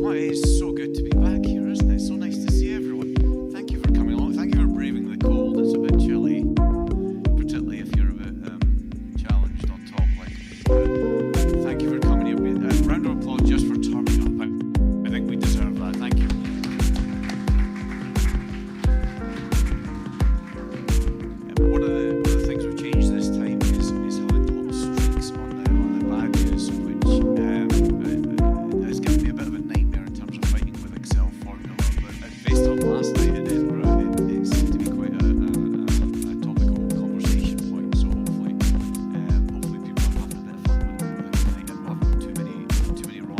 much. It's so good to be back here, isn't it? So nice to see everyone. Thank you for coming along. Thank you for braving the cold. It's a bit chilly, particularly if you're a bit challenged on top like me. But thank you for coming here. A round of applause just for turning up. I think we deserve that. Thank you. One of the things we've changed this time is having little streaks on the badges, which has given me a bit of a nightmare in terms of fighting with Excel formula. But based on last night in Edinburgh, it seemed to be quite a topical conversation point. So hopefully people are having a bit of fun with it tonight and not too many wrong.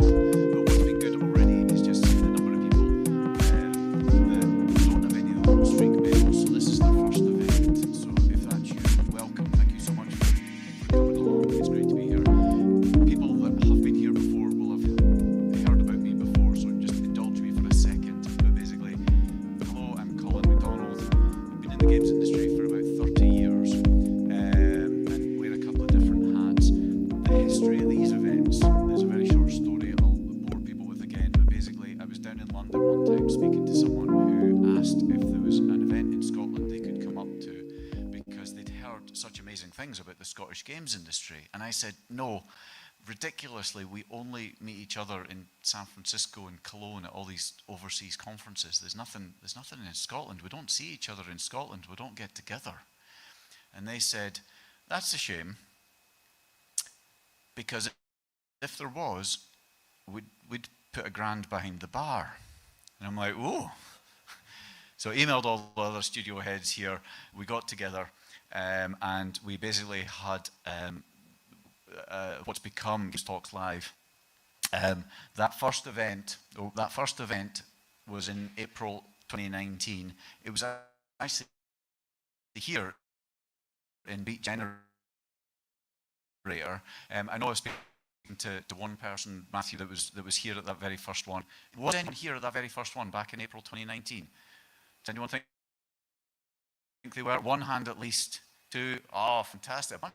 But what's been good already is just seeing the number of people that don't have any of the little streak medals. So this is their first event. So if that's you, welcome. Thank you so much for coming along. It's great to be here. People that have been here before will have heard about me before, so just indulge me for a second. But basically, hello, I'm Colin McDonald. I've been in the games industry for about 30 years and wear a couple of different hats. The history of these events is a very short story I'll bore people with again, but basically I was down in London one time speaking to someone who asked if there was an event in Scotland they could come up to because they'd heard such amazing things about the Scottish games industry. And I said, no, ridiculously, we only meet each other in San Francisco and Cologne at all these overseas conferences. There's nothing in Scotland. We don't see each other in Scotland. We don't get together. And they said, that's a shame, because if there was, we'd put $1,000 behind the bar. And I'm like, oh. So I emailed all the other studio heads here. We got together and we basically had what's become Games Talks Live. That first event was in April 2019. It was actually here in Beat Generator. I know I was speaking to one person, Matthew, that was here at that very first one. Was anyone here at that very first one back in April 2019? Does anyone think they were? One hand at least. Two. Oh, fantastic. A bunch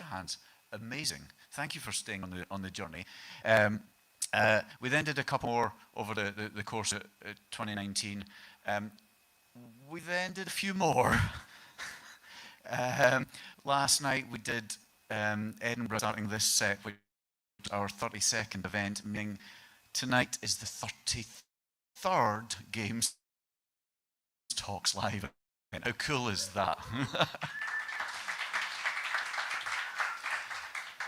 of hands. Amazing. Thank you for staying on the journey. We then did a couple more over the course of 2019. We then did a few more. Last night we did Edinburgh starting this set, which is our 32nd event, meaning tonight is the 33rd Games Talks Live. How cool is that?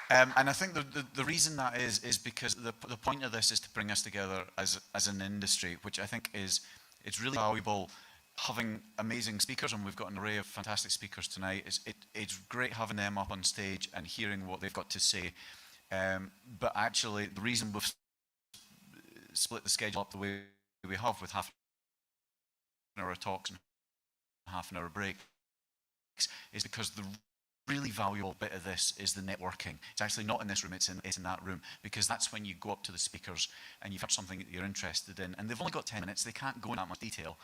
And I think the reason that is because the point of this is to bring us together as an industry, which I think it's really valuable. Having amazing speakers, and we've got an array of fantastic speakers tonight. It's great having them up on stage and hearing what they've got to say. But actually, the reason we've split the schedule up the way we have, with half an hour of talks and half an hour break, is because the really valuable bit of this is the networking. It's actually not in this room, it's in that room, because that's when you go up to the speakers and you've heard something that you're interested in, and they've only got 10 minutes, they can't go in that much detail,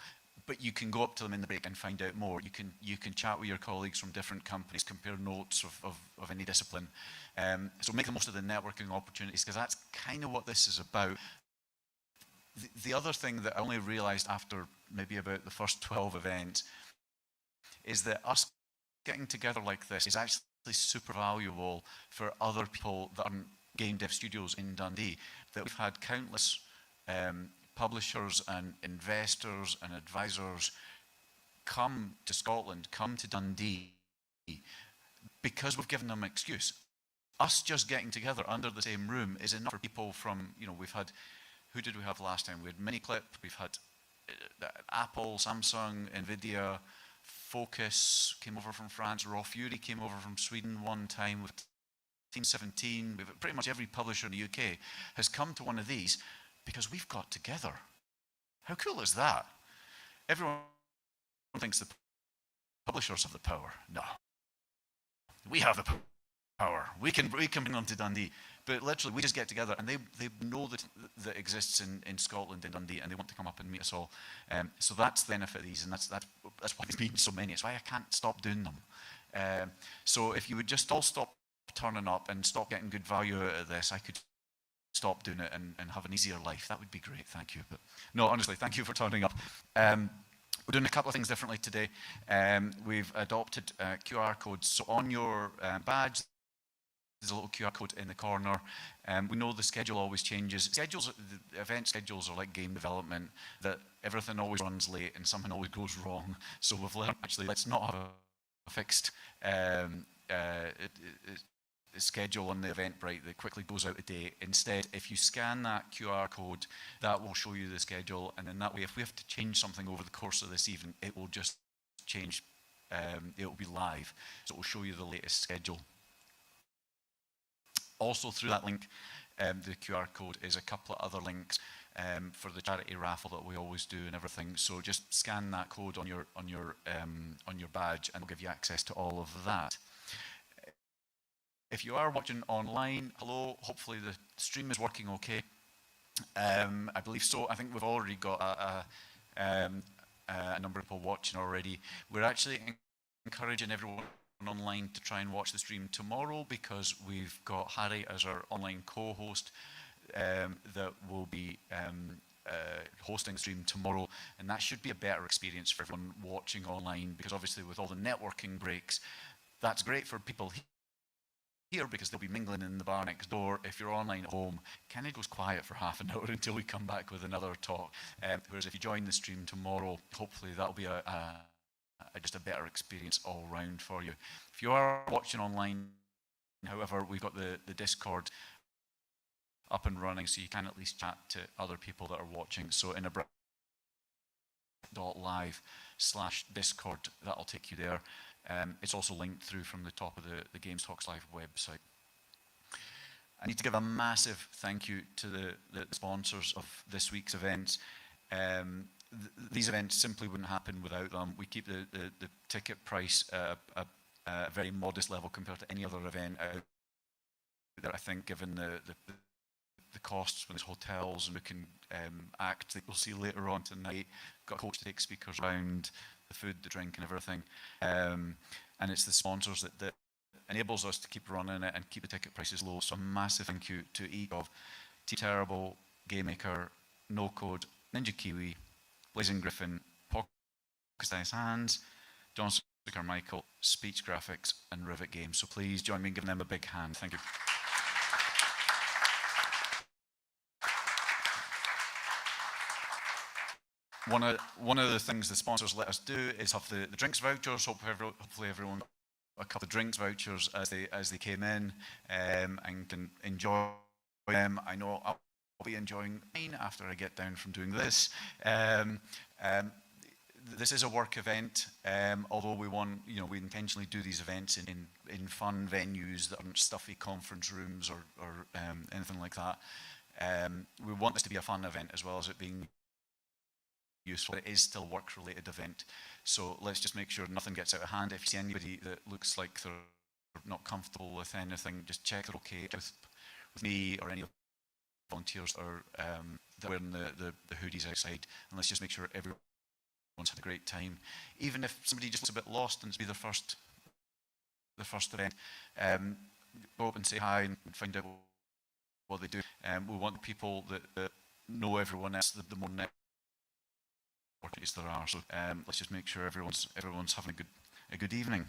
but you can go up to them in the break and find out more. You can chat with your colleagues from different companies, compare notes of any discipline. So make the most of the networking opportunities, because that's kind of what this is about. The other thing that I only realized after maybe about the first 12 events is that us getting together like this is actually super valuable for other people that aren't game dev studios in Dundee. That we've had countless publishers and investors and advisors come to Scotland, come to Dundee, because we've given them an excuse. Us just getting together under the same room is enough for people from, we've had, who did we have last time? We had Miniclip, we've had Apple, Samsung, Nvidia, Focus came over from France, Raw Fury came over from Sweden one time, with Team 17, we've pretty much every publisher in the UK has come to one of these because we've got together. How cool is that? Everyone thinks the publishers have the power. No. We have the power. We can bring them to Dundee. But literally, we just get together, and they know that exists in Scotland, in Dundee, and they want to come up and meet us all. So that's the benefit of these, and that's why there's been so many. It's why I can't stop doing them. So if you would just all stop turning up and stop getting good value out of this, I could stop doing it and have an easier life. That would be great, thank you. But no, honestly, thank you for turning up. We're doing a couple of things differently today. We've adopted QR codes. So on your badge, there's a little QR code in the corner. We know the schedule always changes. The event schedules are like game development, that everything always runs late and something always goes wrong. So we've learned, actually, let's not have a fixed schedule on the Eventbrite that quickly goes out of date. Instead, if you scan that QR code, that will show you the schedule, and in that way, if we have to change something over the course of this evening, it will just change. It will be live, so it will show you the latest schedule. Also through that link, the QR code is a couple of other links for the charity raffle that we always do and everything. So just scan that code on your badge, and it'll give you access to all of that. If you are watching online, hello. Hopefully the stream is working okay. I believe so. I think we've already got a number of people watching already. We're actually encouraging everyone online to try and watch the stream tomorrow, because we've got Harry as our online co-host that will be hosting the stream tomorrow, and that should be a better experience for everyone watching online, because obviously with all the networking breaks, that's great for people here because they'll be mingling in the bar next door. If you're online at home, it kind of goes quiet for half an hour until we come back with another talk. Whereas if you join the stream tomorrow, hopefully that'll be just a better experience all round for you. If you are watching online, however, we've got the Discord up and running, so you can at least chat to other people that are watching. So in live/Discord, that'll take you there. It's also linked through from the top of the Games Talks Live website. I need to give a massive thank you to the sponsors of this week's events. These events simply wouldn't happen without them. We keep the ticket price a very modest level compared to any other event out there, I think, given the costs when it's hotels and we can act that we'll see later on tonight. Got a coach to take speakers around, the food, the drink and everything. And it's the sponsors that enables us to keep running it and keep the ticket prices low. So a massive thank you to each of Team Terrible, Game Maker, No Code, Ninja Kiwi, Blazing Griffin, Pocket Hands, John Carmichael, Speech Graphics and Rivet Games. So please join me in giving them a big hand. Thank you. One of the things the sponsors let us do is have the drinks vouchers. Hopefully everyone got a couple of drinks vouchers as they came in and can enjoy them. I know I'll be enjoying mine after I get down from doing this. This is a work event, although we intentionally do these events in fun venues that aren't stuffy conference rooms or anything like that. We want this to be a fun event as well as it being useful. It is still a work-related event, so let's just make sure nothing gets out of hand. If you see anybody that looks like they're not comfortable with anything, just check they're okay with me or any of the volunteers that are wearing the hoodies outside, and let's just make sure everyone's had a great time. Even if somebody just looks a bit lost and it's be the first event, go up and say hi and find out what they do. We want people that know everyone else, the more opportunities there are. So let's just make sure everyone's having a good evening.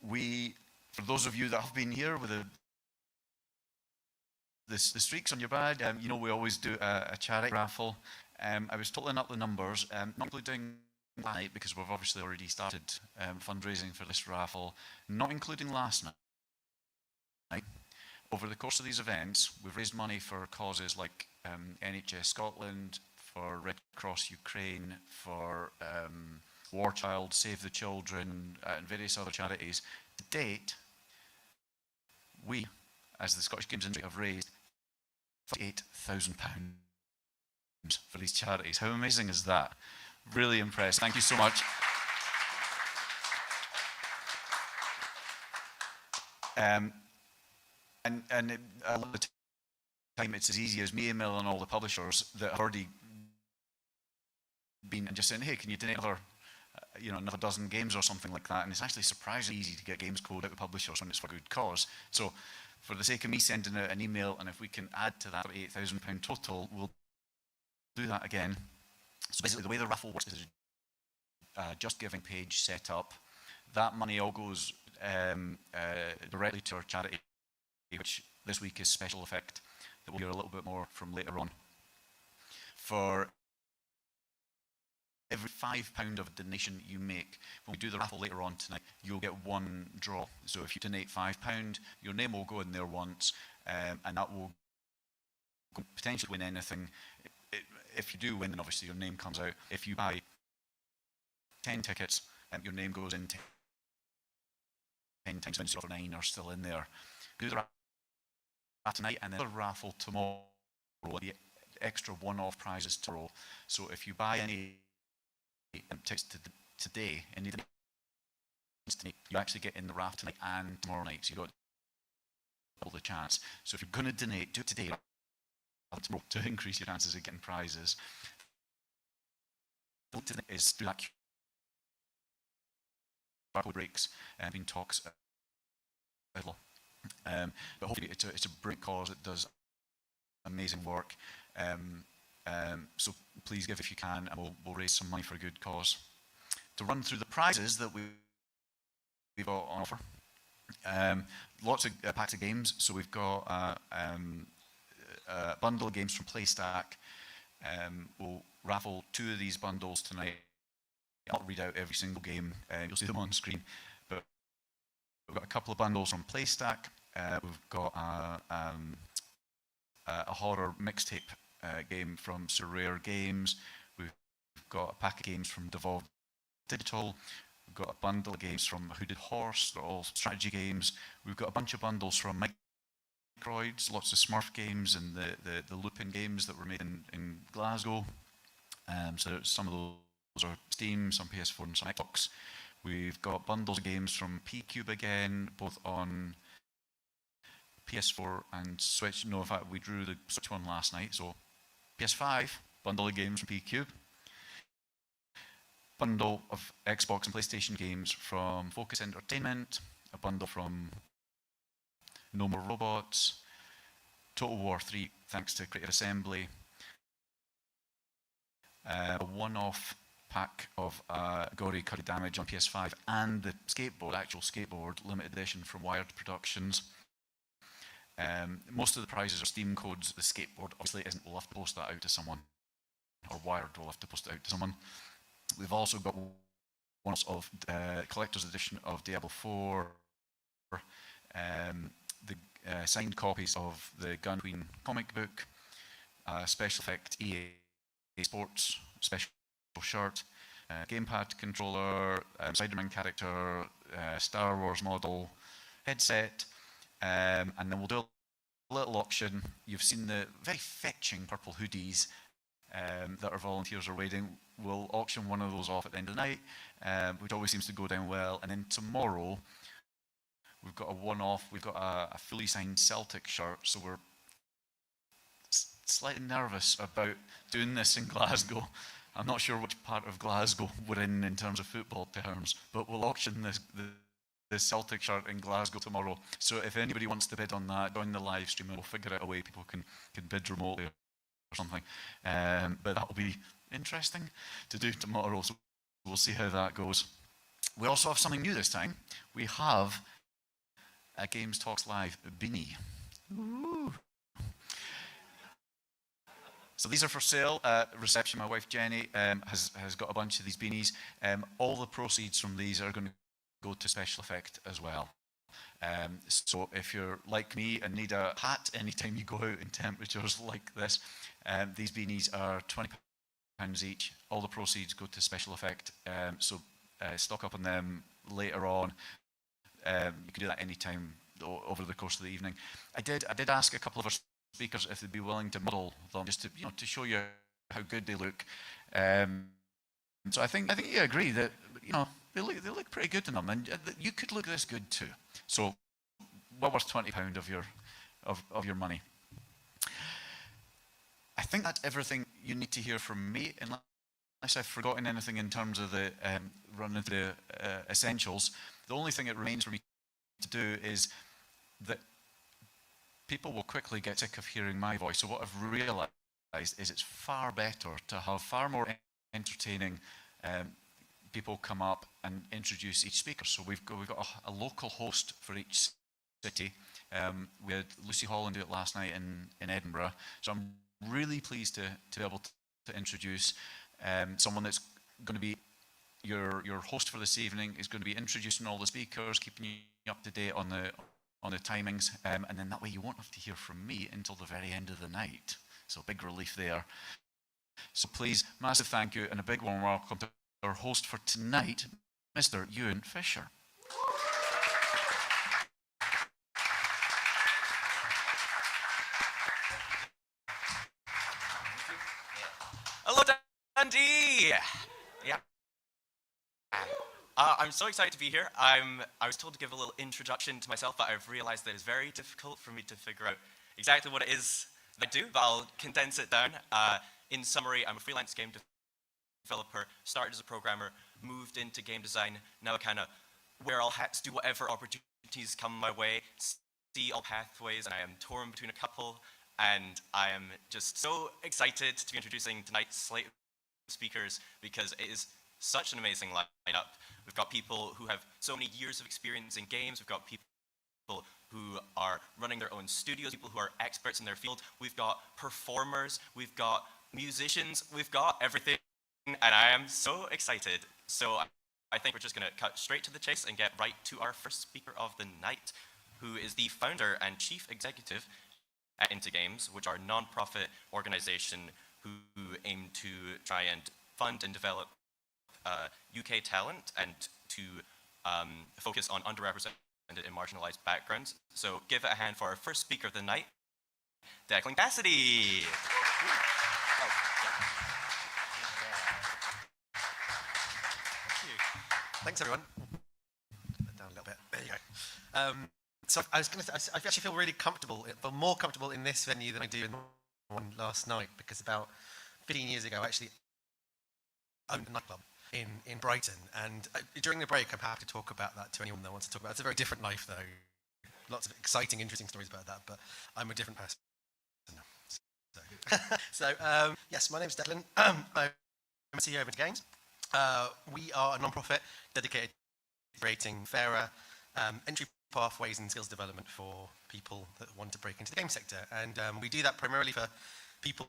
For those of you that have been here with the streaks on your badge, we always do a charity raffle. I was totaling up the numbers, not including tonight because we've obviously already started fundraising for this raffle, not including last night. Over the course of these events, we've raised money for causes like NHS Scotland, for Red Cross Ukraine, for War Child, Save the Children, and various other charities. To date, we, as the Scottish Games Industry, have raised £58,000 for these charities. How amazing is that? Really impressed. Thank you so much. And a lot of the time it's as easy as me emailing all the publishers that have already been and just saying, hey, can you donate another dozen games or something like that? And it's actually surprisingly easy to get games code out of publishers when it's for a good cause. So for the sake of me sending out an email, and if we can add to that £8,000 total, we'll do that again. So basically the way the raffle works is a Just Giving page set up. That money all goes directly to our charity, which this week is Special Effect, that we'll hear a little bit more from later on. For every £5 of a donation you make, when we do the raffle later on tonight, you'll get one draw. So if you donate £5, your name will go in there once, and that will potentially win anything. If you do win, then obviously your name comes out. If you buy 10 tickets, your name goes in 10 times, so 9 are still in there. Do the raffle tonight, and then the raffle tomorrow, the extra one-off prizes tomorrow. So if you buy any tickets today, you actually get in the raffle tonight and tomorrow night, so you've got double the chance. So if you're going to donate, do it today to increase your chances of getting prizes. Is through that QR breaks and being talks. But hopefully it's a brilliant cause. It does amazing work. So please give if you can, and we'll raise some money for a good cause. To run through the prizes that we've got on offer, lots of packs of games. So we've got a bundle of games from PlayStack. We'll raffle 2 of these bundles tonight. I'll read out every single game. You'll see them on screen. But we've got a couple of bundles from PlayStack. We've got a horror mixtape game from Surrare Games. We've got a pack of games from Devolve Digital. We've got a bundle of games from Hooded Horse. They're all strategy games. We've got a bunch of bundles from Microids, lots of Smurf games and the Lupin games that were made in Glasgow. So some of those are Steam, some PS4 and some Xbox. We've got bundles of games from P-Cube again, both on PS4 and Switch. No, in fact, we drew the Switch one last night, so PS5, bundle of games from P-Cube. Bundle of Xbox and PlayStation games from Focus Entertainment. A bundle from No More Robots. Total War 3, thanks to Creative Assembly. A one-off pack of Gory Curry Damage on PS5, and the actual skateboard, limited edition from Wired Productions. Most of the prizes are Steam codes. The skateboard obviously isn't. We'll have to post that out to someone, or Wired will have to post it out to someone. We've also got one of collector's edition of Diablo 4, the signed copies of the Gun Queen comic book, special effect EA Sports special shirt, gamepad controller, Spider-Man character, Star Wars model, headset, and then we'll do a little auction. You've seen the very fetching purple hoodies that our volunteers are waiting. We'll auction one of those off at the end of the night, which always seems to go down well. And then tomorrow, we've got a one-off. We've got a fully signed Celtic shirt, so we're slightly nervous about doing this in Glasgow. I'm not sure which part of Glasgow we're in terms of football terms, but we'll auction the Celtic shirt in Glasgow tomorrow. So if anybody wants to bid on that, join the live stream and we'll figure out a way people can bid remotely or something. But that'll be interesting to do tomorrow, so we'll see how that goes. We also have something new this time. We have a Games Talks Live beanie. Ooh. So these are for sale at reception. My wife Jenny has got a bunch of these beanies. All the proceeds from these are going to go to Special Effect as well. So if you're like me and need a hat anytime you go out in temperatures like this, these beanies are £20 each. All the proceeds go to Special Effect. So stock up on them later on. You can do that anytime over the course of the evening. I did ask a couple of our speakers if they'd be willing to model them, just to show you how good they look. So I think you agree that they look pretty good in them, and you could look this good too. So well worth £20 of your money. I think that's everything you need to hear from me, unless I've forgotten anything in terms of the running through the essentials. The only thing that remains for me to do is that people will quickly get sick of hearing my voice. So what I've realised is it's far better to have far more entertaining people come up and introduce each speaker. So we've got a local host for each city. We had Lucy Holland do it last night in Edinburgh. So I'm really pleased to be able to introduce someone that's going to be your host for this evening, is going to be introducing all the speakers, keeping you up to date on the timings, and then that way you won't have to hear from me until the very end of the night. So big relief there. So please, massive thank you and a big warm welcome to our host for tonight, Mr. Ewan Fisher. Hello, Dundee! Yeah. I'm so excited to be here. I was told to give a little introduction to myself, but I've realized that it's very difficult for me to figure out exactly what it is that I do, but I'll condense it down. In summary, I'm a freelance game developer, started as a programmer, moved into game design. Now I kind of wear all hats, do whatever opportunities come my way, see all pathways, and I am torn between a couple. And I am just so excited to be introducing tonight's slate of speakers because it is such an amazing lineup. We've got people who have so many years of experience in games. We've got people who are running their own studios, people who are experts in their field. We've got performers, we've got musicians, we've got everything. And I am so excited. So I think we're just going to cut straight to the chase and get right to our first speaker of the night, who is the founder and chief executive at Into Games, which are a non-profit organization who aim to try and fund and develop UK talent and to focus on underrepresented and marginalized backgrounds. So give it a hand for our first speaker of the night, Declan Cassidy. Thanks, everyone. Put that down a little bit. There you go. So I was going to say, I actually feel really comfortable, more comfortable in this venue than I do in the one last night, because about 15 years ago, I actually owned a nightclub in Brighton. And during the break, I'm happy to talk about that to anyone that wants to talk about it. It's a very different life, though. Lots of exciting, interesting stories about that, but I'm a different person. Yes, my name is Declan. I'm CEO of Into Games. We are a non-profit dedicated to creating fairer entry pathways and skills development for people that want to break into the game sector. And we do that primarily for people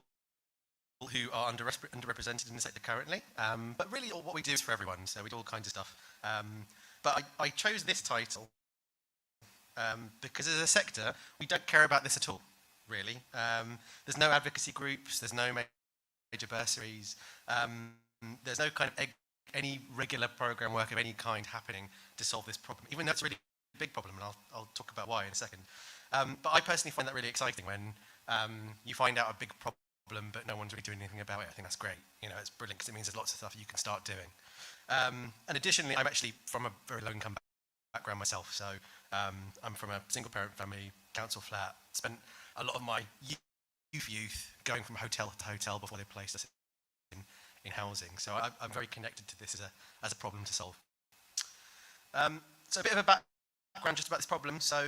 who are underrepresented in the sector currently. But really what we do is for everyone, so we do all kinds of stuff. But I chose this title because as a sector, we don't care about this at all, really. There's no advocacy groups, there's no major bursaries, there's no kind of any regular program work of any kind happening to solve this problem, even though it's a really big problem, and I'll talk about why in a second. But I personally find that really exciting when you find out a big problem, but no one's really doing anything about it. I think that's great. You know, it's brilliant because it means there's lots of stuff you can start doing. And additionally, I'm actually from a very low-income background myself, so I'm from a single-parent family, council flat. Spent a lot of my youth going from hotel to hotel before they placed us in housing. So I'm very connected to this as a problem to solve. So a bit of a background just about this problem. So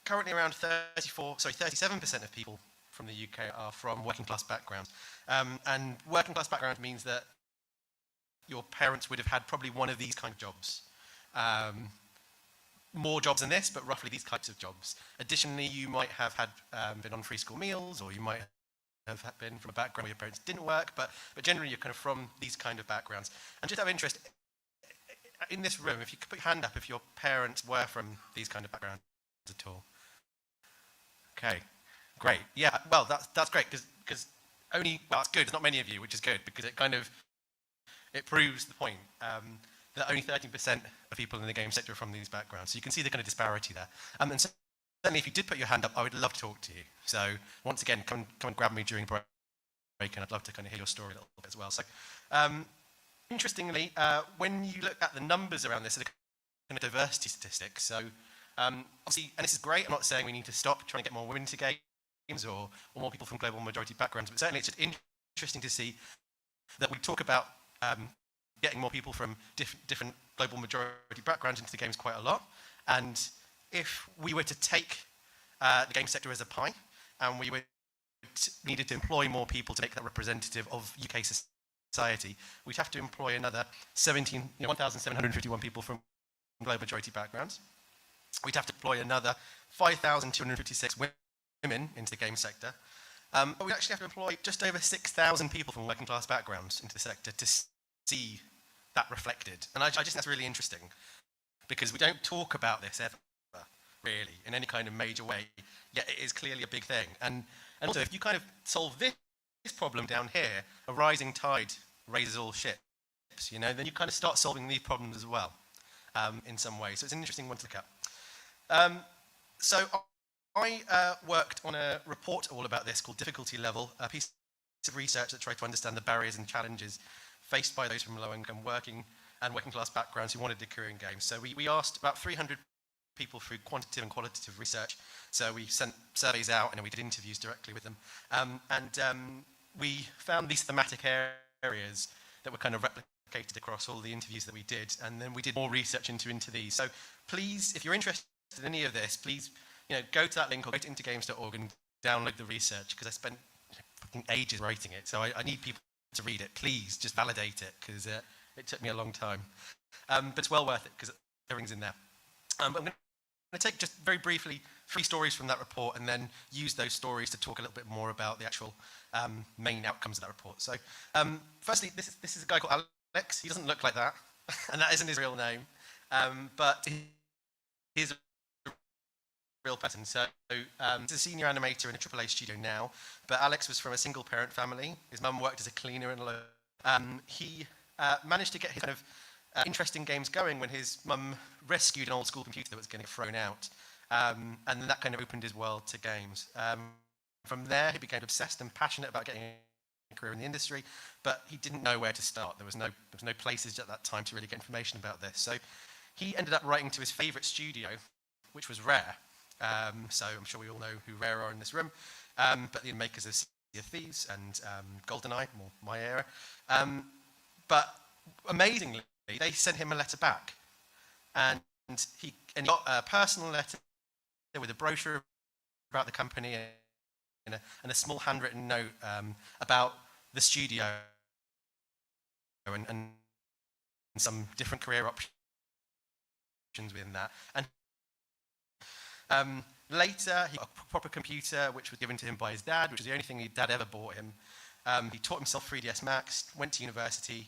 currently around 37% of people from the UK are from working class backgrounds. And working class background means that your parents would have had probably one of these kind of jobs. More jobs than this, but roughly these types of jobs. Additionally, you might have had been on free school meals, or you might have been from a background where your parents didn't work, but generally you're kind of from these kind of backgrounds. And just out of interest, in this room, if you could put your hand up if your parents were from these kind of backgrounds at all. Okay, great. Yeah, well, that's great, because only, well, that's good, there's not many of you, which is good, because it proves the point that only 13% of people in the game sector are from these backgrounds. So you can see the kind of disparity there. And certainly if you did put your hand up, I would love to talk to you. So once again, come and grab me during break, and I'd love to kind of hear your story a little bit as well. So interestingly, when you look at the numbers around this, the kind of diversity statistics, so obviously, and this is great, I'm not saying we need to stop trying to get more women into games or more people from global majority backgrounds, but certainly it's just interesting to see that we talk about getting more people from different global majority backgrounds into the games quite a lot. And if we were to take the game sector as a pie, and we needed to employ more people to make that representative of UK society. We'd have to employ another 1,751 people from global majority backgrounds. We'd have to employ another 5,256 women into the game sector. But we'd actually have to employ just over 6,000 people from working class backgrounds into the sector to see that reflected. And I just think that's really interesting, because we don't talk about this ever, really, in any kind of major way, yet it is clearly a big thing. And also, if you kind of solve this problem down here, a rising tide raises all ships, then you kind of start solving these problems as well, in some way. So it's an interesting one to look at. So I worked on a report all about this called Difficulty Level, a piece of research that tried to understand the barriers and challenges faced by those from low-income working class backgrounds who wanted a career in games. So we asked about 300 people through quantitative and qualitative research. So we sent surveys out and we did interviews directly with them. We found these thematic areas that were kind of replicated across all the interviews that we did. And then we did more research into these. So please, if you're interested in any of this, please go to that link or go to intergames.org and download the research, because I spent fucking ages writing it. So I need people to read it. Please just validate it, because it took me a long time. But it's well worth it, because everything's in there. I'm going to take just very briefly 3 stories from that report and then use those stories to talk a little bit more about the actual main outcomes of that report. So firstly, this is a guy called Alex. He doesn't look like that, and that isn't his real name, but he's a real person. So he's a senior animator in a AAA studio now, but Alex was from a single parent family. His mum worked as a cleaner in a he managed to get his kind of interest in games going when his mum rescued an old school computer that was getting thrown out. And then that kind of opened his world to games. From there, he became obsessed and passionate about getting a career in the industry, but he didn't know where to start. There was no places at that time to really get information about this. So he ended up writing to his favourite studio, which was Rare. So I'm sure we all know who Rare are in this room, but the makers of Sea of Thieves and GoldenEye, more my era. But amazingly, they sent him a letter back, and he got a personal letter with a brochure about the company and a small handwritten note about the studio and some different career options within that. And later, he got a proper computer, which was given to him by his dad, which was the only thing his dad ever bought him. He taught himself 3ds Max, went to university.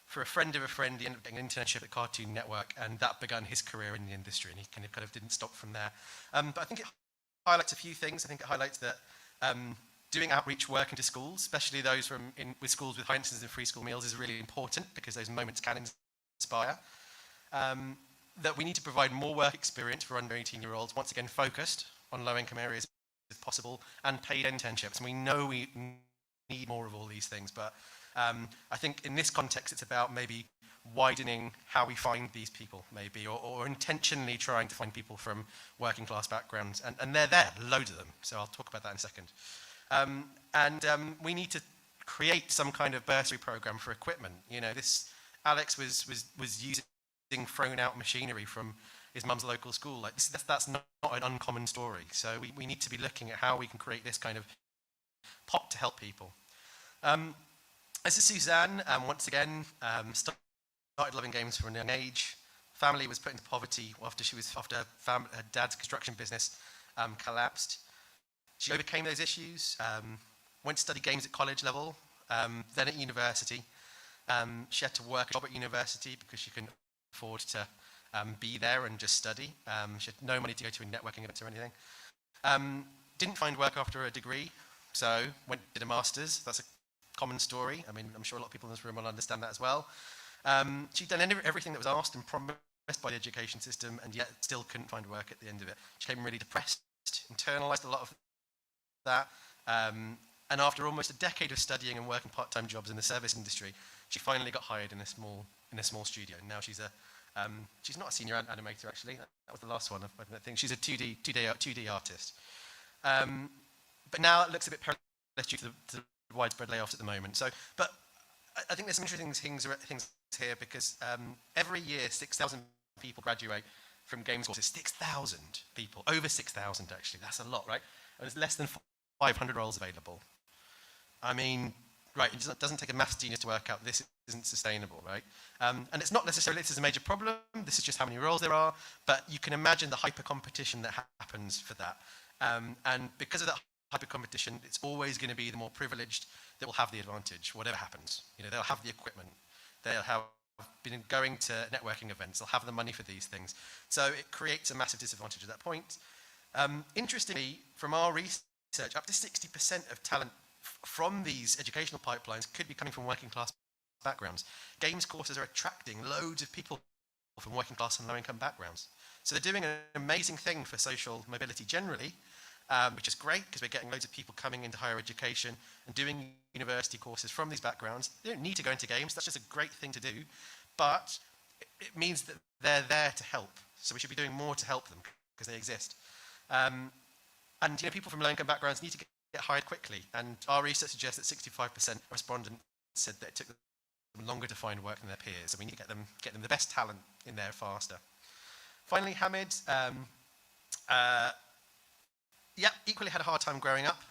For a friend of a friend, he ended up getting an internship at Cartoon Network, and that began his career in the industry, and he kind of didn't stop from there. But I think it highlights a few things. I think it highlights that doing outreach work into schools, especially those with schools with high instances of free school meals, is really important, because those moments can inspire. That we need to provide more work experience for under 18-year-olds, once again focused on low-income areas if possible, and paid internships. And we know we need more of all these things, but I think in this context it's about maybe widening how we find these people, maybe, or intentionally trying to find people from working class backgrounds, and they're there, loads of them, so I'll talk about that in a second. We need to create some kind of bursary program for equipment. This Alex was using thrown out machinery from his mum's local school. That's not an uncommon story, so we need to be looking at how we can create this kind of pot to help people. This is Suzanne, once again, started loving games from a young age. Family was put into poverty after her dad's construction business collapsed. She overcame those issues, went to study games at college level, then at university. She had to work a job at university because she couldn't afford to be there and just study. She had no money to go to a networking event or anything. Didn't find work after a degree, so did a master's. That's a common story. I mean, I'm sure a lot of people in this room will understand that as well. She'd done everything that was asked and promised by the education system, and yet still couldn't find work at the end of it. She became really depressed, internalized a lot of that, and after almost a decade of studying and working part-time jobs in the service industry, she finally got hired in a small studio. And now she's not a senior animator, actually. That was the last one. I think she's a 2D artist. But now it looks a bit perilous due to the widespread layoffs at the moment. But I think there's some interesting things here, because every year 6,000 people graduate from games courses, 6,000 people, over 6,000 actually, that's a lot, right? And there's less than 500 roles available. I mean, right, it doesn't take a maths genius to work out this isn't sustainable, right? And it's not necessarily this is a major problem, this is just how many roles there are, but you can imagine the hyper competition that happens for that. And because of that hyper competition, it's always going to be the more privileged that will have the advantage, whatever happens. You know, they'll have the equipment, they'll have been going to networking events, they'll have the money for these things. So it creates a massive disadvantage at that point. Interestingly, from our research, up to 60% of talent from these educational pipelines could be coming from working class backgrounds. Games courses are attracting loads of people from working class and low income backgrounds. So they're doing an amazing thing for social mobility generally, which is great because we're getting loads of people coming into higher education and doing university courses from these backgrounds. They don't need to go into games, that's just a great thing to do, but it means that they're there to help. So we should be doing more to help them because they exist. And you know, people from low income backgrounds need to get hired quickly, and our research suggests that 65% of respondents said that it took them longer to find work than their peers, so we need to get them the best talent in there faster. Finally, Hamid, equally had a hard time growing up.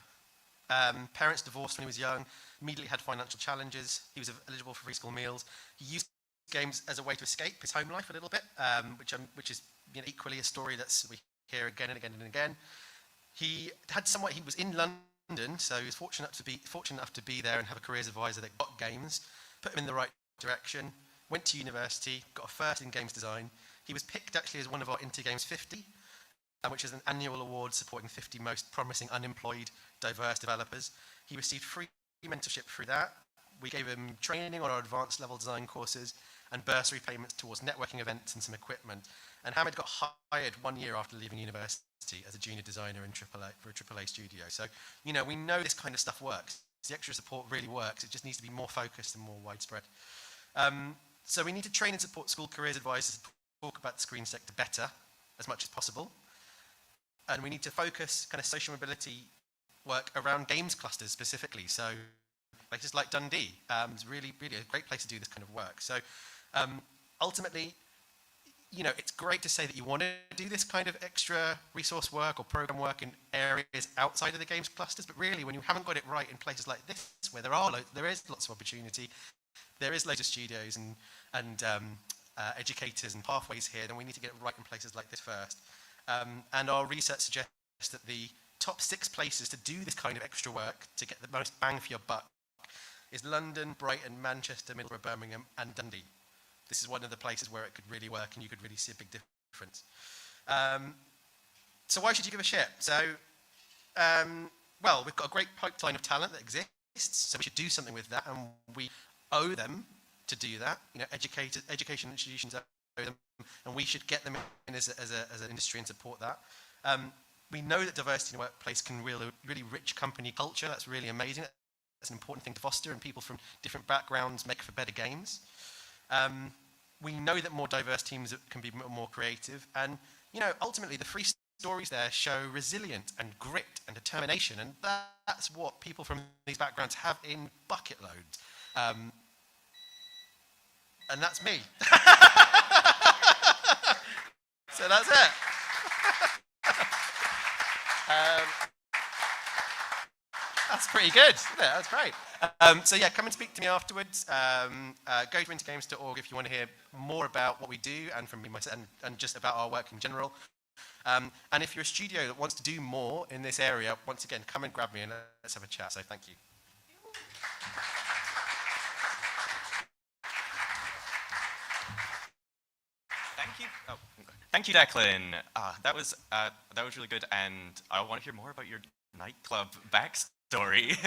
Parents divorced when he was young, immediately had financial challenges. He was eligible for free school meals. He used games as a way to escape his home life a little bit, which is, you know, equally a story that we hear again and again and again. He was in London, so he was fortunate enough to be there and have a careers advisor that got games, put him in the right direction, went to university, got a first in games design. He was picked actually as one of our Intergames 50, which is an annual award supporting 50 most promising unemployed diverse developers. He received free mentorship through that. We gave him training on our advanced level design courses and bursary payments towards networking events and some equipment. And Hamid got hired 1 year after leaving university as a junior designer for a AAA studio. So, you know, we know this kind of stuff works. The extra support really works. It just needs to be more focused and more widespread. So we need to train and support school careers advisors to talk about the screen sector better as much as possible. And we need to focus kind of social mobility work around games clusters specifically. So places like Dundee is really, really a great place to do this kind of work. So ultimately, you know, it's great to say that you want to do this kind of extra resource work or program work in areas outside of the games clusters, but really when you haven't got it right in places like this, where there is lots of opportunity, there is loads of studios and educators and pathways here, then we need to get it right in places like this first. And our research suggests that the top 6 places to do this kind of extra work to get the most bang for your buck is London, Brighton, Manchester, Middlesbrough, Birmingham, and Dundee. This is one of the places where it could really work and you could really see a big difference. So why should you give a shit? So, well, we've got a great pipeline of talent that exists, so we should do something with that, and we owe them to do that. You know, education institutions owe them, and we should get them in as an industry and support that. We know that diversity in the workplace can really rich company culture. That's really amazing. That's an important thing to foster, and people from different backgrounds make for better games. We know that more diverse teams can be more creative, and you know, ultimately the 3 stories there show resilience and grit and determination, and that's what people from these backgrounds have in bucket loads. And that's me. So that's it. That's pretty good, isn't it? That's great. So yeah, come and speak to me afterwards. Go to intergames.org if you want to hear more about what we do and from me myself and just about our work in general. And if you're a studio that wants to do more in this area, once again, come and grab me and let's have a chat. So thank you. Thank you. Oh, thank you, Declan. That was really good, and I want to hear more about your nightclub backstory.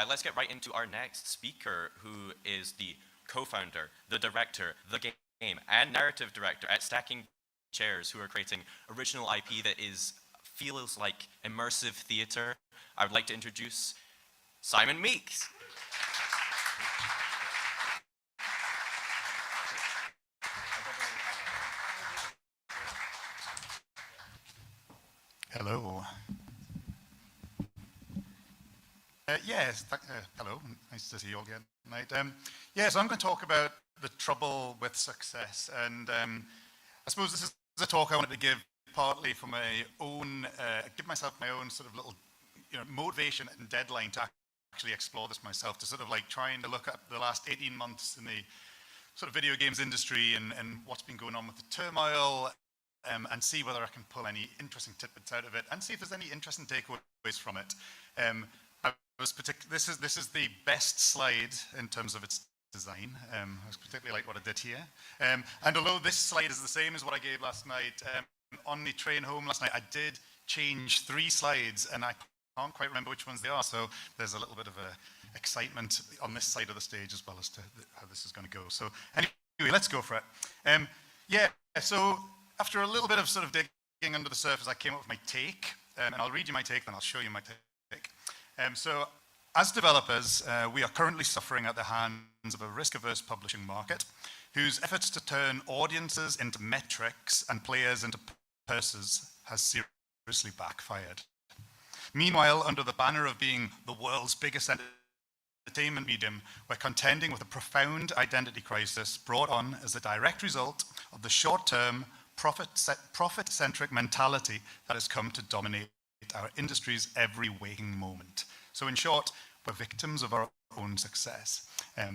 Let's get right into our next speaker, who is the co-founder, the director, the game, and narrative director at Stacking Chairs, who are creating original IP that feels like immersive theater. I would like to introduce Simon Meeks. Hello. Yes, hello. Nice to see you all again tonight. So I'm going to talk about the trouble with success, and suppose this is a talk I wanted to give partly for my own, give myself my own sort of little, motivation and deadline to actually explore this myself, to sort of like trying to look at the last 18 months in the sort of video games industry and what's been going on with the turmoil, and see whether I can pull any interesting tidbits out of it, and see if there's any interesting takeaways from it. This is the best slide in terms of its design. I was particularly like what I did here. And although this slide is the same as what I gave last night, on the train home last night, I did change 3 slides, and I can't quite remember which ones they are, so there's a little bit of excitement on this side of the stage as well as to how this is going to go. So anyway, let's go for it. So after a little bit of sort of digging under the surface, I came up with my take, and I'll read you my take, then I'll show you my take. So as developers, we are currently suffering at the hands of a risk-averse publishing market whose efforts to turn audiences into metrics and players into purses has seriously backfired. Meanwhile, under the banner of being the world's biggest entertainment medium, we're contending with a profound identity crisis brought on as a direct result of the short-term, profit-centric mentality that has come to dominate our industry's every waking moment. So in short, we're victims of our own success.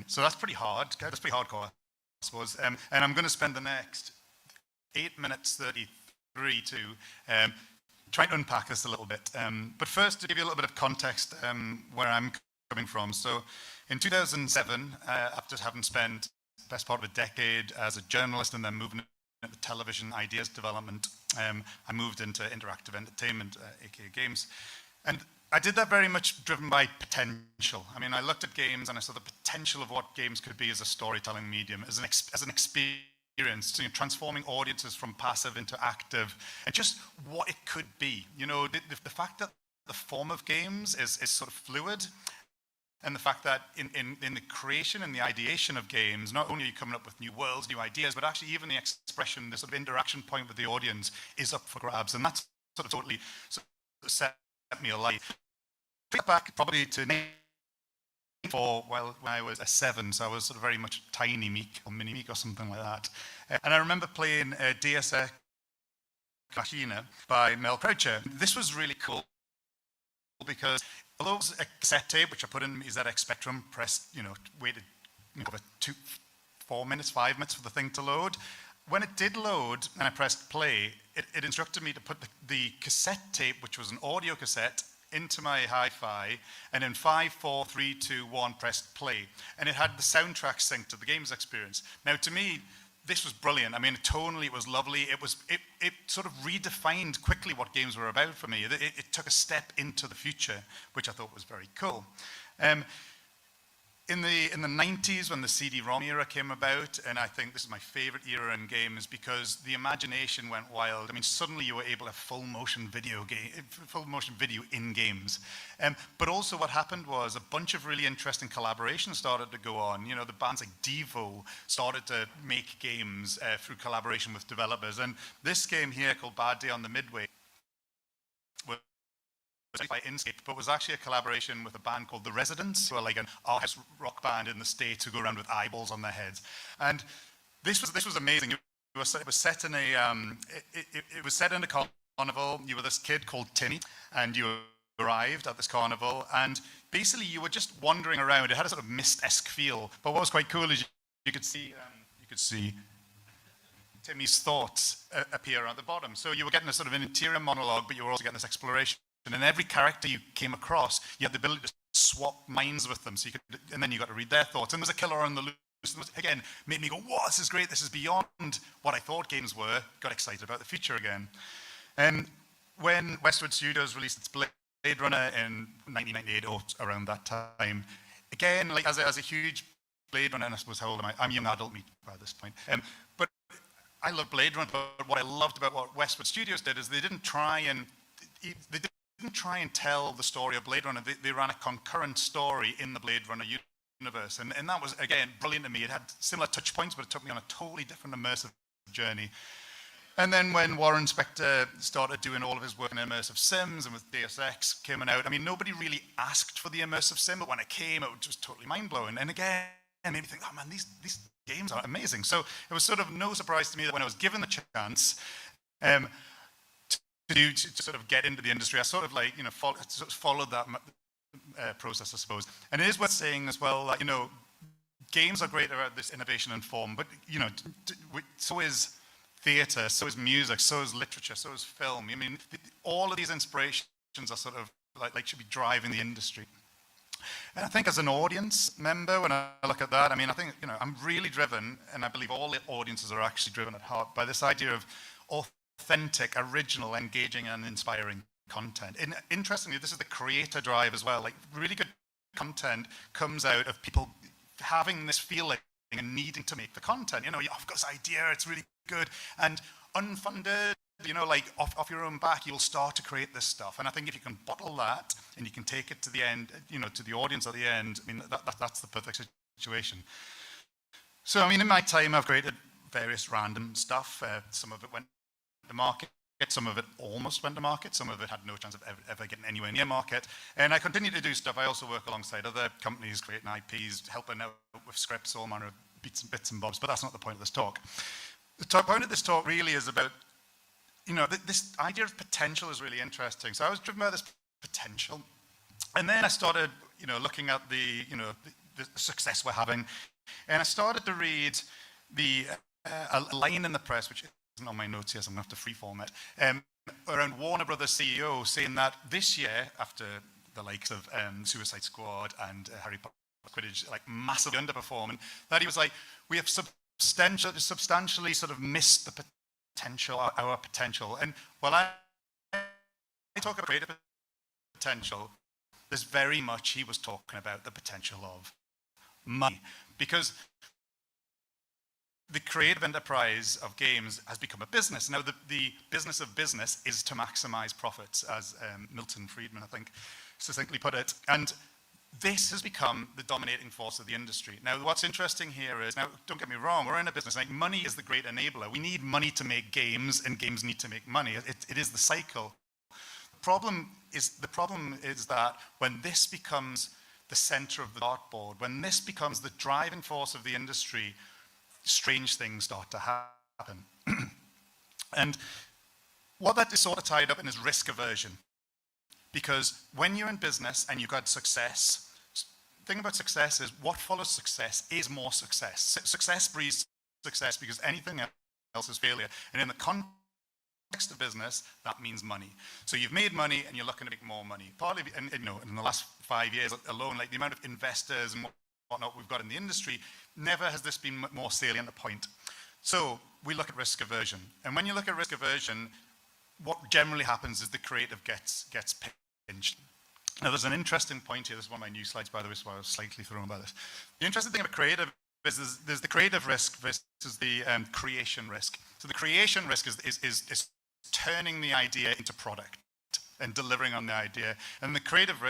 So that's pretty hard. That's pretty hardcore, I suppose. And I'm going to spend the next 8 minutes 33 to try to unpack this a little bit. But first, to give you a little bit of context where I'm coming from. So in 2007, after having spent the best part of a decade as a journalist and then moving into television ideas development, I moved into interactive entertainment, aka games. And I did that very much driven by potential. I mean, I looked at games and I saw the potential of what games could be as a storytelling medium, as an experience, transforming audiences from passive into active, and just what it could be. The fact that the form of games is sort of fluid, and the fact that in the creation and the ideation of games, not only are you coming up with new worlds, new ideas, but actually even the expression, the sort of interaction point with the audience is up for grabs, and that's sort of totally set me alight. Back probably to when I was a 7, so I was sort of very much tiny Meek or mini Meek or something like that. And I remember playing Deus Ex Machina by Mel Croucher. This was really cool because although it was a cassette tape, which I put in my ZX Spectrum, pressed, waited 4 minutes, 5 minutes for the thing to load. When it did load and I pressed play, it instructed me to put the cassette tape, which was an audio cassette, into my hi-fi, and in 5, 4, 3, 2, 1, pressed play. And it had the soundtrack synced to the game's experience. Now, to me, this was brilliant. I mean, tonally, it was lovely. It sort of redefined quickly what games were about for me. It took a step into the future, which I thought was very cool. In the 90s, when the CD-ROM era came about, and I think this is my favorite era in games because the imagination went wild. I mean, suddenly you were able to have full motion video in games. But also what happened was a bunch of really interesting collaborations started to go on. The bands like Devo started to make games through collaboration with developers. And this game here called Bad Day on the Midway by Inkscape, but was actually a collaboration with a band called The Residents, who are like an art house rock band in the States who go around with eyeballs on their heads. And this was amazing. It was set in a carnival. You were this kid called Timmy, and you arrived at this carnival, and basically you were just wandering around. It had a sort of mist-esque feel, but what was quite cool is you could see Timmy's thoughts appear at the bottom. So you were getting a sort of an interior monologue, but you were also getting this exploration. And every character you came across, you had the ability to swap minds with them. And then you got to read their thoughts. And there was a killer on the loose. And again, made me go, "Whoa, this is great. This is beyond what I thought games were." Got excited about the future again. When Westwood Studios released its Blade Runner in 1998 or around that time, again, like as a huge Blade Runner, and I suppose how old am I? I'm young adult me by this point. But I love Blade Runner. But what I loved about what Westwood Studios did is they didn't try and tell the story of Blade Runner. They ran a concurrent story in the Blade Runner universe. And that was, again, brilliant to me. It had similar touch points, but it took me on a totally different immersive journey. And then when Warren Spector started doing all of his work in immersive sims and with Deus Ex coming out, I mean, nobody really asked for the immersive sim, but when it came, it was just totally mind-blowing. And again, it made me think, oh man, these games are amazing. So it was sort of no surprise to me that when I was given the chance to sort of get into the industry, I sort of like, followed that process, I suppose. And it is worth saying as well that, games are great about this innovation and form, but, so is theatre, so is music, so is literature, so is film. I mean, all of these inspirations are sort of like should be driving the industry. And I think as an audience member, when I look at that, I mean, I think, I'm really driven, and I believe all the audiences are actually driven at heart by this idea of authentic, original, engaging, and inspiring content. And interestingly, this is the creator drive as well. Like, really good content comes out of people having this feeling and needing to make the content. I've got this idea, it's really good, and unfunded, like off your own back, you'll start to create this stuff. And I think if you can bottle that and you can take it to the end, to the audience at the end, I mean, that's the perfect situation. So, I mean, in my time, I've created various random stuff. Some of it went to market, some of it almost went to market, some of it had no chance of ever getting anywhere near market. And I continue to do stuff. I also work alongside other companies, creating IPs, helping out with scripts, all manner of bits and bobs, but that's not the point of this talk. The point of this talk really is about, this idea of potential is really interesting. So I was driven by this potential. And then I started, looking at the success we're having. And I started to read a line in the press, which isn't on my notes here, so I'm going to have to freeform it, around Warner Brothers CEO saying that this year, after the likes of Suicide Squad and Harry Potter Quidditch, like massively underperforming, that he was like, we have substantially sort of missed the potential, our potential. And while I talk about creative potential, there's very much he was talking about the potential of money, because the creative enterprise of games has become a business. Now, the business of business is to maximize profits, as Milton Friedman, I think, succinctly put it. And this has become the dominating force of the industry. Now, what's interesting here is, now, don't get me wrong, we're in a business, like, money is the great enabler. We need money to make games, and games need to make money. It is the cycle. The problem is that when this becomes the center of the dartboard, when this becomes the driving force of the industry, strange things start to happen. And what that is sort of tied up in is risk aversion. Because when you're in business and you've got success, the thing about success is what follows success is more success. Success breeds success because anything else is failure. And in the context of business, that means money. So you've made money and you're looking to make more money. Partly, and in the last 5 years alone, like the amount of investors and whatnot we've got in the industry, never has this been more salient a point. So we look at risk aversion. And when you look at risk aversion, what generally happens is the creative gets pinched. Now, there's an interesting point here. This is one of my new slides, by the way, so I was slightly thrown by this. The interesting thing about creative is there's the creative risk versus the creation risk. So the creation risk is turning the idea into product and delivering on the idea. And the creative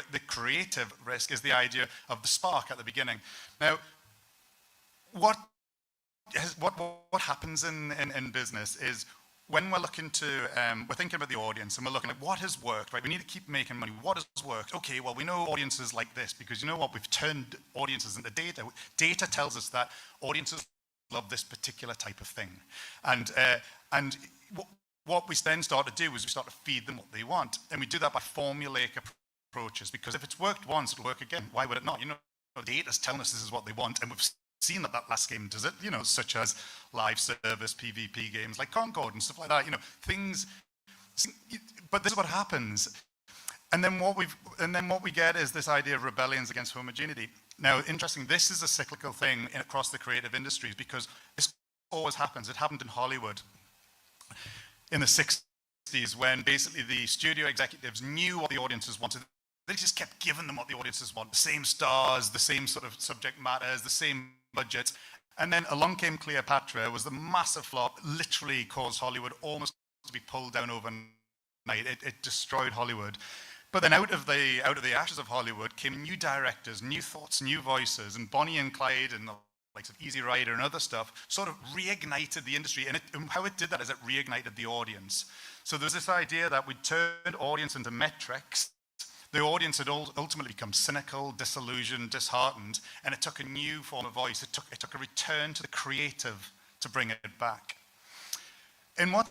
risk is the idea of the spark at the beginning. Now, what happens in business is when we're looking to, we're thinking about the audience and we're looking at what has worked, right? We need to keep making money. What has worked? Okay, well, we know audiences like this because you know what? We've turned audiences into data. Data tells us that audiences love this particular type of thing. And what we then start to do is we start to feed them what they want. And we do that by formulaic approaches, because if it's worked once, it'll work again. Why would it not? Data's telling us this is what they want, and we've seen that last game does it, such as live service PvP games like Concord and stuff like that, things. But this is what happens. And then what we get is this idea of rebellions against homogeneity. Now, interesting, this is a cyclical thing across the creative industries because this always happens. It happened in Hollywood in the 60s when basically the studio executives knew what the audiences wanted. They just kept giving them what the audiences want, the same stars, the same sort of subject matters, the same budgets. And then along came Cleopatra, was the massive flop, literally caused Hollywood almost to be pulled down overnight. It destroyed Hollywood. But then out of the ashes of Hollywood came new directors, new thoughts, new voices, and Bonnie and Clyde and the likes of Easy Rider and other stuff sort of reignited the industry. And how it did that is it reignited the audience. So there's this idea that we turned audience into metrics the audience had ultimately become cynical, disillusioned, disheartened, and it took a new form of voice. It took a return to the creative to bring it back. And what's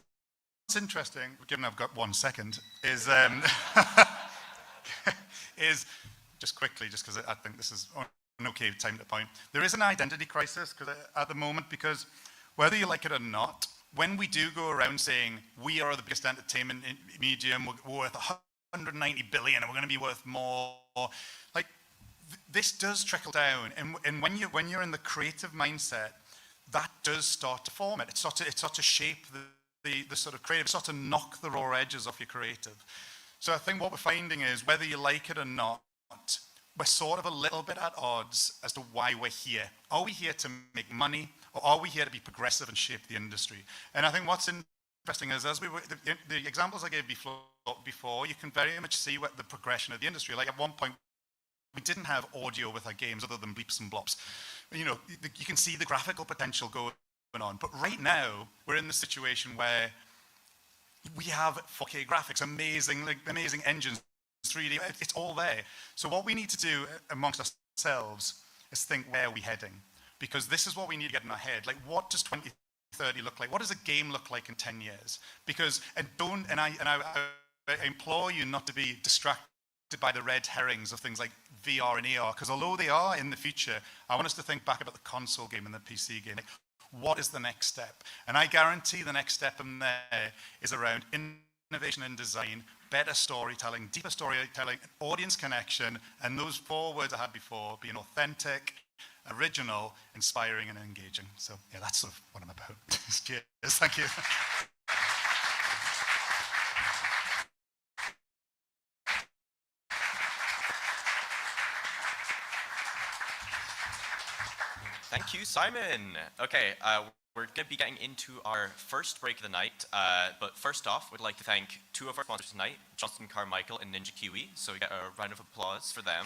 interesting, given I've got 1 second, is is just quickly, just because I think this is an okay time to point. There is an identity crisis at the moment, because whether you like it or not, when we do go around saying we are the biggest entertainment medium, we're worth 190 billion, and we're going to be worth more, like this does trickle down, and when you're in the creative mindset, that does start to form it. It starts to shape the sort of creative. It starts to knock the raw edges off your creative. So I think what we're finding is, whether you like it or not, we're sort of a little bit at odds as to why we're here. Are we here to make money, or are we here to be progressive and shape the industry? And I think what's interesting is, the examples I gave before, you can very much see what the progression of the industry. Like at one point, we didn't have audio with our games other than bleeps and blops. You know, you can see the graphical potential going on. But right now, we're in the situation where we have 4K graphics, amazing engines, 3D, it's all there. So what we need to do amongst ourselves is think, where are we heading? Because this is what we need to get in our head. Like, what does 2030 look like? What does a game look like in 10 years? Because, I implore you not to be distracted by the red herrings of things like VR and AR, because although they are in the future, I want us to think back about the console game and the PC game. Like, what is the next step? And I guarantee the next step in there is around innovation in design, better storytelling, deeper storytelling, audience connection, and those 4 words I had before, being authentic, original, inspiring, and engaging. So yeah, that's sort of what I'm about. Cheers, thank you. Thank you, Simon. Okay, we're going to be getting into our first break of the night, but first off, we'd like to thank 2 of our sponsors tonight, Johnston Carmichael and Ninja Kiwi, so we get a round of applause for them.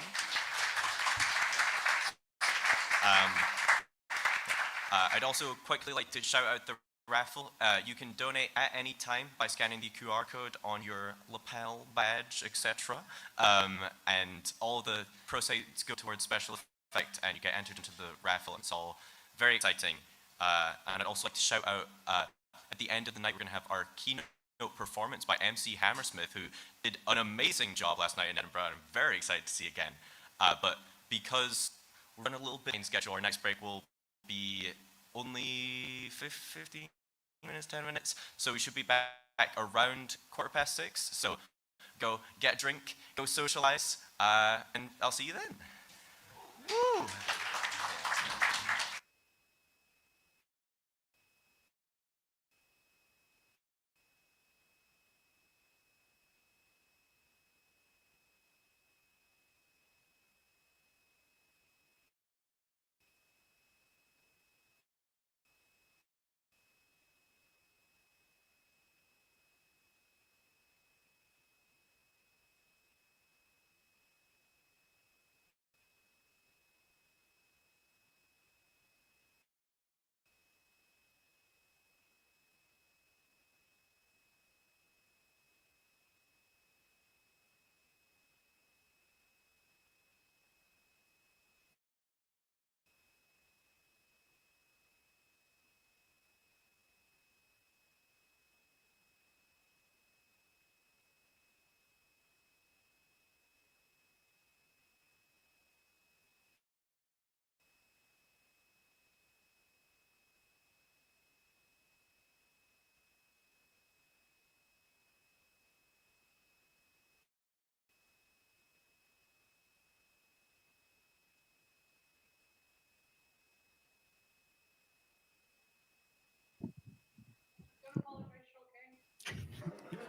I'd also quickly like to shout out the raffle. You can donate at any time by scanning the QR code on your lapel badge, etc. And all the proceeds go towards special effect, and you get entered into the raffle. It's all very exciting. And I'd also like to shout out, at the end of the night, we're going to have our keynote performance by MC Hammersmith, who did an amazing job last night in Edinburgh. I'm very excited to see again. But because we're running a little bit in schedule, our next break will be only 15 minutes, 10 minutes. So we should be back around 6:15. So go get a drink, go socialize, and I'll see you then. Woo!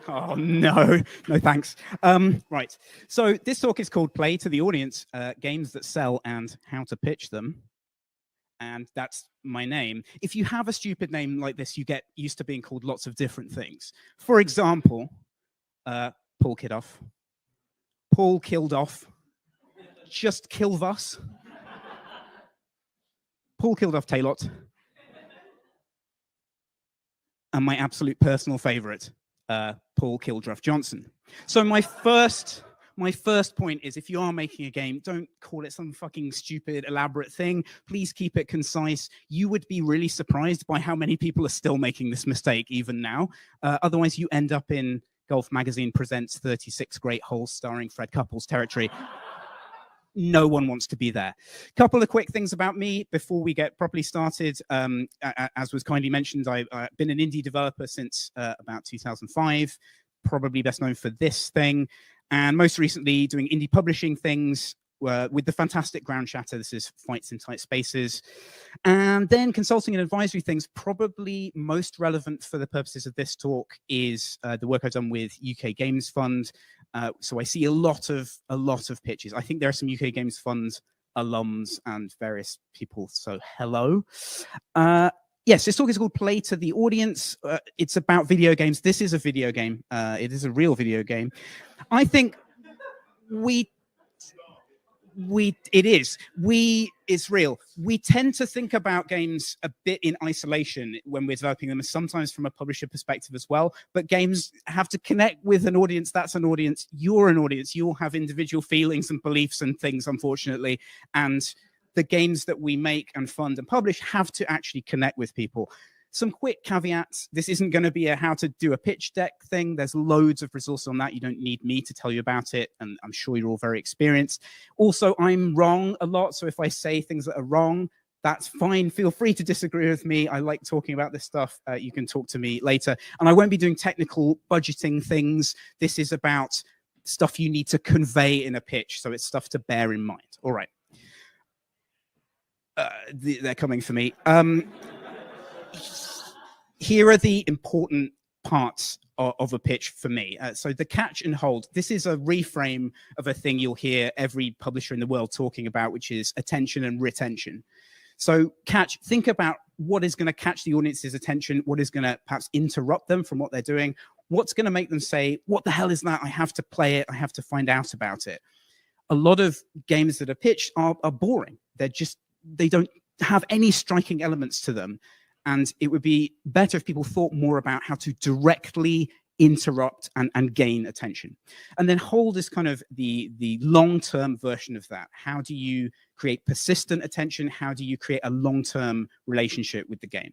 Oh, no, no thanks. Right, so this talk is called Play to the Audience, Games That Sell and How to Pitch Them. And that's my name. If you have a stupid name like this, you get used to being called lots of different things. For example, Paul Kidoff, Paul Kildoff, Just Kilvus, Paul Kildoff Taylot, and my absolute personal favorite, Paul Kildruff Johnson. So my first my first point is if you are making a game, don't call it some fucking stupid, elaborate thing. Please keep it concise. You would be really surprised by how many people are still making this mistake even now. Otherwise, you end up in Golf Magazine Presents 36 Great Holes starring Fred Couples territory. No one wants to be there. Couple of quick things about me before we get properly started. As was kindly mentioned, I've been an indie developer since about 2005, probably best known for this thing, and most recently doing indie publishing things with the fantastic Ground Shatter. This is Fights in Tight Spaces. And then consulting and advisory things, probably most relevant for the purposes of this talk is the work I've done with UK Games Fund. So I see a lot of pitches. I think there are some UK Games Fund alums and various people. So hello. Yes, this talk is called Play to the Audience. It's about video games. This is a video game. It is a real video game. I think it's real. We tend to think about games a bit in isolation when we're developing them, and sometimes from a publisher perspective as well. But games have to connect with an audience. That's an audience. You're an audience. You all have individual feelings and beliefs and things, unfortunately. And the games that we make and fund and publish have to actually connect with people. Some quick caveats. This isn't going to be a how to do a pitch deck thing. There's loads of resources on that. You don't need me to tell you about it, and I'm sure you're all very experienced. Also, I'm wrong a lot, so if I say things that are wrong, that's fine. Feel free to disagree with me. I like talking about this stuff. You can talk to me later. And I won't be doing technical budgeting things. This is about stuff you need to convey in a pitch, so it's stuff to bear in mind. All right. They're coming for me. Here are the important parts of a pitch for me. So the catch and hold. This is a reframe of a thing you'll hear every publisher in the world talking about, which is attention and retention. So catch, think about what is going to catch the audience's attention, what is going to perhaps interrupt them from what they're doing, what's going to make them say, what the hell is that? I have to play it. I have to find out about it. A lot of games that are pitched are boring. They don't have any striking elements to them. And it would be better if people thought more about how to directly interrupt and gain attention. And then hold is kind of the long-term version of that. How do you create persistent attention? How do you create a long-term relationship with the game?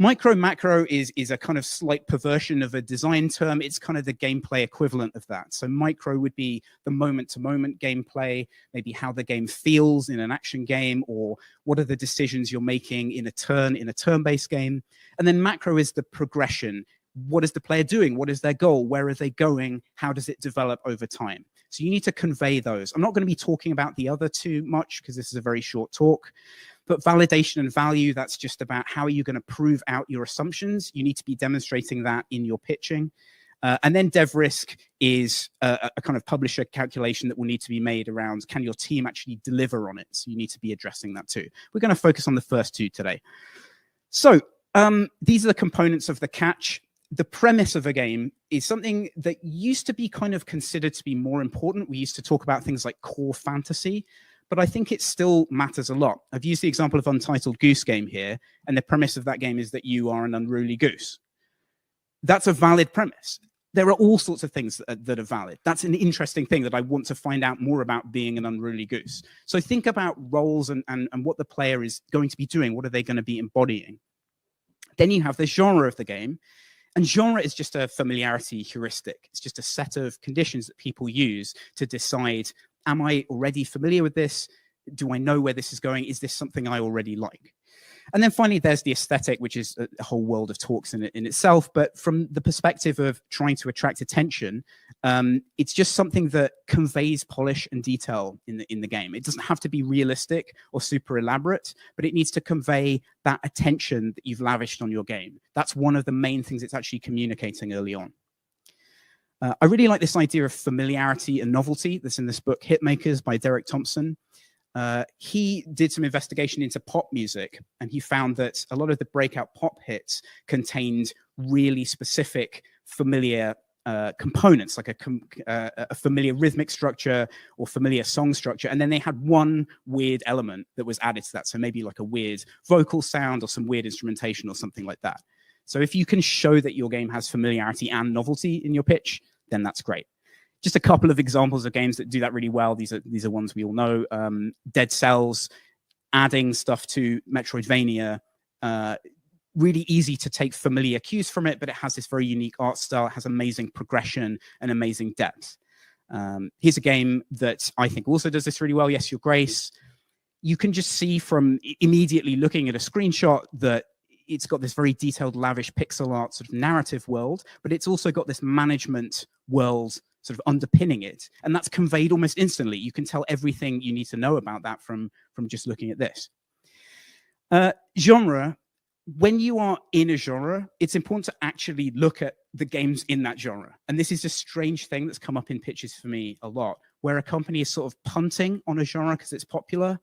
Micro macro is a kind of slight perversion of a design term. It's kind of the gameplay equivalent of that. So micro would be the moment-to-moment gameplay, maybe how the game feels in an action game, or what are the decisions you're making in a turn-based game. And then macro is the progression. What is the player doing? What is their goal? Where are they going? How does it develop over time? So you need to convey those. I'm not going to be talking about the other two much because this is a very short talk. But validation and value, that's just about how are you going to prove out your assumptions. You need to be demonstrating that in your pitching. And then dev risk is a kind of publisher calculation that will need to be made around, can your team actually deliver on it? So you need to be addressing that too. We're going to focus on the first two today. So these are the components of the catch. The premise of a game is something that used to be kind of considered to be more important. We used to talk about things like core fantasy, but I think it still matters a lot. I've used the example of Untitled Goose Game here, and the premise of that game is that you are an unruly goose. That's a valid premise. There are all sorts of things that are valid. That's an interesting thing that I want to find out more about being an unruly goose. So think about roles and what the player is going to be doing. What are they going to be embodying? Then you have the genre of the game. And genre is just a familiarity heuristic. It's just a set of conditions that people use to decide, am I already familiar with this? Do I know where this is going? Is this something I already like? And then finally, there's the aesthetic, which is a whole world of talks in itself. But from the perspective of trying to attract attention, it's just something that conveys polish and detail in the game. It doesn't have to be realistic or super elaborate, but it needs to convey that attention that you've lavished on your game. That's one of the main things it's actually communicating early on. I really like this idea of familiarity and novelty that's in this book, Hitmakers by Derek Thompson. He did some investigation into pop music, and he found that a lot of the breakout pop hits contained really specific familiar components, like a familiar rhythmic structure or familiar song structure. And then they had one weird element that was added to that. So maybe like a weird vocal sound or some weird instrumentation or something like that. So if you can show that your game has familiarity and novelty in your pitch, then that's great. Just a couple of examples of games that do that really well. These are ones we all know. Dead Cells, adding stuff to Metroidvania, really easy to take familiar cues from it, but it has this very unique art style. It has amazing progression and amazing depth. Here's a game that I think also does this really well. Yes, Your Grace. You can just see from immediately looking at a screenshot that it's got this very detailed, lavish pixel art sort of narrative world, but it's also got this management world sort of underpinning it. And that's conveyed almost instantly. You can tell everything you need to know about that from just looking at this. Genre. When you are in a genre, it's important to actually look at the games in that genre. And this is a strange thing that's come up in pitches for me a lot, where a company is sort of punting on a genre because it's popular.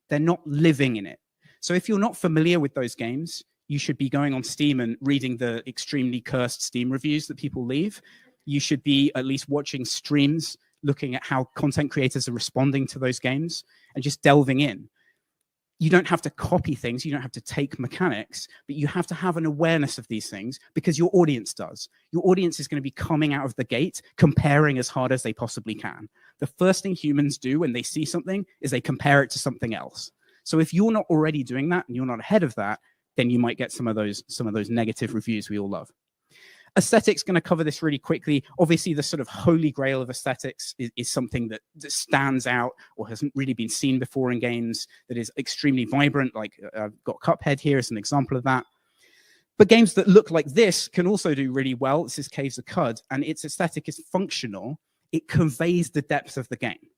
They're not living in it. So if you're not familiar with those games, you should be going on Steam and reading the extremely cursed Steam reviews that people leave. You should be at least watching streams, looking at how content creators are responding to those games and just delving in. You don't have to copy things, you don't have to take mechanics, but you have to have an awareness of these things because your audience does. Your audience is going to be coming out of the gate, comparing as hard as they possibly can. The first thing humans do when they see something is they compare it to something else. So if you're not already doing that and you're not ahead of that, then you might get some of those negative reviews we all love. Aesthetics, going to cover this really quickly. Obviously, the sort of holy grail of aesthetics is something that stands out or hasn't really been seen before in games, that is extremely vibrant. Like I've got Cuphead here as an example of that. But games that look like this can also do really well. This is Caves of Cud, and its aesthetic is functional. It conveys the depth of the game.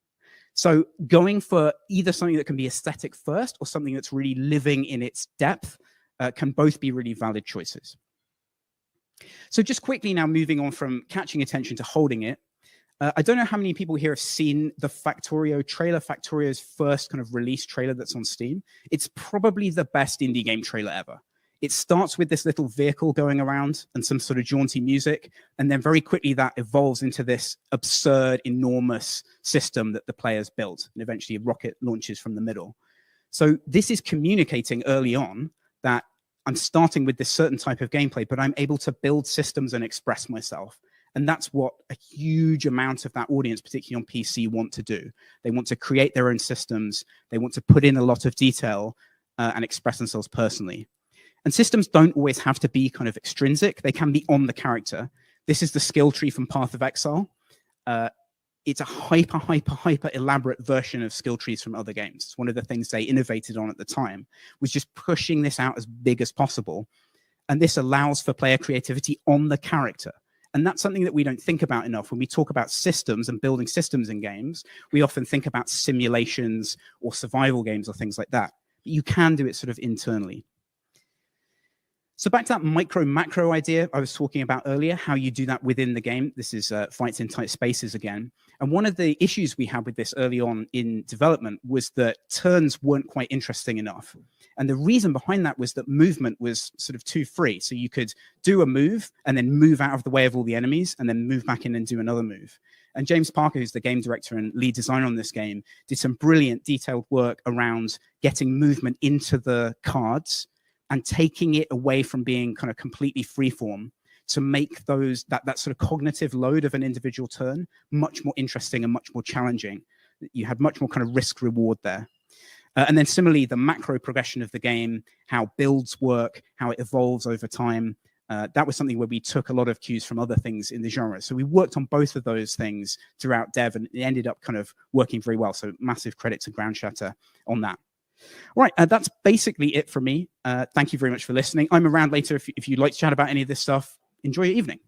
So going for either something that can be aesthetic first or something that's really living in its depth can both be really valid choices. So just quickly now moving on from catching attention to holding it. I don't know how many people here have seen the Factorio trailer, Factorio's first kind of release trailer that's on Steam. It's probably the best indie game trailer ever. It starts with this little vehicle going around and some sort of jaunty music, and then very quickly that evolves into this absurd, enormous system that the players built, and eventually a rocket launches from the middle. So this is communicating early on that I'm starting with this certain type of gameplay, but I'm able to build systems and express myself. And that's what a huge amount of that audience, particularly on PC, want to do. They want to create their own systems. They want to put in a lot of detail and express themselves personally. And systems don't always have to be kind of extrinsic. They can be on the character. This is the skill tree from Path of Exile. It's a hyper elaborate version of skill trees from other games. It's one of the things they innovated on at the time, was just pushing this out as big as possible. And this allows for player creativity on the character. And that's something that we don't think about enough. When we talk about systems and building systems in games, we often think about simulations or survival games or things like that. But you can do it sort of internally. So back to that micro-macro idea I was talking about earlier, how you do that within the game. This is fights in tight spaces again. And one of the issues we had with this early on in development was that turns weren't quite interesting enough. And the reason behind that was that movement was sort of too free. So you could do a move and then move out of the way of all the enemies and then move back in and do another move. And James Parker, who's the game director and lead designer on this game, did some brilliant detailed work around getting movement into the cards and taking it away from being kind of completely freeform to make that sort of cognitive load of an individual turn much more interesting and much more challenging. You had much more kind of risk reward there. And then similarly, the macro progression of the game, how builds work, how it evolves over time. That was something where we took a lot of cues from other things in the genre. So we worked on both of those things throughout dev, and it ended up kind of working very well. So massive credit to Ground Shatter on that. All right, that's basically it for me. Thank you very much for listening. I'm around later if you'd like to chat about any of this stuff. Enjoy your evening.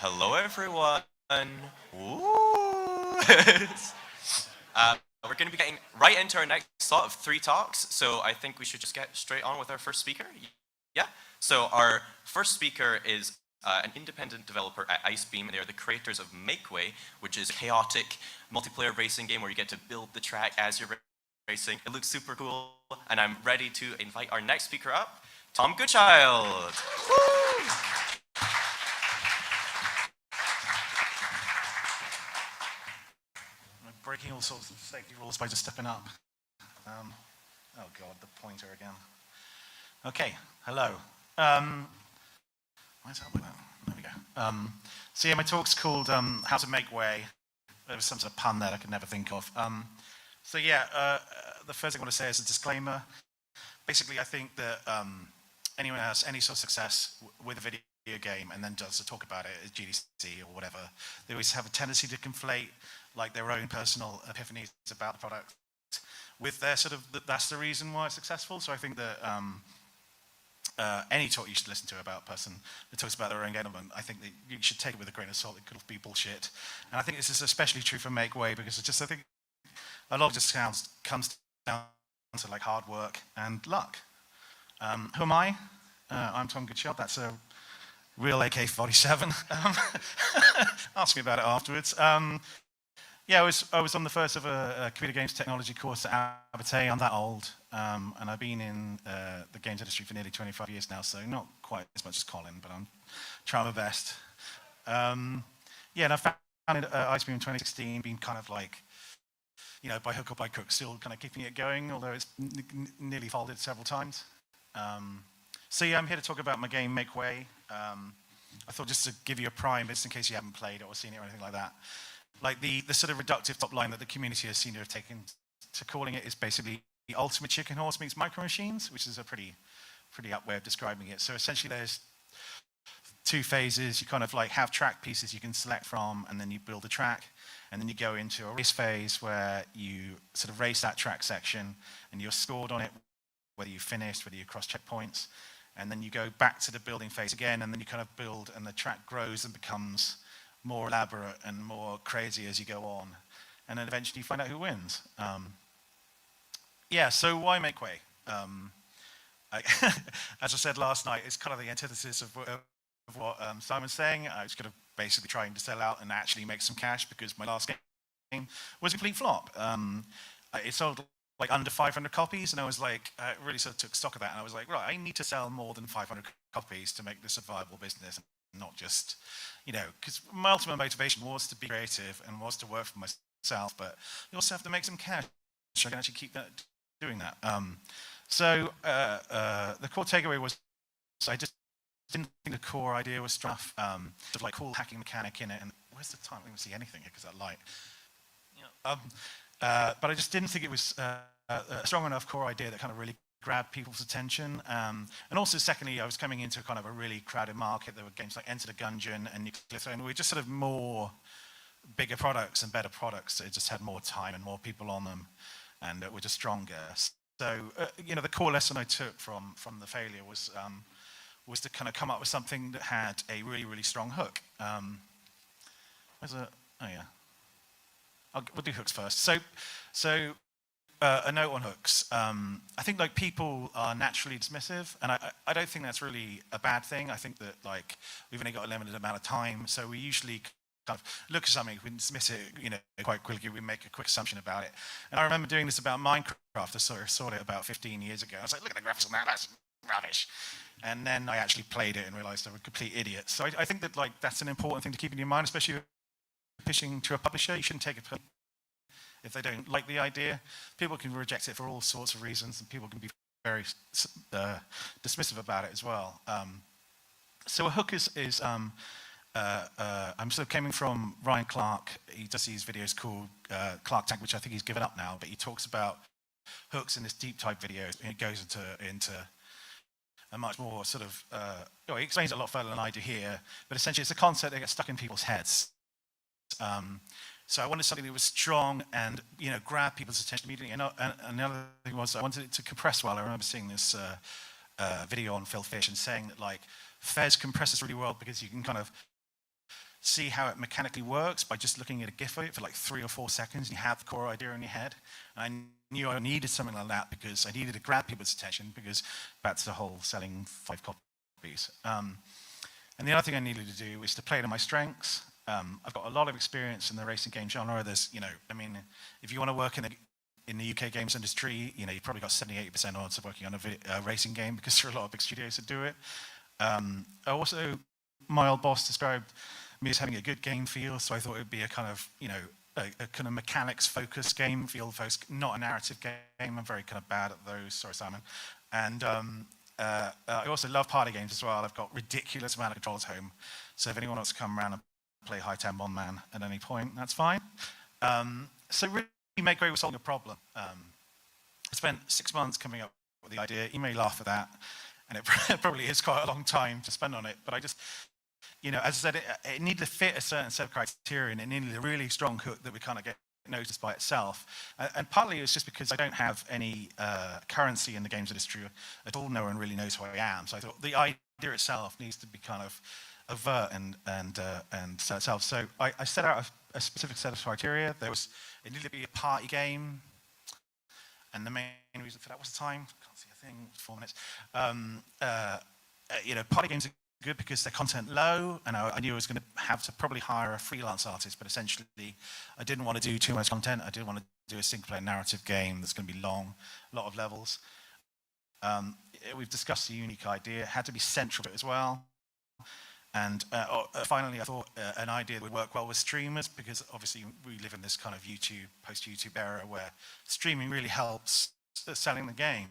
Hello, everyone. Ooh. We're going to be getting right into our next slot of 3 talks, so I think we should just get straight on with our first speaker. Yeah? So our first speaker is an independent developer at Icebeam. They're the creators of Makeway, which is a chaotic multiplayer racing game where you get to build the track as you're racing. It looks super cool, and I'm ready to invite our next speaker up, Tom Goodchild. Woo! I'm breaking all sorts of safety rules by just stepping up. Oh God, the pointer again. Okay, hello. Why is that like that? There we go. So yeah, my talk's called How to Make Way. There was some sort of pun there I could never think of. So yeah, the first thing I want to say is a disclaimer. Basically, I think that anyone who has any sort of success with a video game and then does a talk about it at GDC or whatever, they always have a tendency to conflate like their own personal epiphanies about the product with their sort of, that's the reason why it's successful. So I think that any talk you should listen to about a person that talks about their own engagement, I think that you should take it with a grain of salt. It could be bullshit. And I think this is especially true for Make Way because it's just, I think a lot of it just comes down to like hard work and luck. Who am I? I'm Tom Goodchild. That's a real AK-47. Ask me about it afterwards. Yeah, I was on the first of a computer games technology course at Abertay. I'm that old, and I've been in the games industry for nearly 25 years now, so not quite as much as Colin, but I'm trying my best. Yeah, and I founded Icebeam in 2016, been kind of like, you know, by hook or by crook, still kind of keeping it going, although it's nearly folded several times. So yeah, I'm here to talk about my game, Make Way. I thought just to give you a prime, just in case you haven't played it or seen it or anything like that. Like the sort of reductive top line that the community has seen to have taken to calling it is basically the ultimate chicken horse meets micro machines, which is a pretty up way of describing it. So essentially there's 2 phases. You kind of like have track pieces you can select from, and then you build a track, and then you go into a race phase where you sort of race that track section, and you're scored on it, whether you finished, whether you cross checkpoints, and then you go back to the building phase again, and then you kind of build, and the track grows and becomes more elaborate and more crazy as you go on, and then eventually you find out who wins. Yeah, so why Make Way? As I said last night, it's kind of the antithesis of what Simon's saying. I was going to basically trying to sell out and actually make some cash because my last game was a complete flop. It sold like under 500 copies, and I was like, I really sort of took stock of that, and I was like, right, I need to sell more than 500 copies to make this a viable business, not just, you know, because my ultimate motivation was to be creative and was to work for myself, but you also have to make some cash so I can actually keep doing that. So the core takeaway was, I just didn't think the core idea was strong enough, sort of like cool hacking mechanic in it, and where's the time? I don't even see anything here because that light. But I just didn't think it was a strong enough core idea that kind of really grabbed people's attention. And also, secondly, I was coming into kind of a really crowded market. There were games like Enter the Gungeon and Nuclear Throne. We were just sort of more bigger products and better products. It just had more time and more people on them, and were just stronger. So, you know, the core lesson I took from the failure was to kind of come up with something that had a really, really strong hook. Oh yeah. We'll do hooks first. So a note on hooks. I think like people are naturally dismissive, and I don't think that's really a bad thing. I think that like we've only got a limited amount of time, so we usually kind of look at something, we dismiss it, you know, quite quickly. We make a quick assumption about it. And I remember doing this about Minecraft. I saw it about 15 years ago. I was like, look at the graphics on that. That's rubbish. And then I actually played it and realized I was a complete idiot. So I think that like that's an important thing to keep in your mind, especially if you're pitching to a publisher. You shouldn't take it if they don't like the idea. People can reject it for all sorts of reasons, and people can be very dismissive about it as well. So a hook is I'm sort of coming from Ryan Clark. He does these videos called Clark Tank, which I think he's given up now, but he talks about hooks in this deep type video, and it goes into a much more sort of, he explains it a lot further than I do here, but essentially it's a concept that gets stuck in people's heads. So I wanted something that was strong and, you know, grab people's attention immediately. And the other thing was I wanted it to compress well. I remember seeing this video on Phil Fish and saying that like Fez compresses really well because you can kind of see how it mechanically works by just looking at a GIF of it for like 3 or 4 seconds. You have the core idea in your head. And I knew I needed something like that because I needed to grab people's attention, because that's the whole selling 5 copies. And the other thing I needed to do was to play to my strengths. I've got a lot of experience in the racing game genre. There's, I mean, if you want to work in the UK games industry, you've probably got 70-80% odds of working on a racing game, because there are a lot of big studios that do it. Also, my old boss described me as having a good game feel, so I thought it would be a kind of, a kind of mechanics-focused game feel, not a narrative game. I'm very kind of bad at those. Sorry, Simon. And I also love party games as well. I've got ridiculous amount of controls at home, so if anyone wants to come around and play High Ten Bond Man at any point, that's fine. So really, Make Way was solving a problem. I spent 6 months coming up with the idea. You may laugh at that, and it probably is quite a long time to spend on it, but I just, as I said, it needed to fit a certain set of criteria, and it needed a really strong hook that would kind of get noticed by itself. And partly it was just because I don't have any currency in the games industry at all. No one really knows who I am. So I thought the idea itself needs to be kind of overt and sell itself. So I set out a specific set of criteria. It needed to be a party game, and the main reason for that was the time. Can't see a thing. 4 minutes. Party games are good because their content low, and I knew I was going to have to probably hire a freelance artist, but essentially I didn't want to do too much content. I didn't want to do a single-player narrative game that's going to be long, a lot of levels. We've discussed the unique idea. It had to be central to it as well. And finally, I thought an idea that would work well with streamers, because obviously we live in this kind of post-YouTube era where streaming really helps selling the game.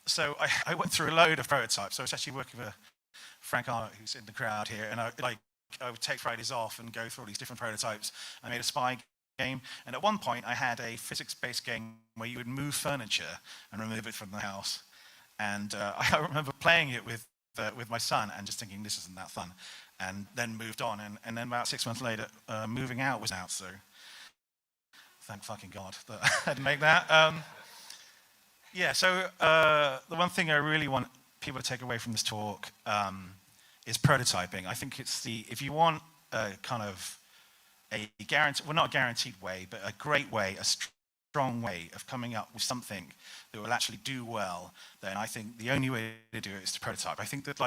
So I went through a load of prototypes. I was actually working with Frank Arnott, who's in the crowd here, and I would take Fridays off and go through all these different prototypes. I made a spy game, and at one point I had a physics-based game where you would move furniture and remove it from the house. And I remember playing it with my son and just thinking, this isn't that fun, and then moved on. And then about 6 months later, Moving Out was out, so thank fucking God that I had to make that. So the one thing I really want people to take away from this talk is prototyping. I think if you want a kind of a guaranteed, well, not a guaranteed way, but a great way, a strong way of coming up with something that will actually do well, then I think the only way to do it is to prototype. I think that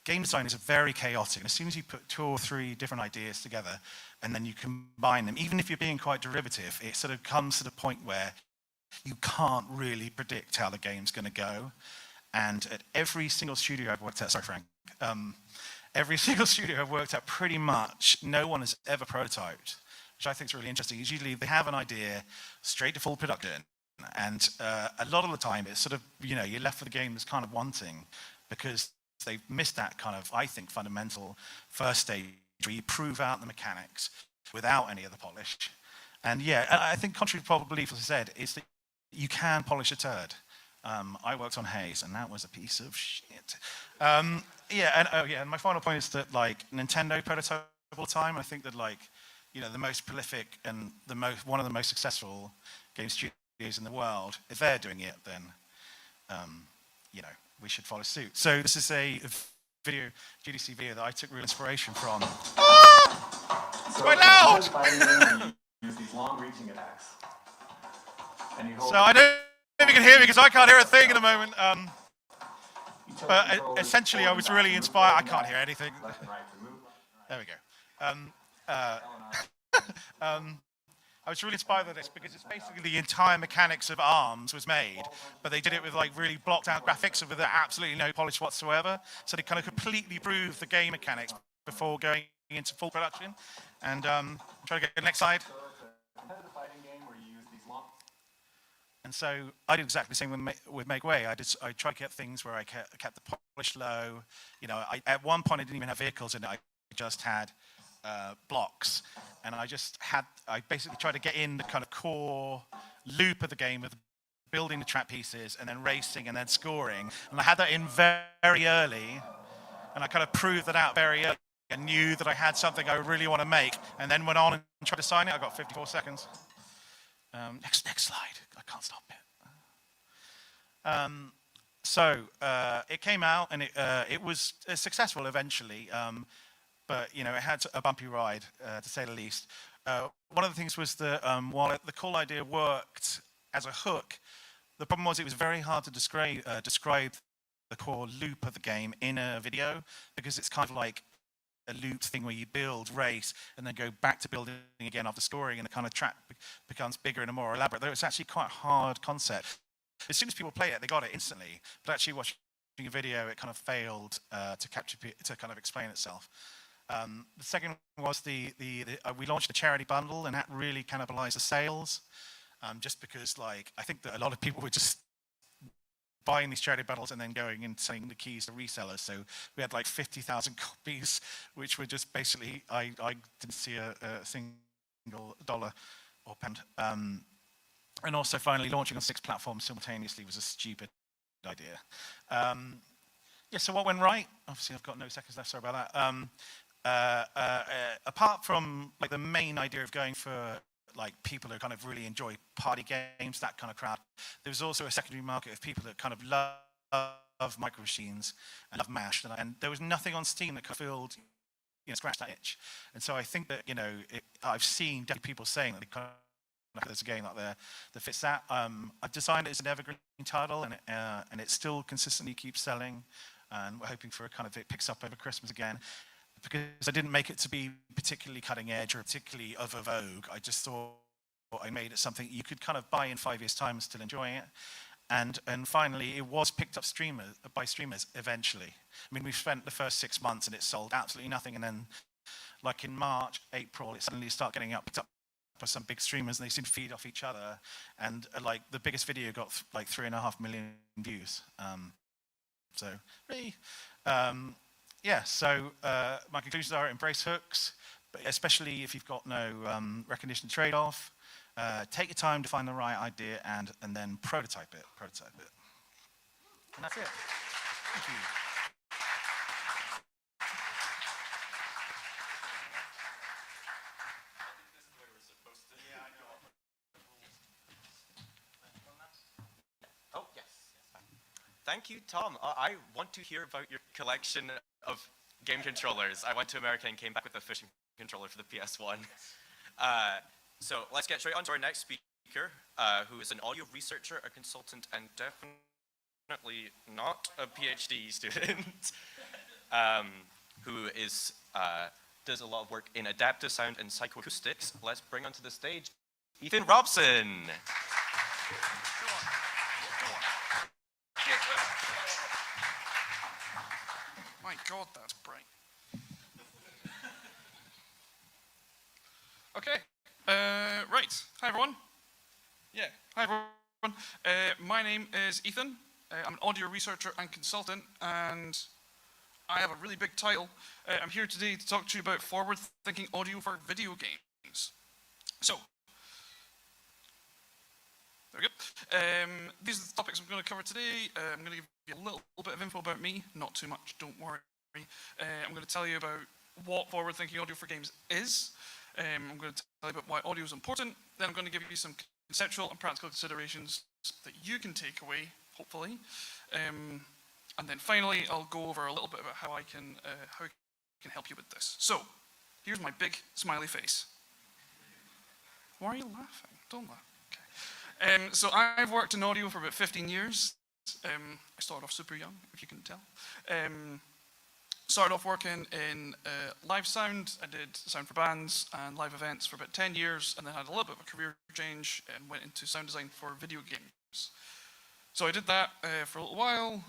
game design is very chaotic. And as soon as you put 2 or 3 different ideas together and then you combine them, even if you're being quite derivative, it sort of comes to the point where you can't really predict how the game's going to go. And at every single studio I've worked at, sorry Frank, every single studio I've worked at, pretty much no one has ever prototyped, which I think is really interesting. Is usually they have an idea straight to full production, and a lot of the time it's sort of, you're left with a game that's kind of wanting, because they've missed that kind of, I think, fundamental first stage where you prove out the mechanics without any of the polish. And I think contrary to popular belief, as I said, is that you can polish a turd. I worked on Haze, and that was a piece of shit. And my final point is that Nintendo prototype all the time. I think that the most prolific and one of the most successful game studios in the world, if they're doing it, then we should follow suit. So this is a GDC video that I took real inspiration from. It's quite loud. Use these long-reaching attacks. So I don't know if you can hear me, because I can't hear a thing at the moment. But essentially, I was really inspired. I can't hear anything. There we go. I was really inspired by this because it's basically the entire mechanics of ARMS was made, but they did it with really blocked out graphics with absolutely no polish whatsoever. So they kind of completely proved the game mechanics before going into full production. And try to get the next slide. So it's a competitive fighting game where you use these long. And so I did exactly the same with Make Way. I tried to get things where I kept the polish low. At one point I didn't even have vehicles in it. I just had blocks, and I basically tried to get in the kind of core loop of the game of building the track pieces and then racing and then scoring. And I had that in very early, and I kind of proved that out very early. I knew that I had something I really want to make, and then went on and tried to sign it. I got 54 seconds. Next slide. I can't stop it. So it came out, and it was successful eventually. but you know, it had a bumpy ride, to say the least. One of the things was that while the cool idea worked as a hook, the problem was it was very hard to describe the core loop of the game in a video, because it's kind of like a loop thing where you build, race, and then go back to building again after scoring, and the kind of track becomes bigger and more elaborate. Though it's actually quite a hard concept. As soon as people play it, they got it instantly. But actually watching a video, it kind of failed to kind of explain itself. The second was we launched a charity bundle, and that really cannibalized the sales. Just because, like, I think that a lot of people were just buying these charity bundles and then going and selling the keys to resellers. So we had like 50,000 copies, which were just basically, I didn't see a single dollar or pound. And also finally launching on 6 platforms simultaneously was a stupid idea. Yeah, so what went right? Obviously I've got no seconds left, sorry about that. Apart from like the main idea of going for like people who kind of really enjoy party games, that kind of crowd, there was also a secondary market of people that kind of love micro machines and love MASH, and there was nothing on Steam that could filled, you know, scratch that itch. And so I think that, you know, I've seen definitely people saying that they kind of, there's a game out there that fits that. I've designed it as an evergreen title, and it still consistently keeps selling, and we're hoping for a kind of, it picks up over Christmas again. Because I didn't make it to be particularly cutting edge or particularly of a vogue. I just thought I made it something you could kind of buy in 5 years' time and still enjoy it. And finally, it was picked up by streamers eventually. I mean, we've spent the first 6 months and it sold absolutely nothing. And then, like in March, April, it suddenly started getting picked up by some big streamers, and they seem to feed off each other. And like the biggest video got like 3.5 million views. So really. Yeah, so my conclusions are embrace hooks, but especially if you've got no recognition trade-off. Take your time to find the right idea and then prototype it. And that's it. Thank you. Oh, yes. Thank you, Tom. I want to hear about your collection of game controllers. I went to America and came back with a fishing controller for the PS1. So let's get straight on to our next speaker, who is an audio researcher, a consultant, and definitely not a PhD student, who does a lot of work in adaptive sound and psychoacoustics. Let's bring onto the stage Ethan Robson. My God, that's bright. Okay, right. Hi, everyone. Yeah, hi, everyone. My name is Ethan. I'm an audio researcher and consultant, and I have a really big title. I'm here today to talk to you about forward-thinking audio for video games. So, there we go. These are the topics I'm going to cover today. I'm going to give you a little bit of info about me, not too much, don't worry. I'm going to tell you about what forward-thinking audio for games is. I'm going to tell you about why audio is important. Then I'm going to give you some conceptual and practical considerations that you can take away, hopefully. And then finally, I'll go over a little bit about how I can help you with this. So, here's my big smiley face. Why are you laughing? Don't laugh. Okay. So I've worked in audio for about 15 years. I started off super young, if you can tell. Started off working in live sound. I did sound for bands and live events for about 10 years, and then had a little bit of a career change and went into sound design for video games. So I did that for a little while,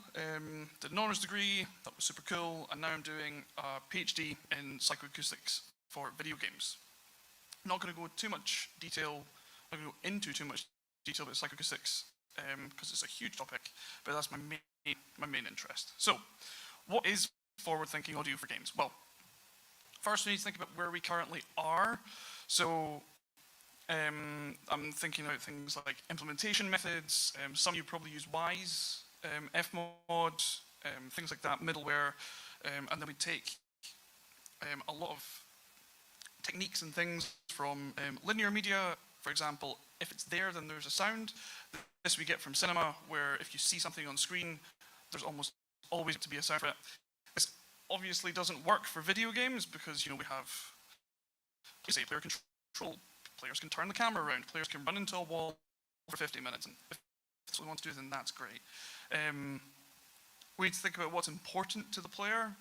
did an honours degree, that was super cool, and now I'm doing a PhD in psychoacoustics for video games. I'm not going to go into too much detail about psychoacoustics, because it's a huge topic, but that's my main interest. So, what is forward-thinking audio for games? Well, first we need to think about where we currently are. So, I'm thinking about things like implementation methods. Some of you probably use Wise, Fmod, things like that, middleware, and then we take a lot of techniques and things from linear media. For example, if it's there, then there's a sound. This we get from cinema, where if you see something on screen, there's almost always to be a sound for it. This obviously doesn't work for video games because, you know, we have, you say, player control. Players can turn the camera around. Players can run into a wall for 50 minutes. And if that's what we want to do, then that's great. We need to think about what's important to the player.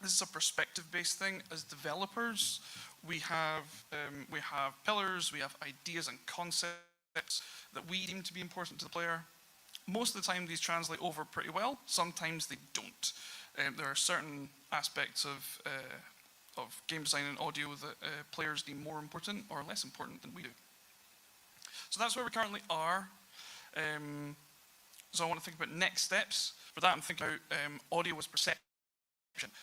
This is a perspective-based thing. As developers, we have pillars, we have ideas and concepts that we deem to be important to the player. Most of the time, these translate over pretty well. Sometimes they don't. There are certain aspects of game design and audio that players deem more important or less important than we do. So that's where we currently are. So I want to think about next steps. For that, I'm thinking about audio as perception.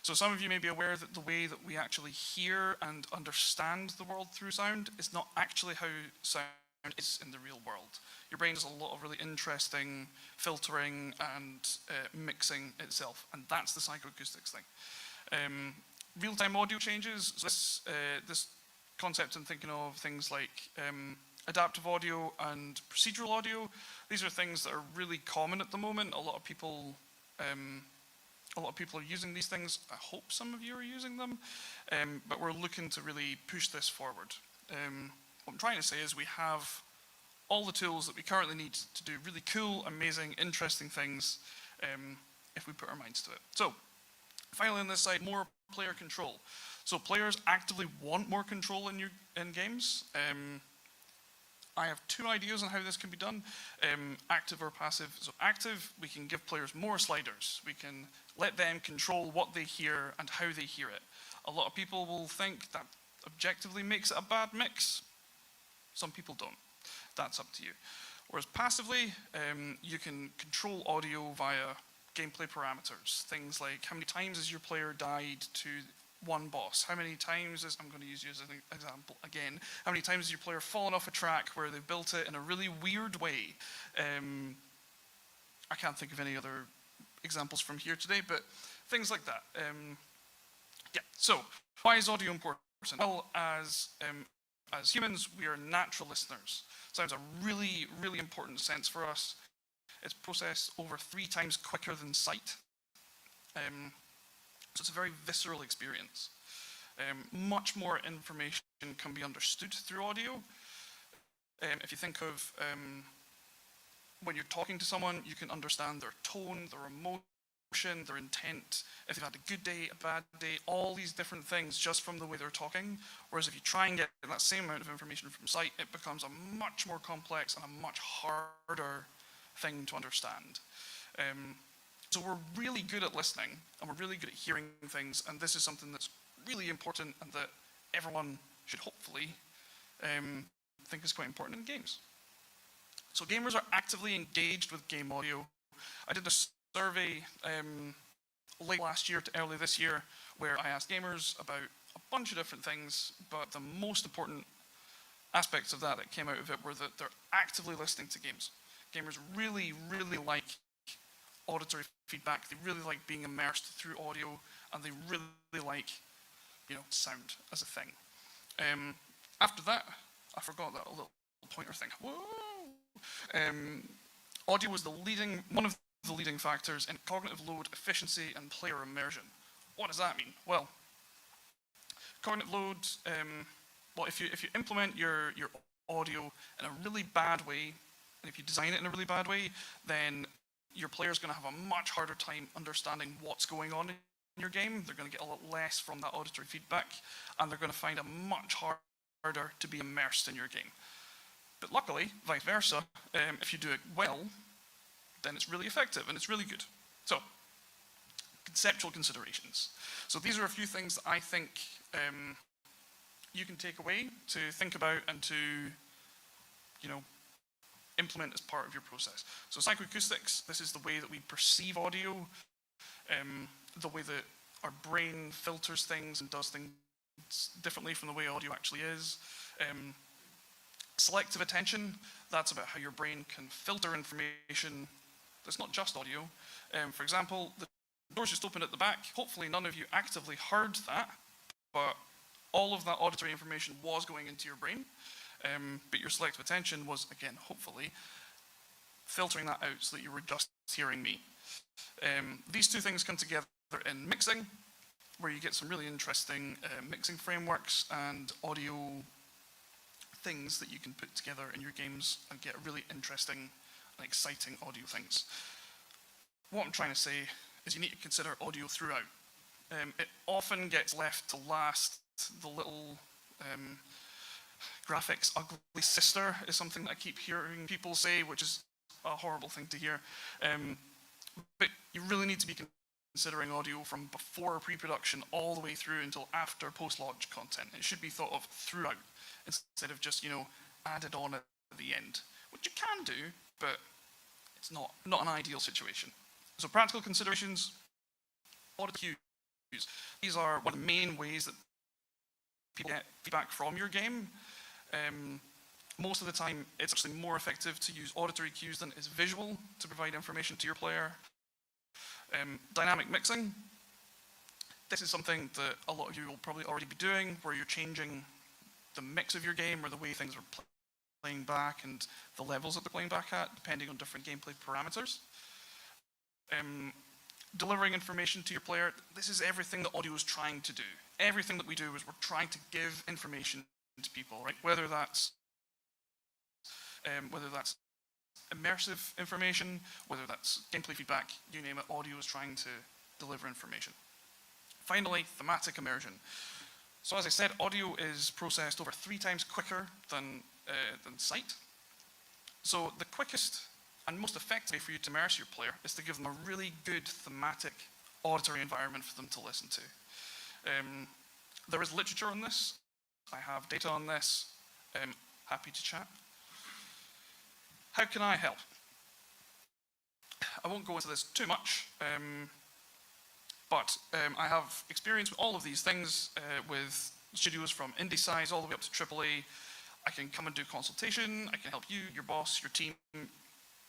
So some of you may be aware that the way that we actually hear and understand the world through sound is not actually how sound is in the real world. Your brain does a lot of really interesting filtering and mixing itself, and that's the psychoacoustics thing. Real-time audio changes. So this concept, I'm thinking of things like adaptive audio and procedural audio. These are things that are really common at the moment. A lot of people are using these things. I hope some of you are using them, but we're looking to really push this forward. What I'm trying to say is we have all the tools that we currently need to do really cool, amazing, interesting things if we put our minds to it. So, finally on this side, more player control. So players actively want more control in games. I have two ideas on how this can be done, active or passive. So active, we can give players more sliders. We can let them control what they hear and how they hear it. A lot of people will think that objectively makes it a bad mix. Some people don't. That's up to you. Whereas passively, you can control audio via gameplay parameters. Things like how many times has your player died to one boss? How many times is, I'm going to use you as an example again, how many times has your player fallen off a track where they built it in a really weird way? I can't think of any other examples from here today, but things like that. Yeah, so why is audio important? Well, as humans, we are natural listeners. Sound's a really, really important sense for us. It's processed over 3 times quicker than sight. So it's a very visceral experience. Much more information can be understood through audio. If you think of when you're talking to someone, you can understand their tone, their emotion, their intent, if they've had a good day, a bad day, all these different things just from the way they're talking. Whereas if you try and get that same amount of information from sight, it becomes a much more complex and a much harder thing to understand. So we're really good at listening, and we're really good at hearing things, and this is something that's really important and that everyone should hopefully think is quite important in games. So gamers are actively engaged with game audio. I did a survey late last year to early this year where I asked gamers about a bunch of different things, but the most important aspects of that came out of it were that they're actively listening to games. Gamers really, really like auditory feedback. They really like being immersed through audio, and they really like, sound as a thing. After that, I forgot that little pointer thing. Whoa! Audio was one of the leading factors in cognitive load, efficiency, and player immersion. What does that mean? Well, cognitive load. If you implement your audio in a really bad way, and if you design it in a really bad way, then your player's going to have a much harder time understanding what's going on in your game. They're going to get a lot less from that auditory feedback, and they're going to find it much harder to be immersed in your game. But luckily, vice versa, if you do it well, then it's really effective and it's really good. So, conceptual considerations. So these are a few things that I think you can take away to think about and to, implement as part of your process. So psychoacoustics, this is the way that we perceive audio, the way that our brain filters things and does things differently from the way audio actually is. Selective attention, that's about how your brain can filter information that's not just audio. For example, the doors just opened at the back. Hopefully none of you actively heard that, but all of that auditory information was going into your brain. But your selective attention was, again, hopefully, filtering that out so that you were just hearing me. These two things come together in mixing. where you get some really interesting mixing frameworks and audio things that you can put together in your games and get really interesting and exciting audio things. What I'm trying to say is you need to consider audio throughout. It often gets left to last. The little graphics ugly sister is something that I keep hearing people say, which is a horrible thing to hear. But you really need to be considering audio from before pre-production all the way through until after post-launch content. It should be thought of throughout instead of just, added on at the end, which you can do, but it's not an ideal situation. So practical considerations, audio cues. These are one of the main ways that people get feedback from your game. Most of the time, it's actually more effective to use auditory cues than it is visual to provide information to your player. Dynamic mixing. This is something that a lot of you will probably already be doing, where you're changing the mix of your game or the way things are playing back and the levels that they're playing back at, depending on different gameplay parameters. Delivering information to your player. This is everything that audio is trying to do. Everything that we do is we're trying to give information to people, right? Whether that's immersive information, whether that's gameplay feedback, you name it, audio is trying to deliver information. Finally, thematic immersion. So as I said, audio is processed over 3 times quicker than sight. So the quickest and most effective way for you to immerse your player is to give them a really good thematic auditory environment for them to listen to. There is literature on this. I have data on this. Happy to chat. How can I help? I won't go into this too much, but I have experience with all of these things with studios from indie size all the way up to AAA. I can come and do consultation. I can help you, your boss, your team,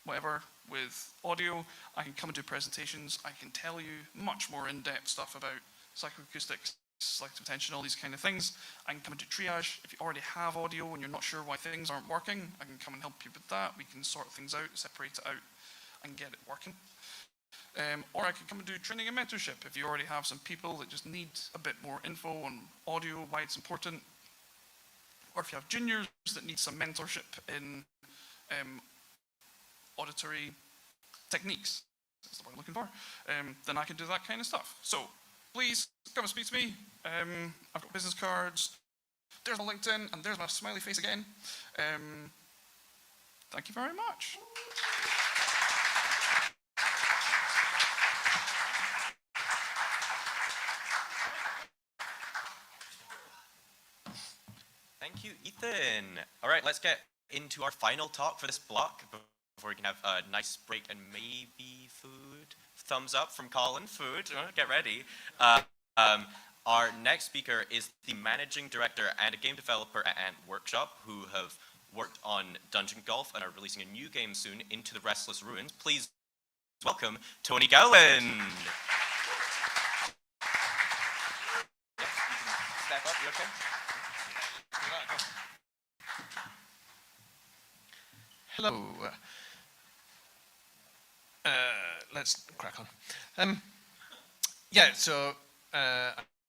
whatever, with audio. I can come and do presentations. I can tell you much more in-depth stuff about psychoacoustics, selective attention, all these kind of things. I can come and do triage. If you already have audio and you're not sure why things aren't working, I can come and help you with that. We can sort things out, separate it out, and get it working. Or I can come and do training and mentorship if you already have some people that just need a bit more info on audio, why it's important. Or if you have juniors that need some mentorship in auditory techniques, that's the word I'm looking for, then I can do that kind of stuff. So please come and speak to me. I've got business cards. There's my LinkedIn, and there's my smiley face again. Thank you very much. Thank you, Ethan. All right, let's get into our final talk for this block before we can have a nice break and maybe food. Thumbs up from Colin, food, get ready. Our next speaker is the managing director and a game developer at Ant Workshop, who have worked on Dungeon Golf and are releasing a new game soon, Into the Restless Ruins. Please welcome Tony Gowland. Yes, you can step up, you okay? Hello. Let's crack on.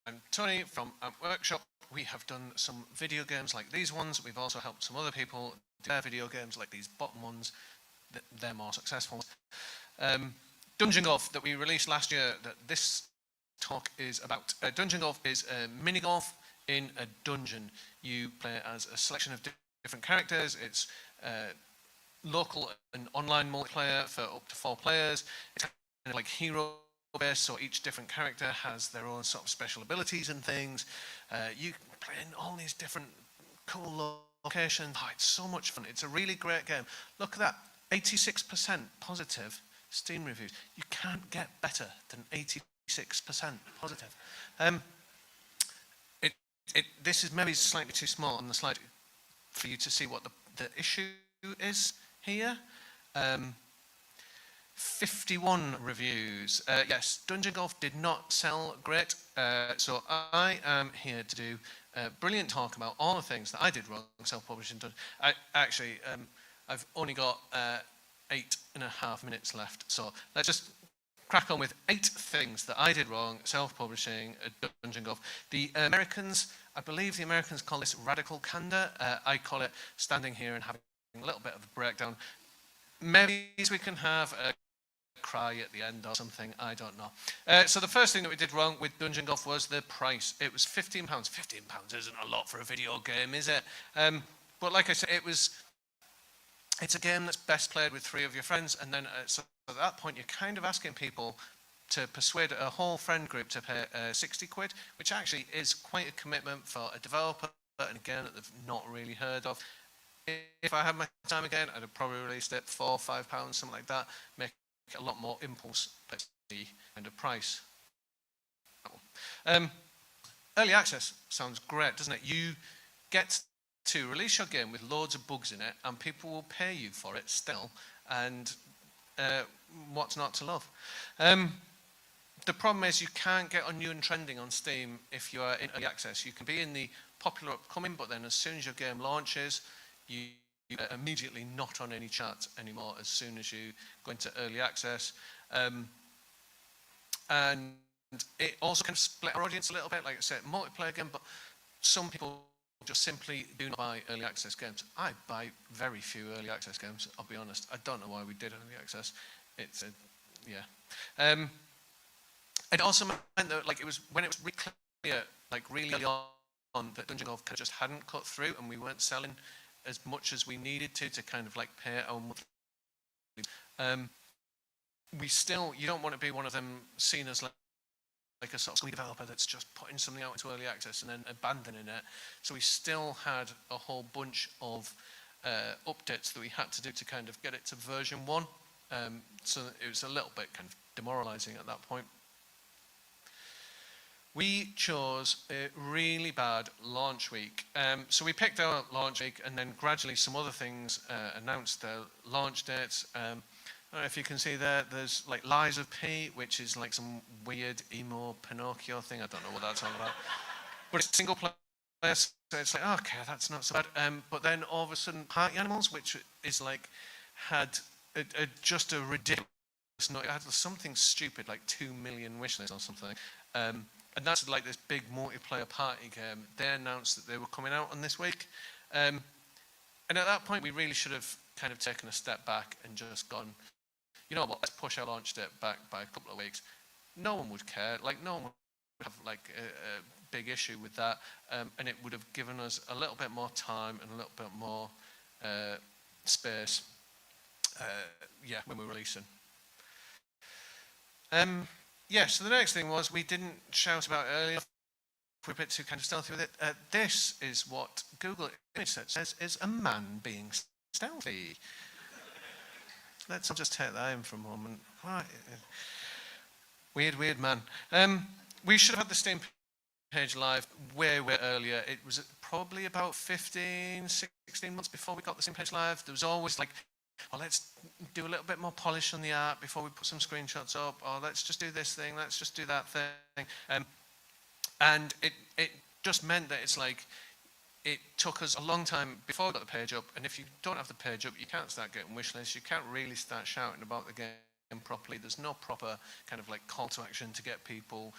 I'm Tony from Ant Workshop. We have done some video games like these ones. We've also helped some other people do their video games like these bottom ones. They're more successful. Dungeon Golf that we released last year, that this talk is about. Dungeon Golf is a mini golf in a dungeon. You play as a selection of different characters. It's local and online multiplayer for up to 4 players. It's kind of like hero based, so each different character has their own sort of special abilities and things. You can play in all these different cool locations. Oh, it's so much fun. It's a really great game. Look at that, 86% positive Steam reviews. You can't get better than 86% positive. This is maybe slightly too small on the slide for you to see what the issue is here. 51 reviews. Yes, Dungeon Golf did not sell great, so I am here to do a brilliant talk about all the things that I did wrong self-publishing. I've only got 8.5 minutes left, so let's just crack on with 8 things that I did wrong self-publishing at Dungeon Golf. The Americans, I believe the Americans call this radical candor. I call it standing here and having a little bit of a breakdown. Maybe we can have a cry at the end or something, I don't know. So the first thing that we did wrong with Dungeon Golf was the price. It was £15. £15 isn't a lot for a video game, is it? But like I said, it's a game that's best played with 3 of your friends, and then so at that point you're kind of asking people to persuade a whole friend group to pay 60 quid, which actually is quite a commitment for a developer and a game that they've not really heard of. If I had my time again, I'd have probably released it £4 or £5, something like that, make a lot more impulse kind of price. Early access sounds great, doesn't it? You get to release your game with loads of bugs in it, and people will pay you for it still, and what's not to love? The problem is you can't get on new and trending on Steam if you are in early access. You can be in the popular upcoming, but then as soon as your game launches, you are immediately not on any charts anymore as soon as you go into early access. And it also can split our audience a little bit, like I said, multiplayer game, but some people just simply do not buy early access games. I buy very few early access games, I'll be honest. I don't know why we did early access. It's yeah. It also meant that like it was when it was really clear, like really early on, that Dungeon Golf just hadn't cut through, and we weren't selling as much as we needed to kind of like pay our monthly. You don't want to be one of them seen as like a sort of developer that's just putting something out into early access and then abandoning it. So we still had a whole bunch of updates that we had to do to kind of get it to version 1. So it was a little bit kind of demoralizing at that point. We chose a really bad launch week. So we picked our launch week, and then gradually some other things announced their launch dates. I don't know if you can see there, there's like Lies of P, which is like some weird emo Pinocchio thing. I don't know what that's all about. But it's single player, so it's like, okay, that's not so bad. But then all of a sudden, Party Animals, which is like, had just a ridiculous, it had something stupid, like 2 million wishlists or something. And that's like this big multiplayer party game. They announced that they were coming out on this week. And at that point, we really should have kind of taken a step back and just gone, you know what, let's push our launch date back by a couple of weeks. No one would care. Like, no one would have like a big issue with that. And it would have given us a little bit more time and a little bit more space, when we were releasing. So the next thing was we didn't shout about it earlier. We're a bit too kind of stealthy with it. This is what Google Image Search says is a man being stealthy. Let's just take that in for a moment. Right. Weird man. We should have had the Steam page live way earlier. It was probably about 15, 16 months before we got the Steam page live. There was always like, well, let's do a little bit more polish on the art before we put some screenshots up, or let's just do this thing, let's just do that thing. And it just meant that it's like, it took us a long time before we got the page up, and if you don't have the page up, you can't start getting wish lists, you can't really start shouting about the game properly. There's no proper kind of like call to action to get people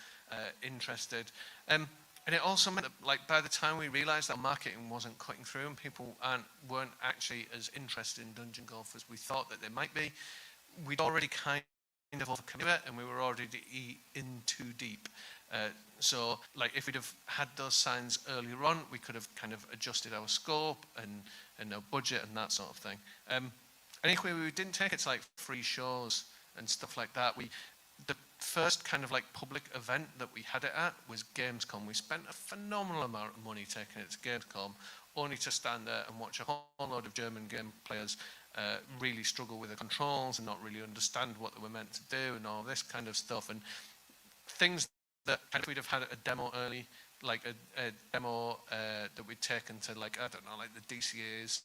interested. And it also meant that like by the time we realized that marketing wasn't cutting through and people weren't actually as interested in Dungeon Golf as we thought that they might be, we'd already kind of overcome it, and we were already in too deep. So like if we'd have had those signs earlier on, we could have kind of adjusted our scope and our budget and that sort of thing. And equally, we didn't take it to like free shows and stuff like that. The first kind of like public event that we had it at was Gamescom. We spent a phenomenal amount of money taking it to Gamescom, only to stand there and watch a whole load of German game players really struggle with the controls and not really understand what they were meant to do and all this kind of stuff. And things that if we'd have had a demo early, like a demo that we'd taken to like, I don't know, like the DCA's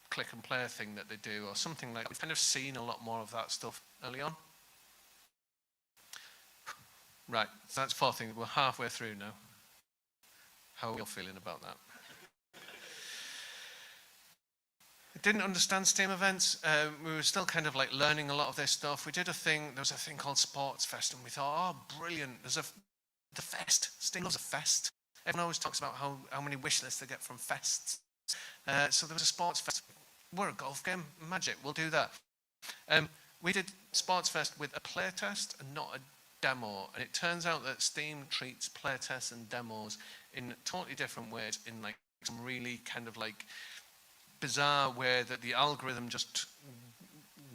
click and play thing that they do or something like that. We've kind of seen a lot more of that stuff early on. Right, so that's 4 things. We're halfway through now. How are we all feeling about that? didn't understand Steam events. We were still kind of like learning a lot of this stuff. There was a thing called Sports Fest, and we thought, oh, brilliant, the fest. Steam loves a fest. Everyone always talks about how many wish lists they get from fests. So there was a Sports Fest. We're a golf game, magic, we'll do that. We did Sports Fest with a playtest and not a demo, and it turns out that Steam treats playtests and demos in totally different ways, in like some really kind of like bizarre way that the algorithm just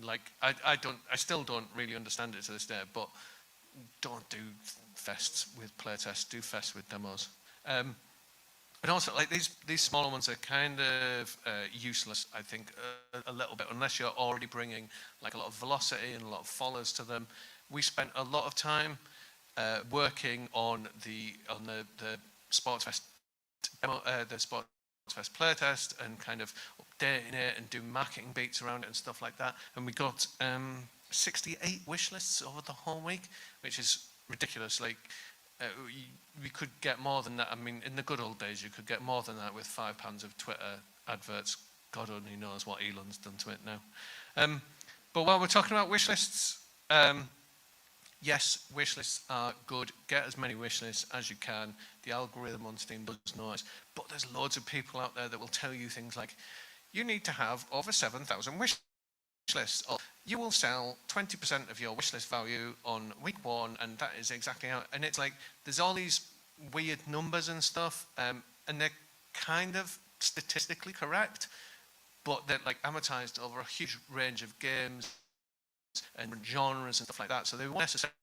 like I still don't really understand it to this day, but don't do fests with playtests, do fests with demos. And also, like these smaller ones are kind of useless, I think, a little bit, unless you're already bringing like a lot of velocity and a lot of followers to them. We spent a lot of time working on the Sports Fest demo, the Sports Fest playtest, and kind of updating it and doing marketing beats around it and stuff like that. And we got 68 wish lists over the whole week, which is ridiculous. Like. We could get more than that. I mean, in the good old days, you could get more than that with £5 of Twitter adverts. God only knows what Elon's done to it now. But while we're talking about wish lists, yes, wish lists are good. Get as many wish lists as you can. The algorithm on Steam does know it. But there's loads of people out there that will tell you things like, you need to have over 7,000 wish lists, or you will sell 20% of your wishlist value on week 1, and that is exactly how. And it's like there's all these weird numbers and stuff, and they're kind of statistically correct, but they're like amortized over a huge range of games and genres and stuff like that, so they won't necessarily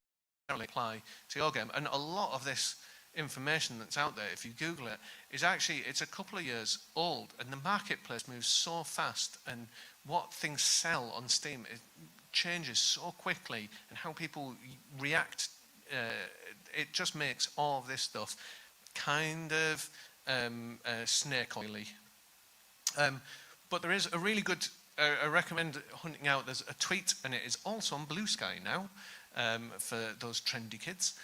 apply to your game. And a lot of this information that's out there, if you Google it, is actually, it's a couple of years old, and the marketplace moves so fast, and what things sell on Steam, it changes so quickly, and how people react, it just makes all of this stuff kind of snake oily. But there is a really good, I recommend hunting out, there's a tweet, and it is also on Blue Sky now, for those trendy kids.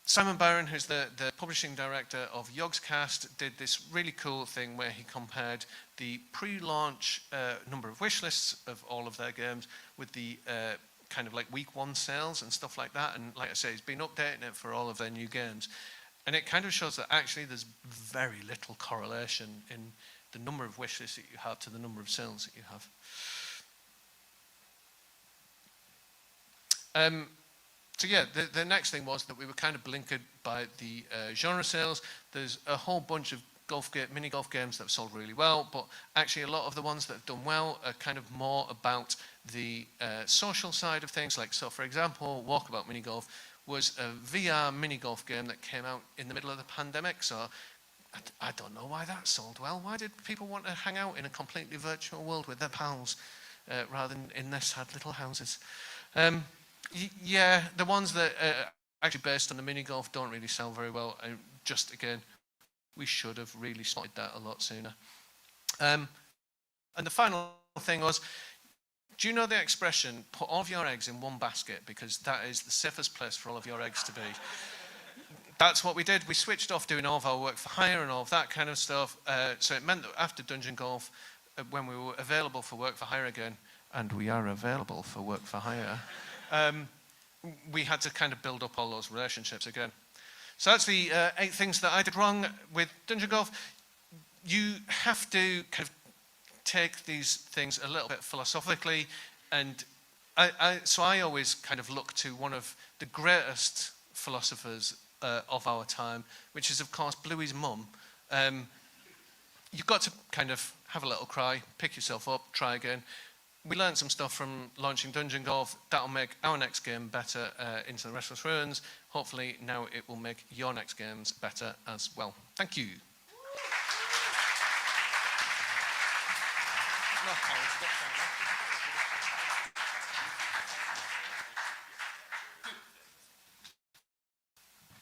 Simon Byron, who's the publishing director of Yogscast, did this really cool thing where he compared the pre-launch number of wish lists of all of their games with the kind of like week 1 sales and stuff like that. And like I say, he's been updating it for all of their new games. And it kind of shows that actually there's very little correlation in the number of wish lists that you have to the number of sales that you have. So yeah, the next thing was that we were kind of blinkered by the genre sales. There's a whole bunch of mini golf games that have sold really well, but actually a lot of the ones that have done well are kind of more about the social side of things. Like, so for example, Walkabout Mini Golf was a VR mini golf game that came out in the middle of the pandemic, so I don't know why that sold well. Why did people want to hang out in a completely virtual world with their pals rather than in their sad little houses? Yeah, the ones that are actually based on the mini golf don't really sell very well. Just again, we should have really spotted that a lot sooner. And the final thing was, do you know the expression, put all of your eggs in one basket, because that is the safest place for all of your eggs to be? That's what we did. We switched off doing all of our work for hire and all of that kind of stuff. So it meant that after Dungeon Golf, when we were available for work for hire again, and we are available for work for hire, we had to kind of build up all those relationships again. So that's the 8 things that I did wrong with Dungeon Golf. You have to kind of take these things a little bit philosophically, and so I always kind of look to one of the greatest philosophers of our time, which is of course Bluey's mum. You've got to kind of have a little cry, pick yourself up, try again. We learned some stuff from launching Dungeon Golf. That'll make our next game better, Into the Restless Ruins. Hopefully now it will make your next games better as well. Thank you.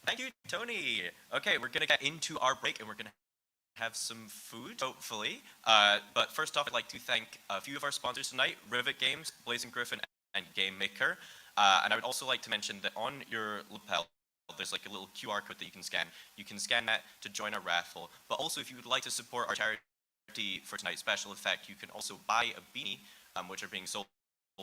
Thank you, Tony. Okay, we're going to get into our break, and we're going to have some food, hopefully. But first off, I'd like to thank a few of our sponsors tonight, Rivet Games, Blazing Griffin, and Game Maker. And I would also like to mention that on your lapel, there's like a little QR code that you can scan. You can scan that to join our raffle. But also, if you would like to support our charity for tonight's special effect, you can also buy a beanie, which are being sold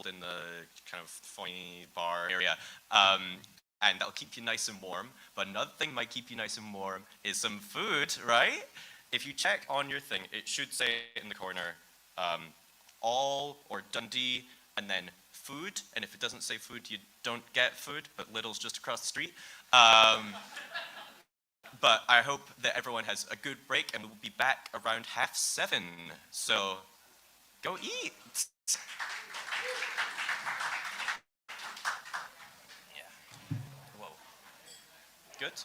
in the kind of foiny bar area. And that'll keep you nice and warm. But another thing might keep you nice and warm is some food, right? If you check on your thing, it should say in the corner, all or Dundee, and then food. And if it doesn't say food, you don't get food, but Lidl's just across the street. But I hope that everyone has a good break, and we'll be back around 7:30. So go eat. Yeah. Whoa. Good.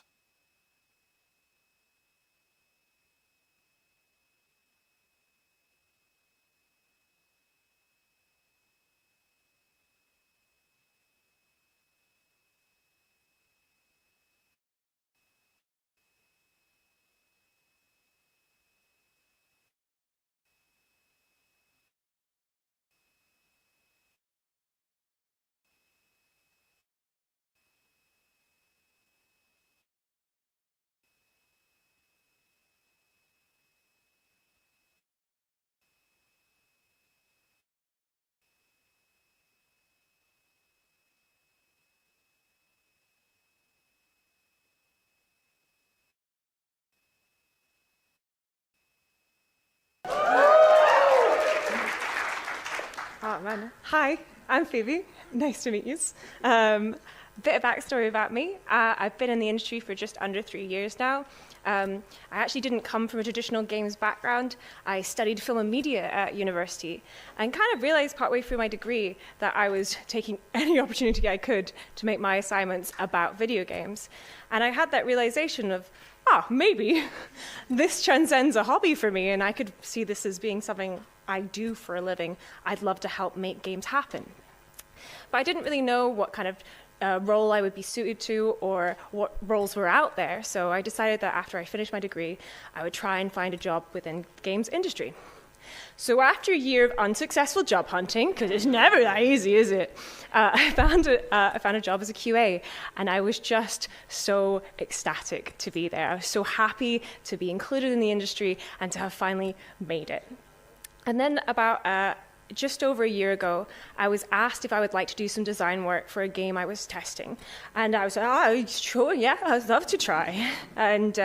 Oh, man. Hi, I'm Phoebe. Nice to meet you. Bit of backstory about me. I've been in the industry for just under 3 years now. I actually didn't come from a traditional games background. I studied film and media at university and kind of realized partway through my degree that I was taking any opportunity I could to make my assignments about video games. And I had that realization of, maybe this transcends a hobby for me, and I could see this as being something I do for a living. I'd love to help make games happen. But I didn't really know what kind of role I would be suited to or what roles were out there. So I decided that after I finished my degree, I would try and find a job within the games industry. So after a year of unsuccessful job hunting, because it's never that easy, is it? I found a job as a QA, and I was just so ecstatic to be there. I was so happy to be included in the industry and to have finally made it. And then about just over a year ago, I was asked if I would like to do some design work for a game I was testing. And I was like, sure, yeah, I'd love to try. And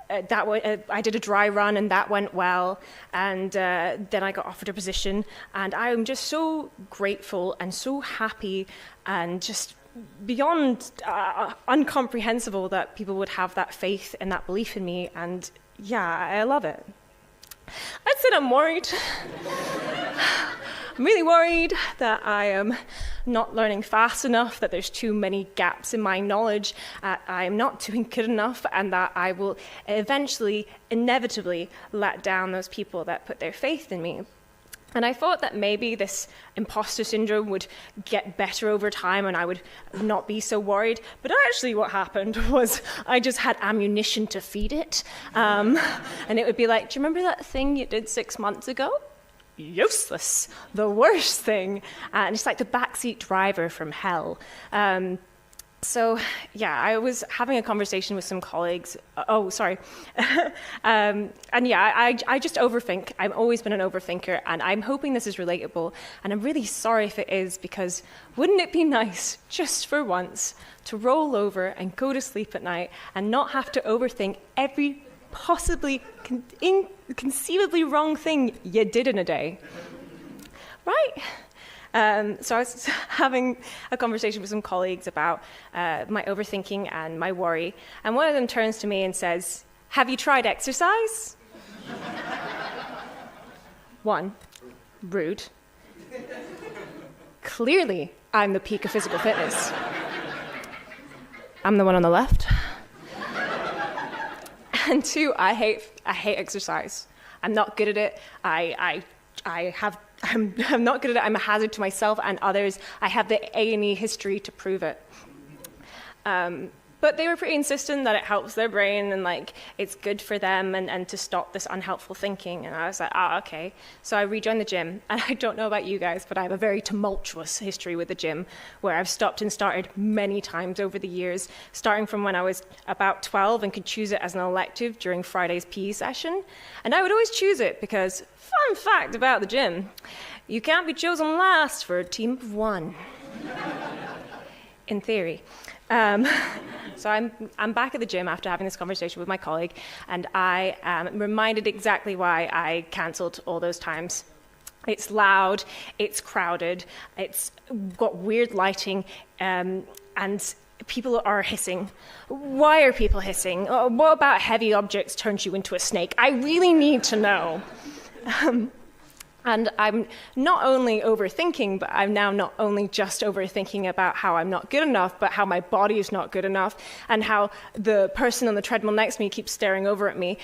I did a dry run, and that went well. And then I got offered a position. And I am just so grateful and so happy and just beyond incomprehensible that people would have that faith and that belief in me. And yeah, I love it. I'd say I'm worried. I'm really worried that I am not learning fast enough, that there's too many gaps in my knowledge, I am not doing good enough, and that I will eventually, inevitably, let down those people that put their faith in me. And I thought that maybe this imposter syndrome would get better over time and I would not be so worried. But actually what happened was I just had ammunition to feed it. And it would be like, do you remember that thing you did 6 months ago? Useless. The worst thing. And it's like the backseat driver from hell. So, yeah, I was having a conversation with some colleagues. And yeah, I just overthink. I've always been an overthinker, and I'm hoping this is relatable. And I'm really sorry if it is, because wouldn't it be nice, just for once, to roll over and go to sleep at night and not have to overthink every possibly inconceivably wrong thing you did in a day? Right? So I was having a conversation with some colleagues about my overthinking and my worry, and one of them turns to me and says, "Have you tried exercise?" 1, rude. Clearly, I'm the peak of physical fitness. I'm the one on the left. And 2, I hate exercise. I'm not good at it. I'm not good at it. I'm a hazard to myself and others. I have the A&E history to prove it. But they were pretty insistent that it helps their brain and like it's good for them and to stop this unhelpful thinking. And I was like, okay. So I rejoined the gym. And I don't know about you guys, but I have a very tumultuous history with the gym where I've stopped and started many times over the years, starting from when I was about 12 and could choose it as an elective during Friday's PE session. And I would always choose it because, fun fact about the gym, you can't be chosen last for a team of one. In theory. So I'm back at the gym after having this conversation with my colleague, and I am reminded exactly why I cancelled all those times. It's loud, it's crowded, it's got weird lighting, and people are hissing. Why are people hissing? What about heavy objects turns you into a snake? I really need to know. And I'm not only overthinking, but I'm now not only just overthinking about how I'm not good enough, but how my body is not good enough, and how the person on the treadmill next to me keeps staring over at me,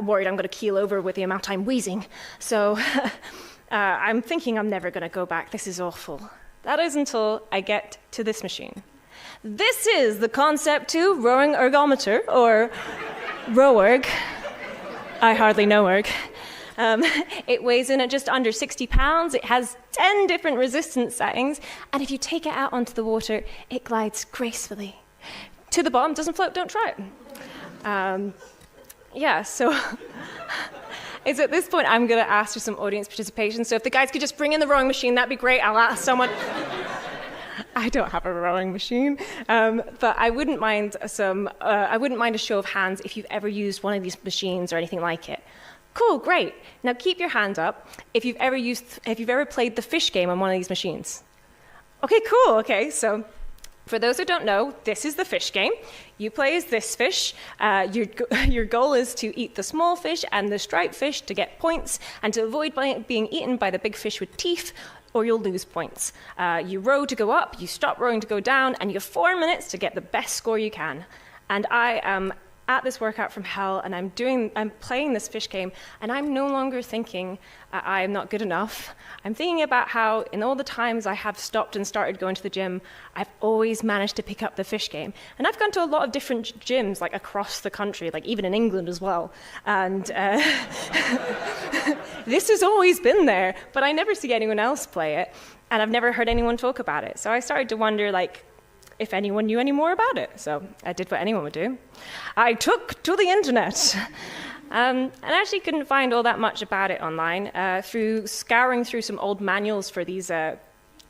worried I'm going to keel over with the amount I'm wheezing. So I'm thinking I'm never going to go back. This is awful. That is until I get to this machine. This is the Concept 2 Rowing Ergometer, or ROERG. I hardly know erg. It weighs in at just under 60 pounds. It has 10 different resistance settings. And if you take it out onto the water, it glides gracefully. To the bottom, doesn't float, don't try it. So it's at this point I'm going to ask for some audience participation. So if the guys could just bring in the rowing machine, that'd be great. I'll ask someone. I don't have a rowing machine, but I wouldn't mind a show of hands if you've ever used one of these machines or anything like it. Cool, great. Now keep your hand up if you've ever played the fish game on one of these machines. Okay, cool. Okay, so for those who don't know, this is the fish game. You play as this fish. Your goal is to eat the small fish and the striped fish to get points and to avoid being eaten by the big fish with teeth, or you'll lose points. You row to go up, you stop rowing to go down, and you have 4 minutes to get the best score you can. And I am at this workout from hell, and I'm playing this fish game, and I'm no longer thinking I'm not good enough. I'm thinking about how in all the times I have stopped and started going to the gym, I've always managed to pick up the fish game. And I've gone to a lot of different gyms, like across the country, like even in England as well. And this has always been there, but I never see anyone else play it, and I've never heard anyone talk about it. So I started to wonder, if anyone knew any more about it. So I did what anyone would do. I took to the internet. And I actually couldn't find all that much about it online. Through scouring through some old manuals for these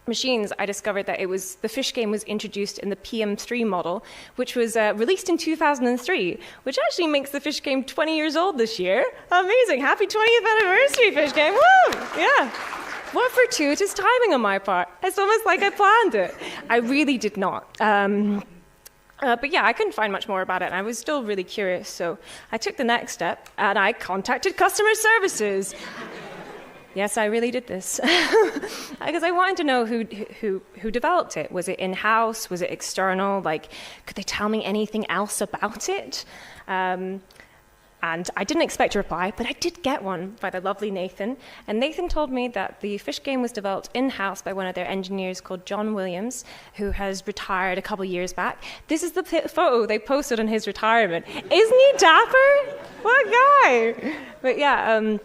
machines, I discovered that the fish game was introduced in the PM3 model, which was released in 2003, which actually makes the fish game 20 years old this year. Amazing. Happy 20th anniversary, fish game. Woo! Yeah. What fortuitous timing on my part. It's almost like I planned it. I really did not. But yeah, I couldn't find much more about it, and I was still really curious. So I took the next step, and I contacted customer services. Yes, I really did this. Because I wanted to know who developed it. Was it in-house? Was it external? Could they tell me anything else about it? And I didn't expect a reply, but I did get one by the lovely Nathan. And Nathan told me that the fish game was developed in-house by one of their engineers called John Williams, who has retired a couple years back. This is the photo they posted on his retirement. Isn't he dapper? What a guy! But yeah,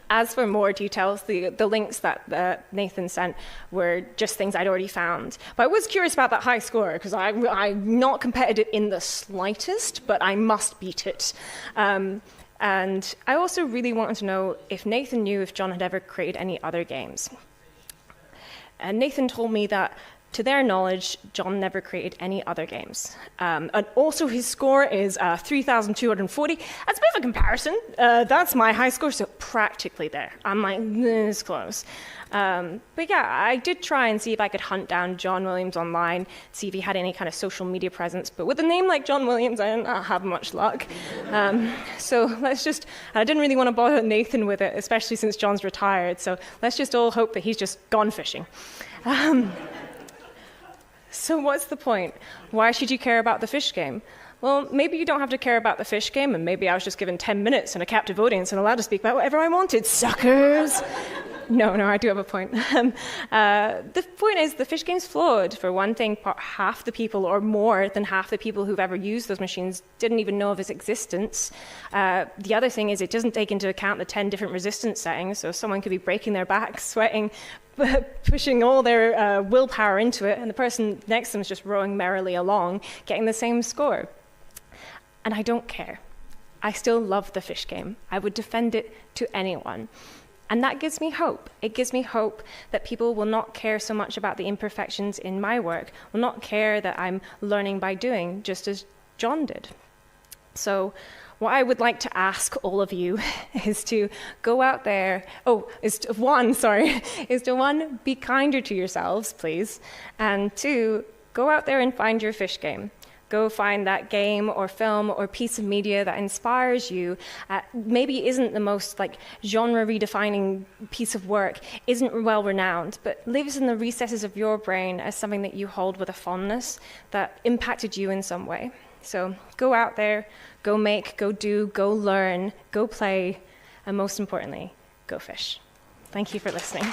as for more details, the links that Nathan sent were just things I'd already found. But I was curious about that high score, because I'm not competitive in the slightest, but I must beat it. And I also really wanted to know if Nathan knew if John had ever created any other games. And Nathan told me that, to their knowledge, John never created any other games. And also his score is 3,240. That's a bit of a comparison. That's my high score, so practically there. I'm like this close. But yeah, I did try and see if I could hunt down John Williams online, see if he had any kind of social media presence. But with a name like John Williams, I didn't have much luck. So I didn't really want to bother Nathan with it, especially since John's retired. So let's just all hope that he's just gone fishing. So what's the point? Why should you care about the fish game? Well, maybe you don't have to care about the fish game, and maybe I was just given 10 minutes and a captive audience and allowed to speak about whatever I wanted. Suckers! No, I do have a point. The point is the fish game's flawed. For one thing, half the people, or more than half the people who've ever used those machines, didn't even know of its existence. The other thing is it doesn't take into account the 10 different resistance settings, so someone could be breaking their back, sweating, pushing all their willpower into it, and the person next to them is just rowing merrily along, getting the same score. And I don't care. I still love the fish game. I would defend it to anyone. And that gives me hope. It gives me hope that people will not care so much about the imperfections in my work, will not care that I'm learning by doing, just as John did. So what I would like to ask all of you is to go out there, is to one, be kinder to yourselves, please, and two, go out there and find your fish game. Go find that game or film or piece of media that inspires you, maybe isn't the most genre redefining piece of work, isn't well renowned, but lives in the recesses of your brain as something that you hold with a fondness that impacted you in some way. So go out there, go make, go do, go learn, go play, and most importantly, go fish. Thank you for listening.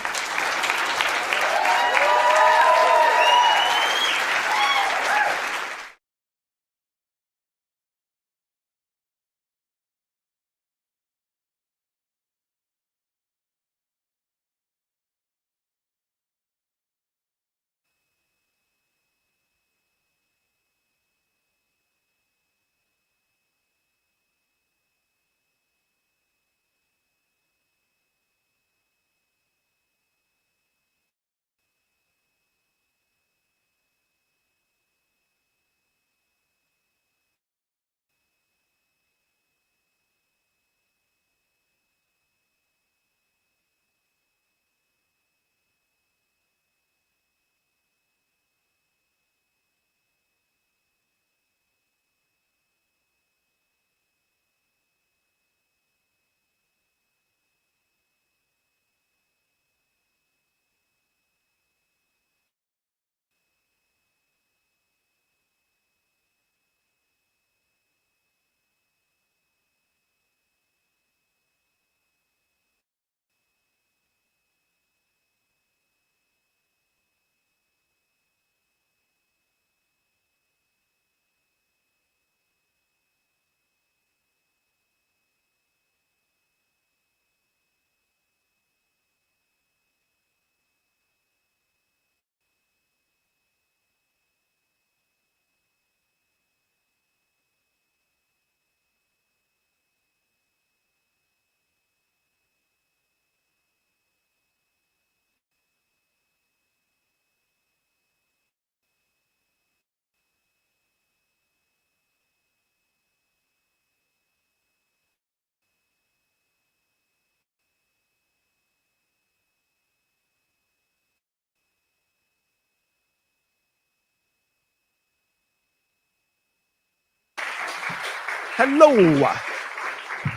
Hello.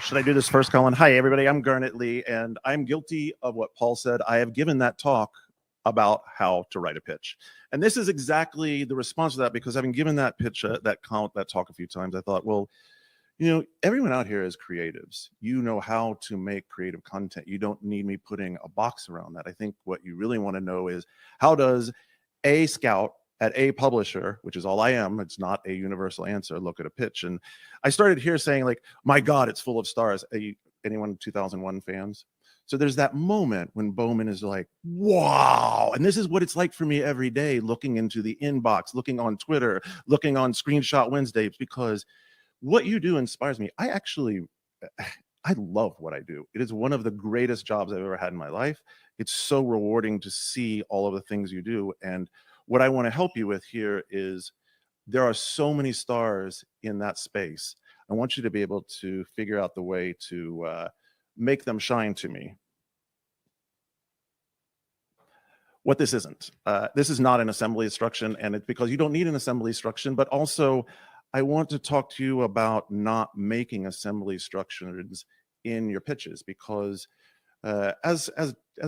Should I do this first, Colin? Hi, everybody. I'm Garnet Lee, and I'm guilty of what Paul said. I have given that talk about how to write a pitch. And this is exactly the response to that, because having given that pitch, that talk a few times, I thought, well, everyone out here is creatives. You know how to make creative content. You don't need me putting a box around that. I think what you really want to know is, how does a scout at a publisher, which is all I am, it's not a universal answer, look at a pitch? And I started here saying, my God, it's full of stars. Anyone 2001 fans? So there's that moment when Bowman is like, wow. And this is what it's like for me every day, looking into the inbox, looking on Twitter, looking on Screenshot Wednesdays, because what you do inspires me. I love what I do. It is one of the greatest jobs I've ever had in my life. It's so rewarding to see all of the things you do. And what I want to help you with here is, there are so many stars in that space. I want you to be able to figure out the way to make them shine to me. What this isn't. This is not an assembly instruction, and it's because you don't need an assembly instruction, but also I want to talk to you about not making assembly instructions in your pitches, because as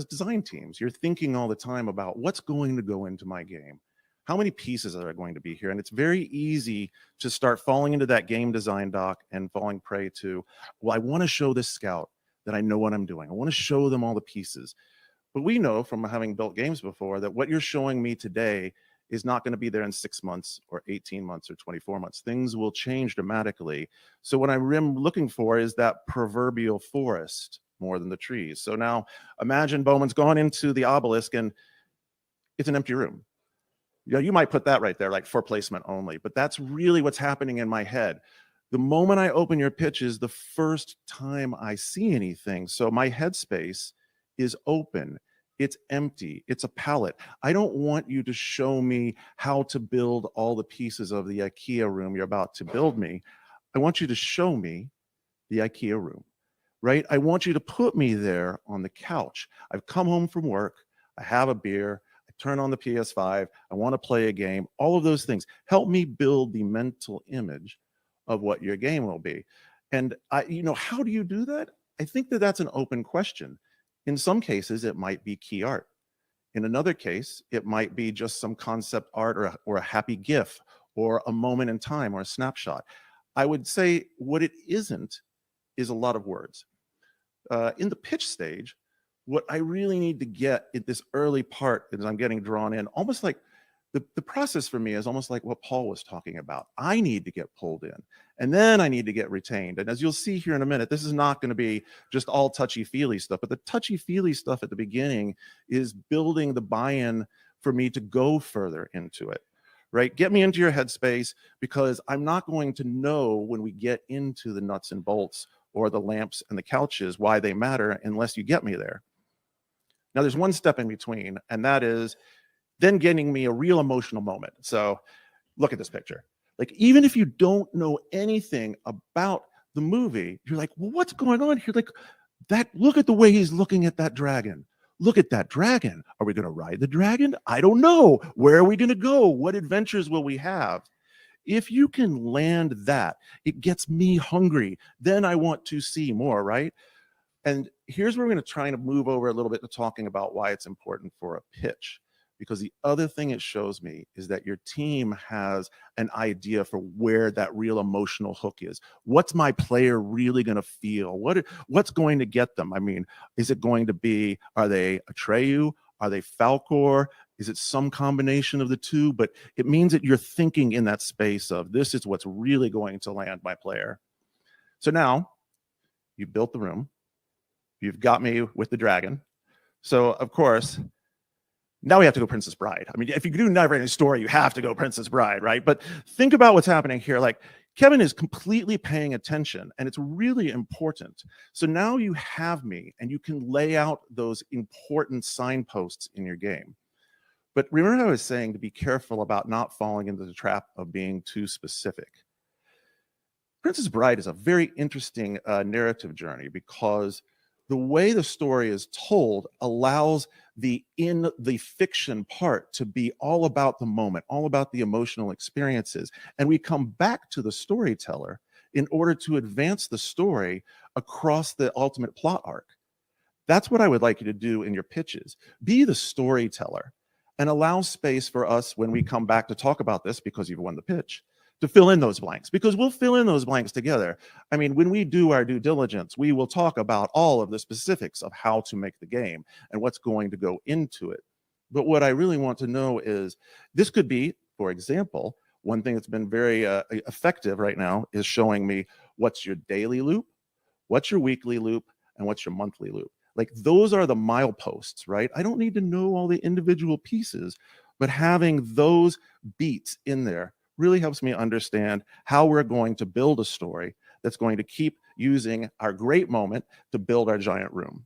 design teams, you're thinking all the time about what's going to go into my game. How many pieces are going to be here? And it's very easy to start falling into that game design doc and falling prey to, well, I want to show this scout that I know what I'm doing. I want to show them all the pieces. But we know from having built games before that what you're showing me today is not going to be there in 6 months or 18 months or 24 months. Things will change dramatically. So what I'm looking for is that proverbial forest more than the trees. So now imagine Bowman's gone into the obelisk and it's an empty room. You know, you might put that right there, like for placement only, but that's really what's happening in my head. The moment I open your pitch is the first time I see anything. So my headspace is open. It's empty. It's a palette. I don't want you to show me how to build all the pieces of the IKEA room you're about to build me. I want you to show me the IKEA room, right? I want you to put me there on the couch. I've come home from work. I have a beer. I turn on the PS5. I want to play a game. All of those things. Help me build the mental image of what your game will be. And how do you do that? I think that that's an open question. In some cases, it might be key art. In another case, it might be just some concept art or a happy GIF or a moment in time or a snapshot. I would say what it isn't is a lot of words. In the pitch stage, what I really need to get at this early part is I'm getting drawn in, almost like the process for me is almost like what Paul was talking about. I need to get pulled in, and then I need to get retained. And as you'll see here in a minute, this is not going to be just all touchy-feely stuff, but the touchy-feely stuff at the beginning is building the buy-in for me to go further into it, right? Get me into your headspace, because I'm not going to know when we get into the nuts and bolts or the lamps and the couches why they matter unless you get me there. Now, there's one step in between, and that is then getting me a real emotional moment. So look at this picture. Like, even if you don't know anything about the movie, you're like, well, what's going on here? Like, look at the way he's looking at that dragon. Look at that dragon. Are we going to ride the dragon? I don't know. Where are we going to go? What adventures will we have? If you can land that, it gets me hungry. Then I want to see more, right? And here's where we're going to try to move over a little bit to talking about why it's important for a pitch. Because the other thing it shows me is that your team has an idea for where that real emotional hook is. What's my player really going to feel? What's going to get them? I mean, is it going to be, are they Atreyu? Are they Falcor? Is it some combination of the two? But it means that you're thinking in that space of, this is what's really going to land my player. So now you've built the room. You've got me with the dragon. So, of course, now we have to go Princess Bride. I mean, if you do never any story, you have to go Princess Bride, right? But think about what's happening here. Like, Kevin is completely paying attention, and it's really important. So now you have me, and you can lay out those important signposts in your game. But remember, I was saying to be careful about not falling into the trap of being too specific. Princess Bride is a very interesting narrative journey, because the way the story is told allows the fiction part to be all about the moment, all about the emotional experiences. And we come back to the storyteller in order to advance the story across the ultimate plot arc. That's what I would like you to do in your pitches. Be the storyteller and allow space for us when we come back to talk about this, because you've won the pitch, to fill in those blanks, because we'll fill in those blanks together. I mean, when we do our due diligence, we will talk about all of the specifics of how to make the game and what's going to go into it. But what I really want to know is, this could be, for example, one thing that's been very effective right now is showing me what's your daily loop, what's your weekly loop, and what's your monthly loop. Like, those are the mileposts, right? I don't need to know all the individual pieces, but having those beats in there really helps me understand how we're going to build a story that's going to keep using our great moment to build our giant room.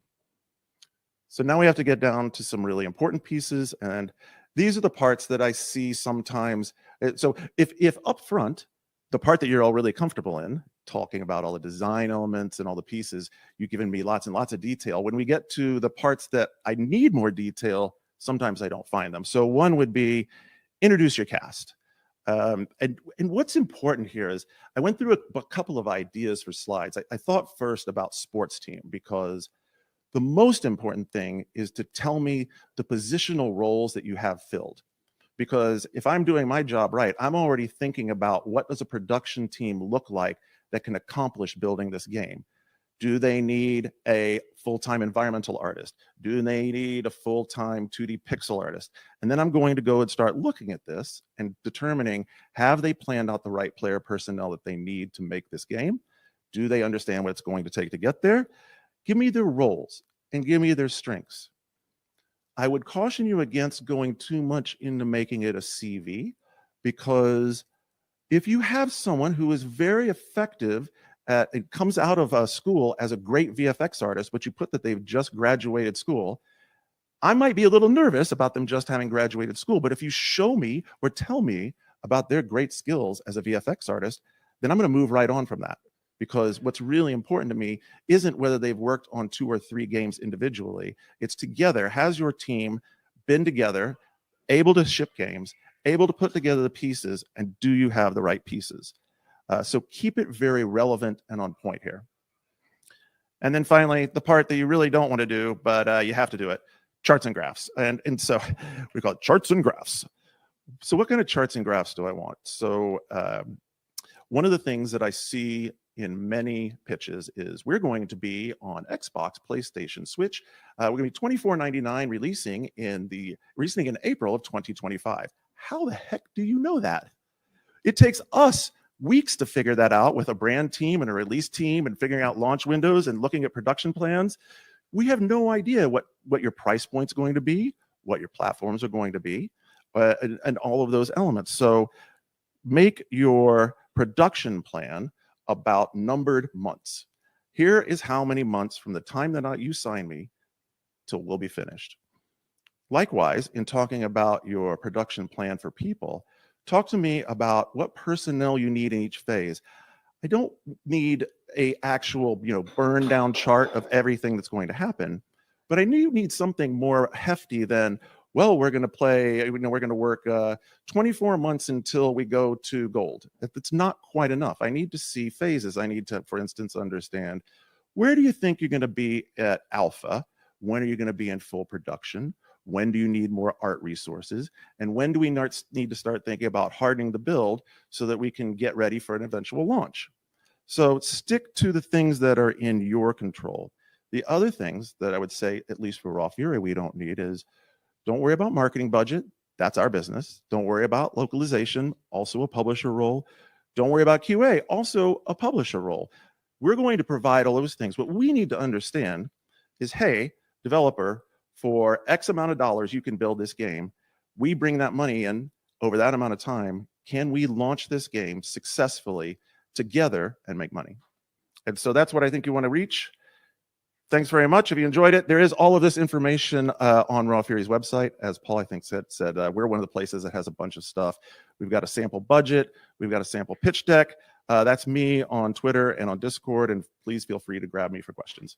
So now we have to get down to some really important pieces, and these are the parts that I see sometimes. So if up front, the part that you're all really comfortable in, talking about all the design elements and all the pieces, you've given me lots and lots of detail. When we get to the parts that I need more detail, sometimes I don't find them. So one would be, introduce your cast. And what's important here is, I went through a couple of ideas for slides. I thought first about sports team, because the most important thing is to tell me the positional roles that you have filled. Because if I'm doing my job right, I'm already thinking about, what does a production team look like that can accomplish building this game? Do they need a full-time environmental artist? Do they need a full-time 2D pixel artist? And then I'm going to go and start looking at this and determining, have they planned out the right player personnel that they need to make this game? Do they understand what it's going to take to get there? Give me their roles and give me their strengths. I would caution you against going too much into making it a CV, because if you have someone who is very effective it comes out of school as a great VFX artist, but you put that they've just graduated school, I might be a little nervous about them just having graduated school. But if you show me or tell me about their great skills as a VFX artist, then I'm going to move right on from that. Because what's really important to me isn't whether they've worked on 2 or 3 games individually. It's together. Has your team been together, able to ship games, able to put together the pieces, and do you have the right pieces? So keep it very relevant and on point here. And then finally, the part that you really don't want to do, but you have to do it, charts and graphs. And so we call it charts and graphs. So what kind of charts and graphs do I want? So one of the things that I see in many pitches is we're going to be on Xbox, PlayStation, Switch. We're going to be $24.99 releasing in April of 2025. How the heck do you know that? It takes us weeks to figure that out with a brand team and a release team and figuring out launch windows and looking at production plans. We have no idea what your price point's going to be, what your platforms are going to be, and all of those elements. So make your production plan about numbered months. Here is how many months from the time that you sign me till we'll be finished. Likewise, in talking about your production plan for people, talk to me about what personnel you need in each phase. I don't need a actual, burn down chart of everything that's going to happen, but I need something more hefty than, well, we're going to work 24 months until we go to gold. It's not quite enough. I need to see phases. I need to, for instance, understand, where do you think you're going to be at alpha? When are you going to be in full production? When do you need more art resources? And when do we need to start thinking about hardening the build so that we can get ready for an eventual launch? So stick to the things that are in your control. The other things that I would say, at least for Raw Fury, we don't need is, don't worry about marketing budget. That's our business. Don't worry about localization, also a publisher role. Don't worry about QA, also a publisher role. We're going to provide all those things. What we need to understand is, hey, developer, for X amount of dollars, you can build this game. We bring that money in over that amount of time. Can we launch this game successfully together and make money? And so that's what I think you want to reach. Thanks very much. If you enjoyed it, there is all of this information on Raw Fury's website. As Paul, I think, said we're one of the places that has a bunch of stuff. We've got a sample budget. We've got a sample pitch deck. That's me on Twitter and on Discord. And please feel free to grab me for questions.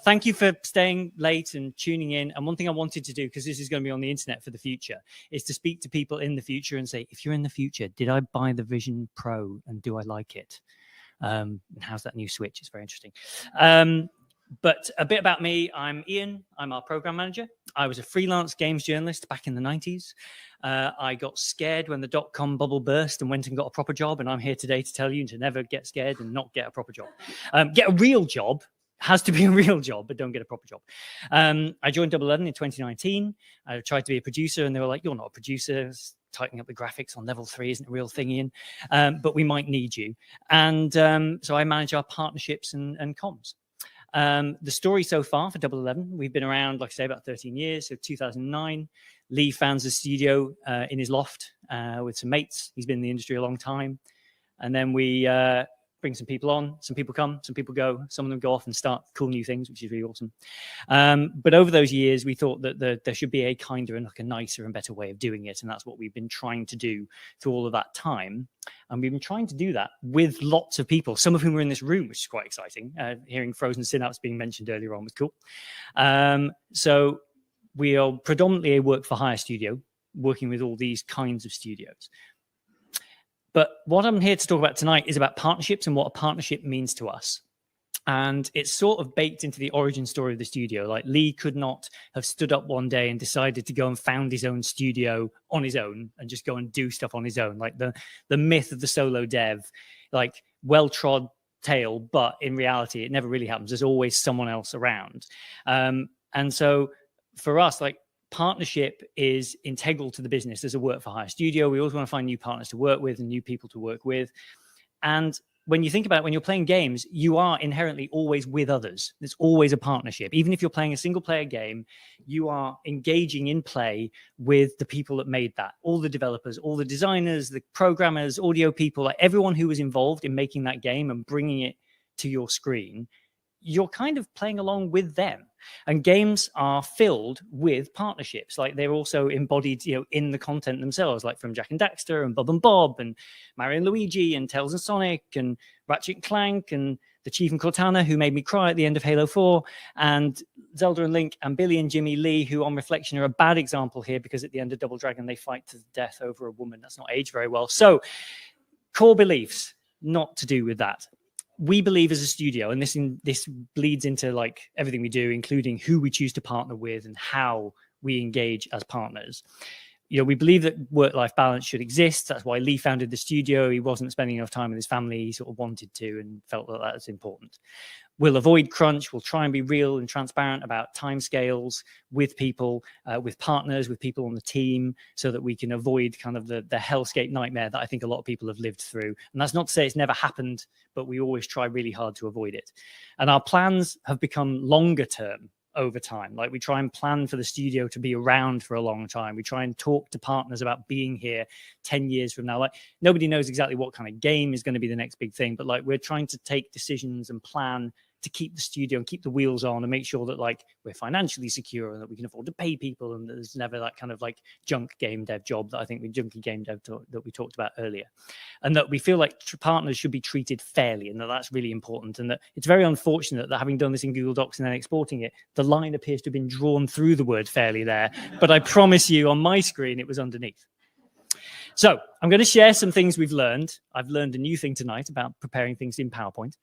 thank you for staying late and tuning in. And one thing I wanted to do, because this is going to be on the internet for the future, is to speak to people in the future and say, if you're in the future, did I buy the Vision Pro and do I like it? And how's that new Switch? It's very interesting. But a bit about me. I'm Ian. I'm our program manager. I was a freelance games journalist back in the 90s. I got scared when the dot-com bubble burst and went and got a proper job. And I'm here today to tell you to never get scared and not get a proper job. Get a real job. Has to be a real job, but don't get a proper job. I joined Double 11 in 2019. I tried to be a producer, and they were like, "You're not a producer. Tightening up the graphics on level 3 isn't a real thing, Ian, but we might need you." And so I manage our partnerships and comms. The story so far for Double 11, we've been around, like I say, about 13 years. So 2009, Lee founds a studio in his loft with some mates. He's been in the industry a long time. And then we bring some people on. Some people come, some people go. Some of them go off and start cool new things, which is really awesome. But over those years, we thought that there should be a kinder and like a nicer and better way of doing it. And that's what we've been trying to do through all of that time. And we've been trying to do that with lots of people, some of whom were in this room, which is quite exciting. Hearing Frozen Synapse being mentioned earlier on was cool. So we are predominantly a work-for-hire studio, working with all these kinds of studios. But what I'm here to talk about tonight is about partnerships and what a partnership means to us. And it's sort of baked into the origin story of the studio. Like Lee could not have stood up one day and decided to go and found his own studio on his own and just go and do stuff on his own. Like the myth of the solo dev, like well-trod tale, but in reality, it never really happens. There's always someone else around. And so for us, like, partnership is integral to the business as a work-for-hire studio. We always want to find new partners to work with and new people to work with. And when you think about it, when you're playing games, you are inherently always with others. There's always a partnership. Even if you're playing a single-player game, you are engaging in play with the people that made that. All the developers, all the designers, the programmers, audio people, like everyone who was involved in making that game and bringing it to your screen, you're kind of playing along with them. And games are filled with partnerships. Like they're also embodied, in the content themselves, like from Jack and Daxter and Bob and Mario and Luigi and Tails and Sonic and Ratchet and Clank and the Chief and Cortana, who made me cry at the end of Halo 4, and Zelda and Link and Billy and Jimmy Lee, who on reflection are a bad example here because at the end of Double Dragon, they fight to the death over a woman. That's not aged very well. So core beliefs, not to do with that. We believe as a studio, and this bleeds into like everything we do, including who we choose to partner with and how we engage as partners. We believe that work-life balance should exist. That's why Lee founded the studio. He wasn't spending enough time with his family. He sort of wanted to and felt that was important. We'll avoid crunch. We'll try and be real and transparent about timescales with people, with partners, with people on the team, so that we can avoid kind of the hellscape nightmare that I think a lot of people have lived through. And that's not to say it's never happened, but we always try really hard to avoid it. And our plans have become longer term over time. Like we try and plan for the studio to be around for a long time. We try and talk to partners about being here 10 years from now. Like nobody knows exactly what kind of game is going to be the next big thing, but like we're trying to take decisions and plan to keep the studio and keep the wheels on and make sure that like we're financially secure and that we can afford to pay people, and there's never that kind of like junk game dev job that I think junky game dev that we talked about earlier. And that we feel like partners should be treated fairly, and that's really important. And that it's very unfortunate that having done this in Google Docs and then exporting it, the line appears to have been drawn through the word fairly there, but I promise you on my screen it was underneath. So I'm going to share some things we've learned. I've learned a new thing tonight about preparing things in PowerPoint.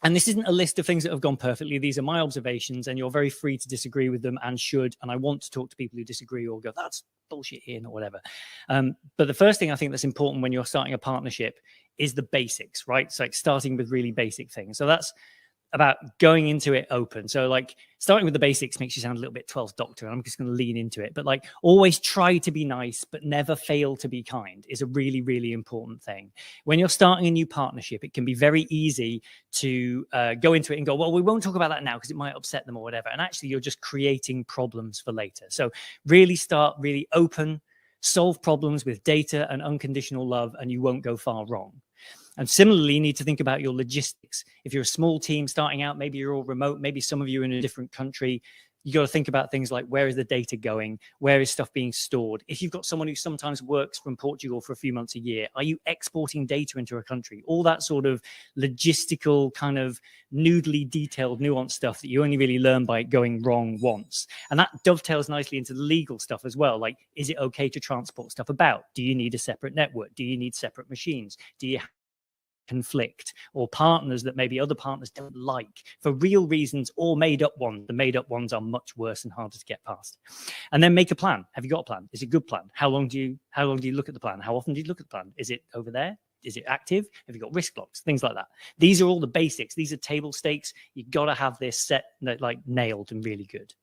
And this isn't a list of things that have gone perfectly. These are my observations, and you're very free to disagree with them and should. And I want to talk to people who disagree or go, that's bullshit, Ian, or whatever. But the first thing I think that's important when you're starting a partnership is the basics, right? It's like starting with really basic things. So that's about going into it open. So like starting with the basics makes you sound a little bit 12th Doctor, and I'm just going to lean into it. But like always try to be nice, but never fail to be kind is a really, really important thing. When you're starting a new partnership, it can be very easy to go into it and go, well, we won't talk about that now because it might upset them or whatever. And actually you're just creating problems for later. So really start really open, solve problems with data and unconditional love, and you won't go far wrong. And similarly, you need to think about your logistics. If you're a small team starting out, maybe you're all remote, maybe some of you are in a different country, You got to think about things like, where is the data going? Where is stuff being stored? If you've got someone who sometimes works from Portugal for a few months a year, are you exporting data into a country? All that sort of logistical kind of noodly detailed nuanced stuff that you only really learn by going wrong once. And that dovetails nicely into the legal stuff as well. Like, is it okay to transport stuff about? Do you need a separate network? Do you need separate machines? Do you conflict or partners that maybe other partners don't like for real reasons, or made up ones? The made up ones are much worse and harder to get past. And then make a plan. Have you got a plan? Is it a good plan? How long do you look at the plan? How often do you look at the plan? Is it over there? Is it active? Have you got risk blocks? Things like that. These are all the basics. These are table stakes. You've got to have this set, like, nailed and really good.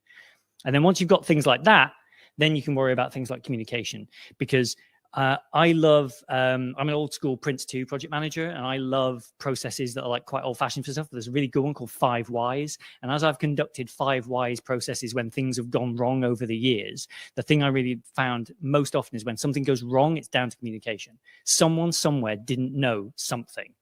And then once you've got things like that, then you can worry about things like communication, because I love, I'm an old school Prince 2 project manager, and I love processes that are like quite old fashioned for stuff. There's a really good one called 5 Whys. And as I've conducted 5 Whys processes when things have gone wrong over the years, the thing I really found most often is when something goes wrong, it's down to communication. Someone somewhere didn't know something.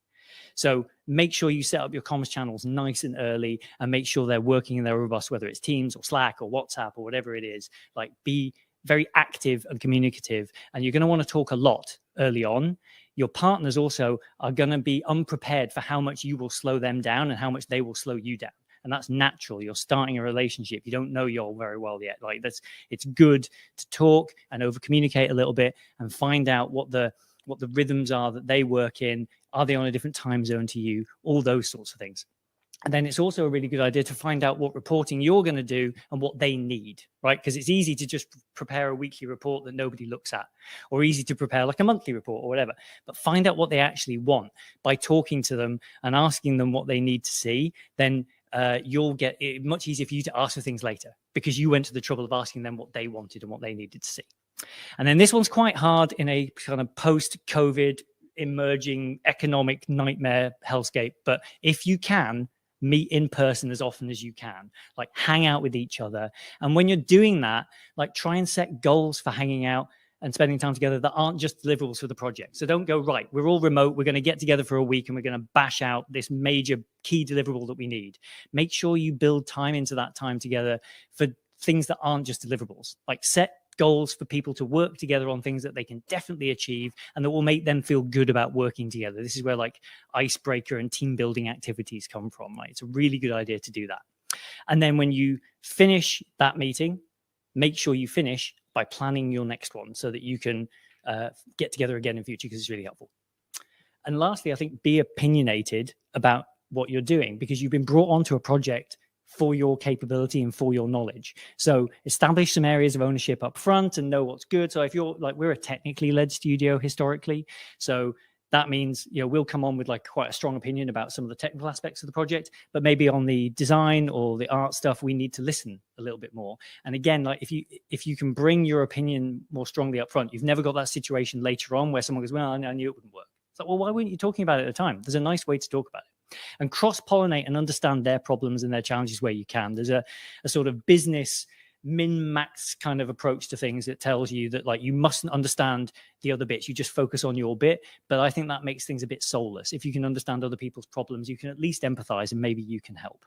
So make sure you set up your comms channels nice and early, and make sure they're working and they're robust, whether it's Teams or Slack or WhatsApp or whatever it is. Like, be very active and communicative, and you're going to want to talk a lot early on. Your partners also are going to be unprepared for how much you will slow them down and how much they will slow you down. And that's natural. You're starting a relationship. You don't know y'all very well yet. Like, it's good to talk and over communicate a little bit and find out what the rhythms are that they work in. Are they on a different time zone to you? All those sorts of things. And then it's also a really good idea to find out what reporting you're going to do and what they need, right? Because it's easy to just prepare a weekly report that nobody looks at, or easy to prepare like a monthly report or whatever. But find out what they actually want by talking to them and asking them what they need to see. Then you'll get it much easier for you to ask for things later, because you went to the trouble of asking them what they wanted and what they needed to see. And then this one's quite hard in a kind of post-COVID emerging economic nightmare hellscape. But if you can, meet in person as often as you can, like hang out with each other. And when you're doing that, like, try and set goals for hanging out and spending time together that aren't just deliverables for the project. So don't go, right, we're all remote, we're going to get together for a week and we're going to bash out this major key deliverable that we need. Make sure you build time into that time together for things that aren't just deliverables. Like, set goals for people to work together on things that they can definitely achieve and that will make them feel good about working together. This is where like icebreaker and team building activities come from, right? It's a really good idea to do that. And then when you finish that meeting, make sure you finish by planning your next one so that you can get together again in future, because it's really helpful. And lastly, I think be opinionated about what you're doing, because you've been brought onto a project for your capability and for your knowledge. So establish some areas of ownership up front and know what's good. So if you're like, we're a technically led studio historically, so that means, you know, we'll come on with like quite a strong opinion about some of the technical aspects of the project, but maybe on the design or the art stuff, we need to listen a little bit more. And again, like if you can bring your opinion more strongly up front, you've never got that situation later on where someone goes, well, I knew it wouldn't work. It's like, well, why weren't you talking about it at the time? There's a nice way to talk about it. And cross-pollinate and understand their problems and their challenges where you can. There's a sort of business min-max kind of approach to things that tells you that like you mustn't understand the other bits. You just focus on your bit. But I think that makes things a bit soulless. If you can understand other people's problems, you can at least empathize and maybe you can help.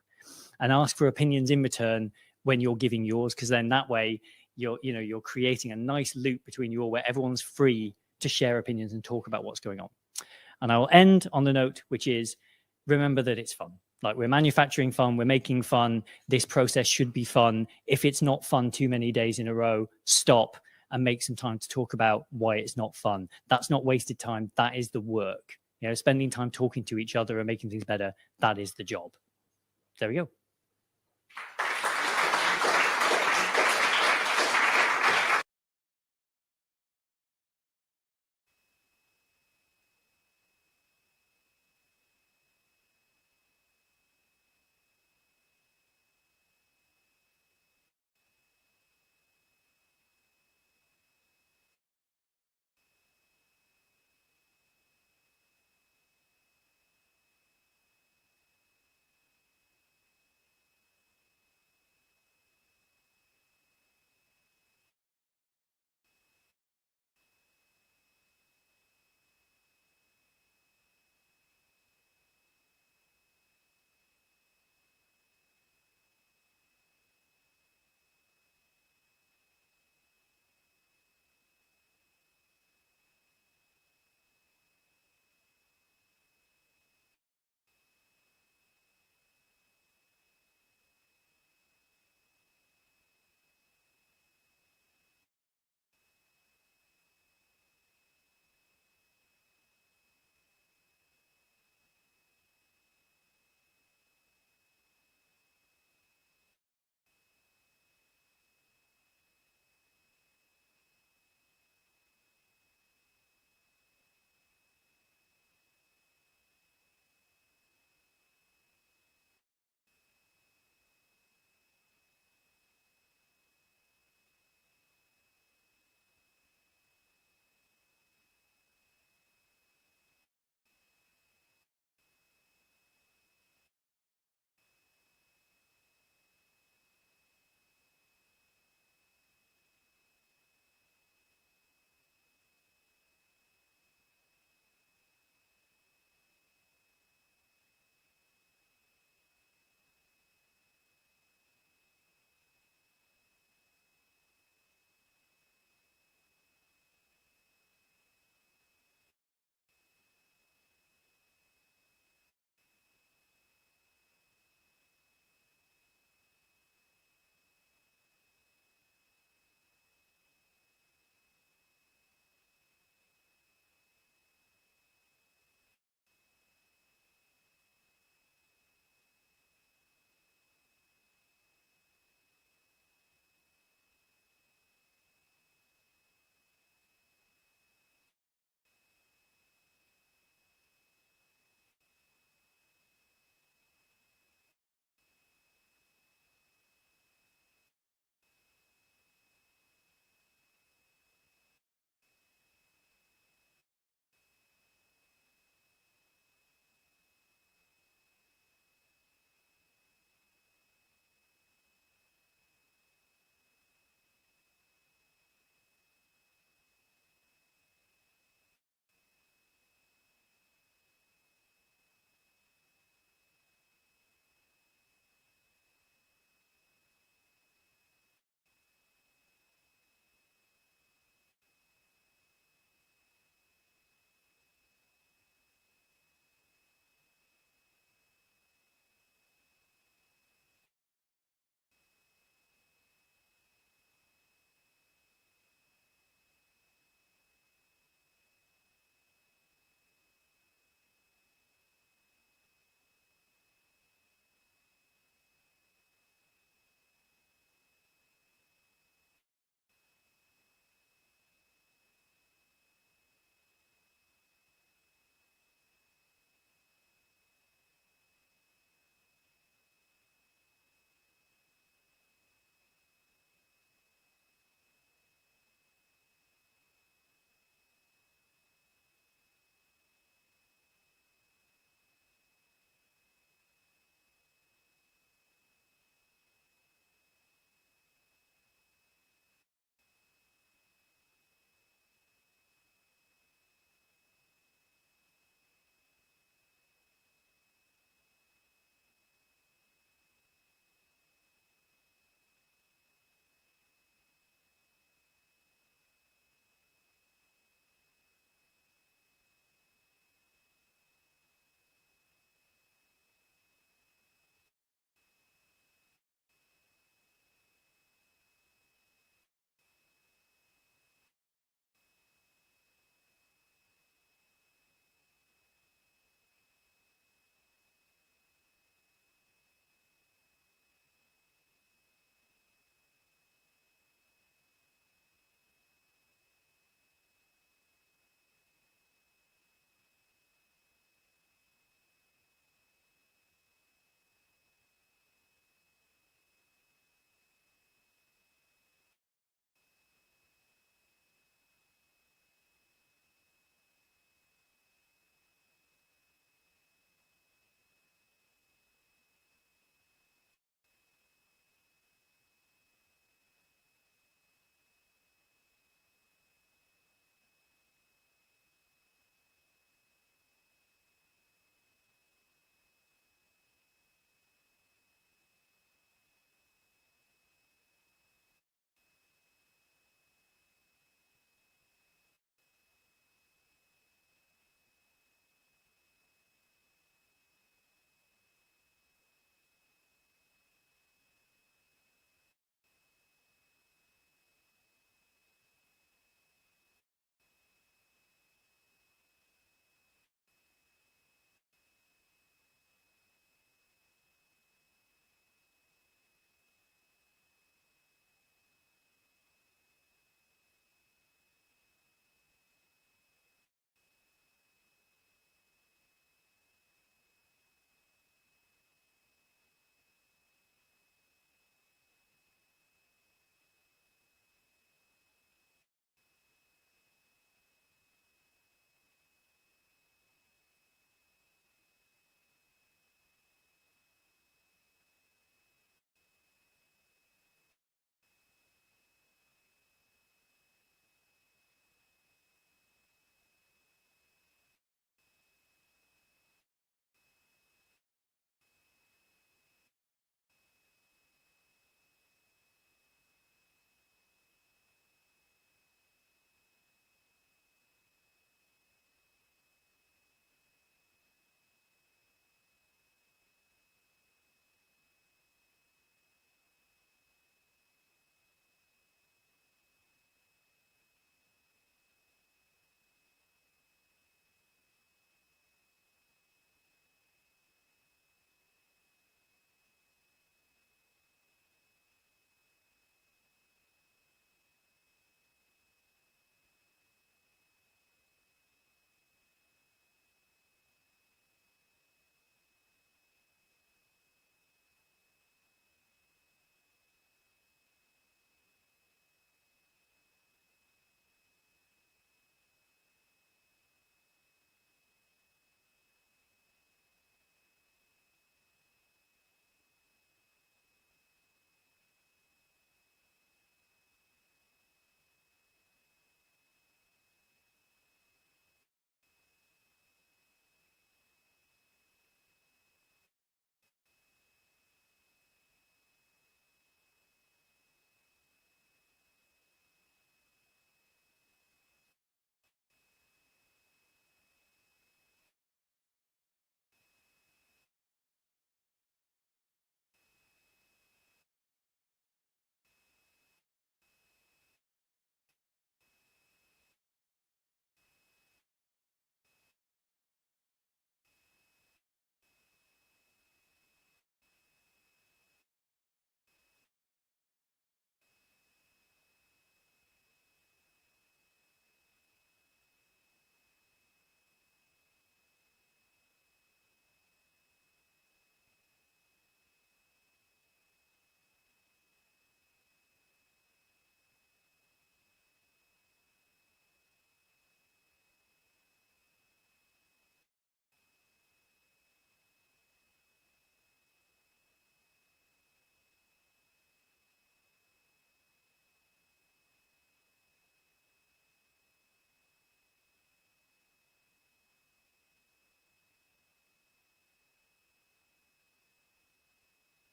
And ask for opinions in return when you're giving yours, because then that way you're creating a nice loop between you all where everyone's free to share opinions and talk about what's going on. And I will end on the note, which is, remember that it's fun. Like, we're manufacturing fun, we're making fun. This process should be fun. If it's not fun too many days in a row, stop and make some time to talk about why it's not fun. That's not wasted time. That is the work. You know, spending time talking to each other and making things better, that is the job. There we go.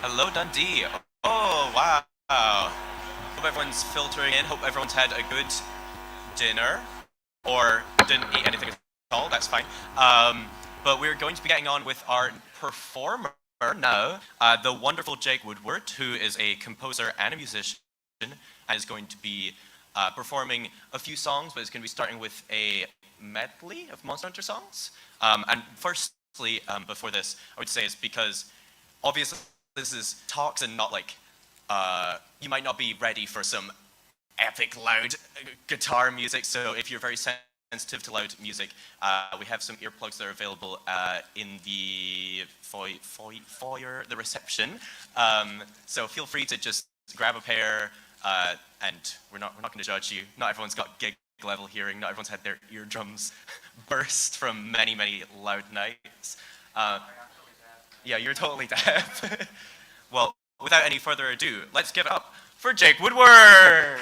Hello, Dundee. Oh, wow. Hope everyone's filtering in. Hope everyone's had a good dinner or didn't eat anything at all. That's fine. But we're going to be getting on with our performer now, the wonderful Jake Woodward, who is a composer and a musician, and is going to be performing a few songs, but it's going to be starting with a medley of Monster Hunter songs. And firstly, before this, I would say it's because obviously this is talks and not like, you might not be ready for some epic loud guitar music, so if you're very sensitive to loud music, we have some earplugs that are available in the foyer, the reception. So feel free to just grab a pair, and we're not going to judge you. Not everyone's got gig level hearing. Not everyone's had their eardrums burst from many, many loud nights. Yeah, you're totally deaf. Well, without any further ado, let's give it up for Jake Woodward.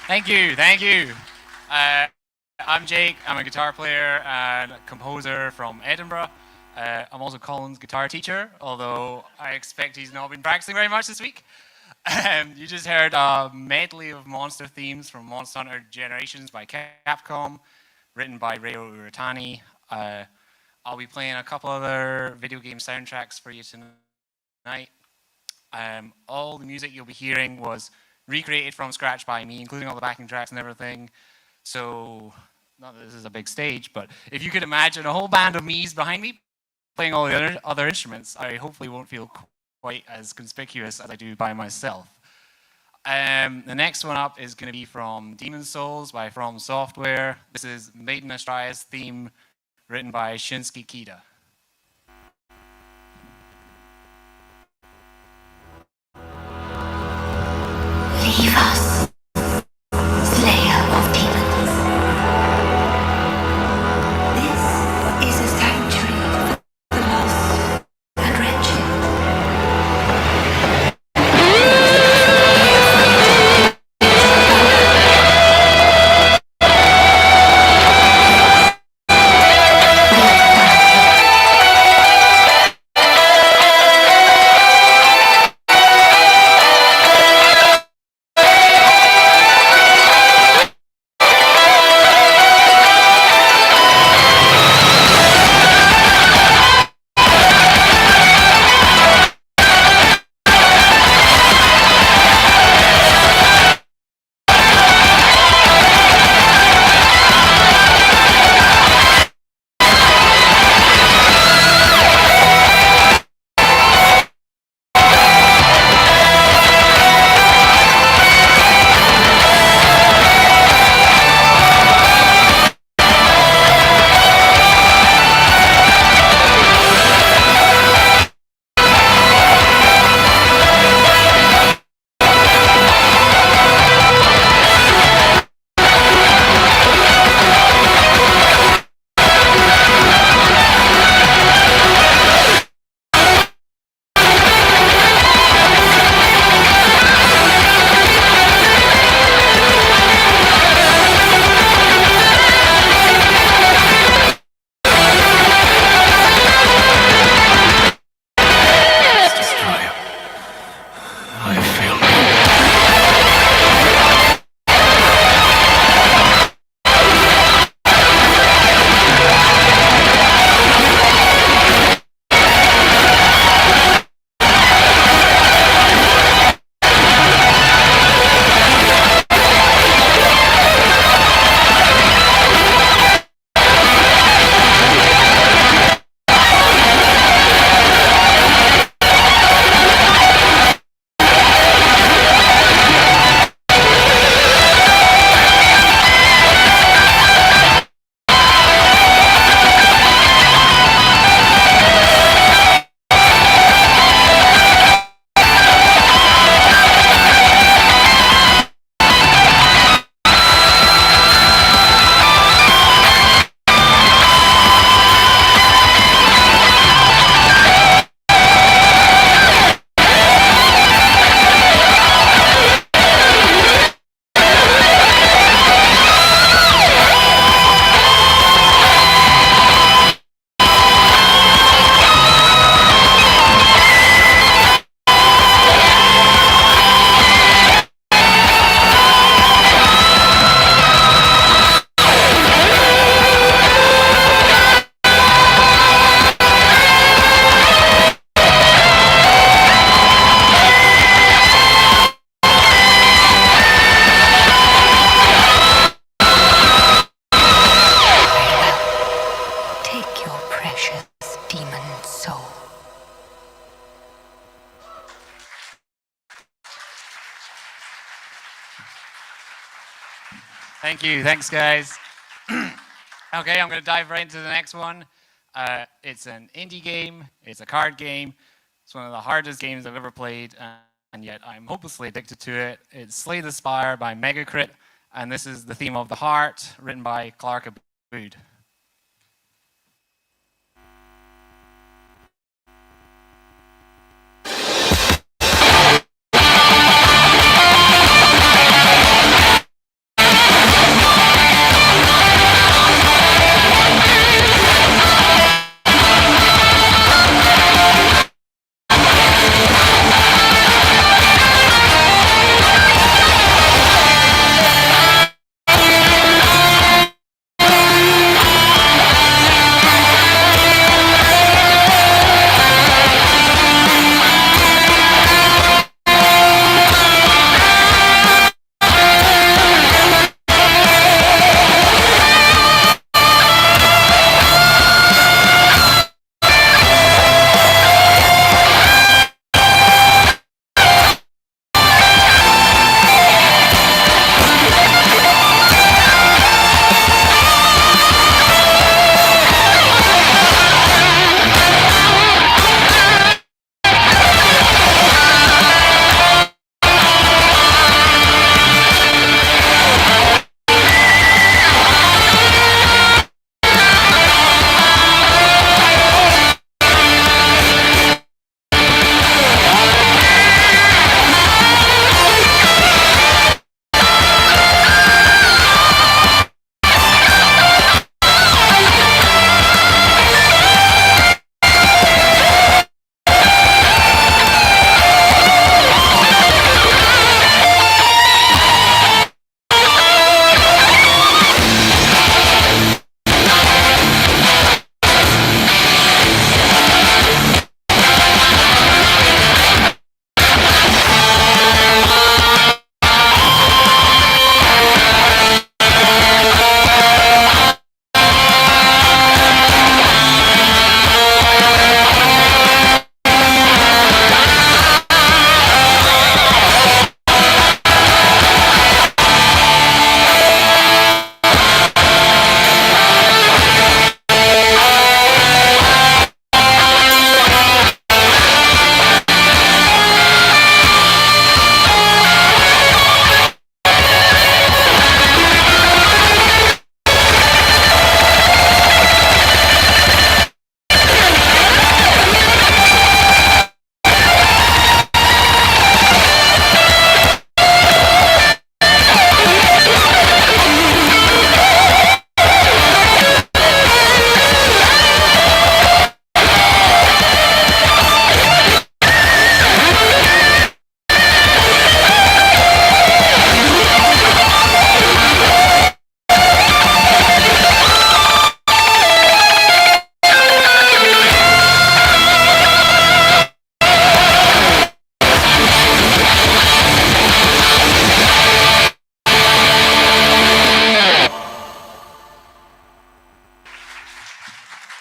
Thank you, thank you. I'm Jake. I'm a guitar player and composer from Edinburgh. I'm also Colin's guitar teacher, although I expect he's not been practicing very much this week. You just heard a medley of monster themes from Monster Hunter Generations by Capcom, written by Ryo Uratani. I'll be playing a couple other video game soundtracks for you tonight. All the music you'll be hearing was recreated from scratch by me, including all the backing tracks and everything. So, not that this is a big stage, but if you could imagine a whole band of me's behind me playing all the other instruments, I hopefully won't feel quite as conspicuous as I do by myself. The next one up is going to be from Demon's Souls by From Software. This is Maiden Astraea's theme, written by Shinsuke Kida. Leave us, Slayer of Demons. This is a sanctuary for the lost and wretched. Thank you. Thanks, guys. Okay, I'm going to dive right into the next one. It's an indie game. It's a card game. It's one of the hardest games I've ever played, and yet I'm hopelessly addicted to it. It's Slay the Spire by Megacrit, and this is the theme of the heart, written by Clark Abood.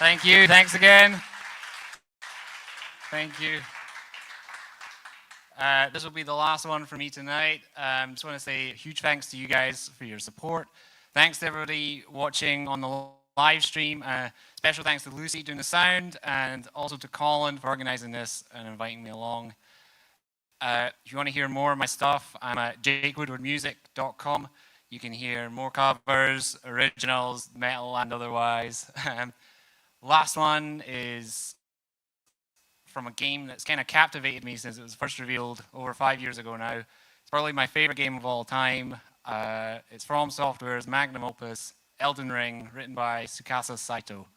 Thank you. Thanks again. Thank you. This will be the last one for me tonight. Just want to say a huge thanks to you guys for your support. Thanks to everybody watching on the live stream. Special thanks to Lucy doing the sound, and also to Colin for organizing this and inviting me along. If you want to hear more of my stuff, I'm at jakewoodwardmusic.com. You can hear more covers, originals, metal and otherwise. Last one is from a game that's kind of captivated me since it was first revealed over 5 years ago now. It's probably my favorite game of all time. It's from Software's magnum opus, Elden Ring, written by Tsukasa Saito.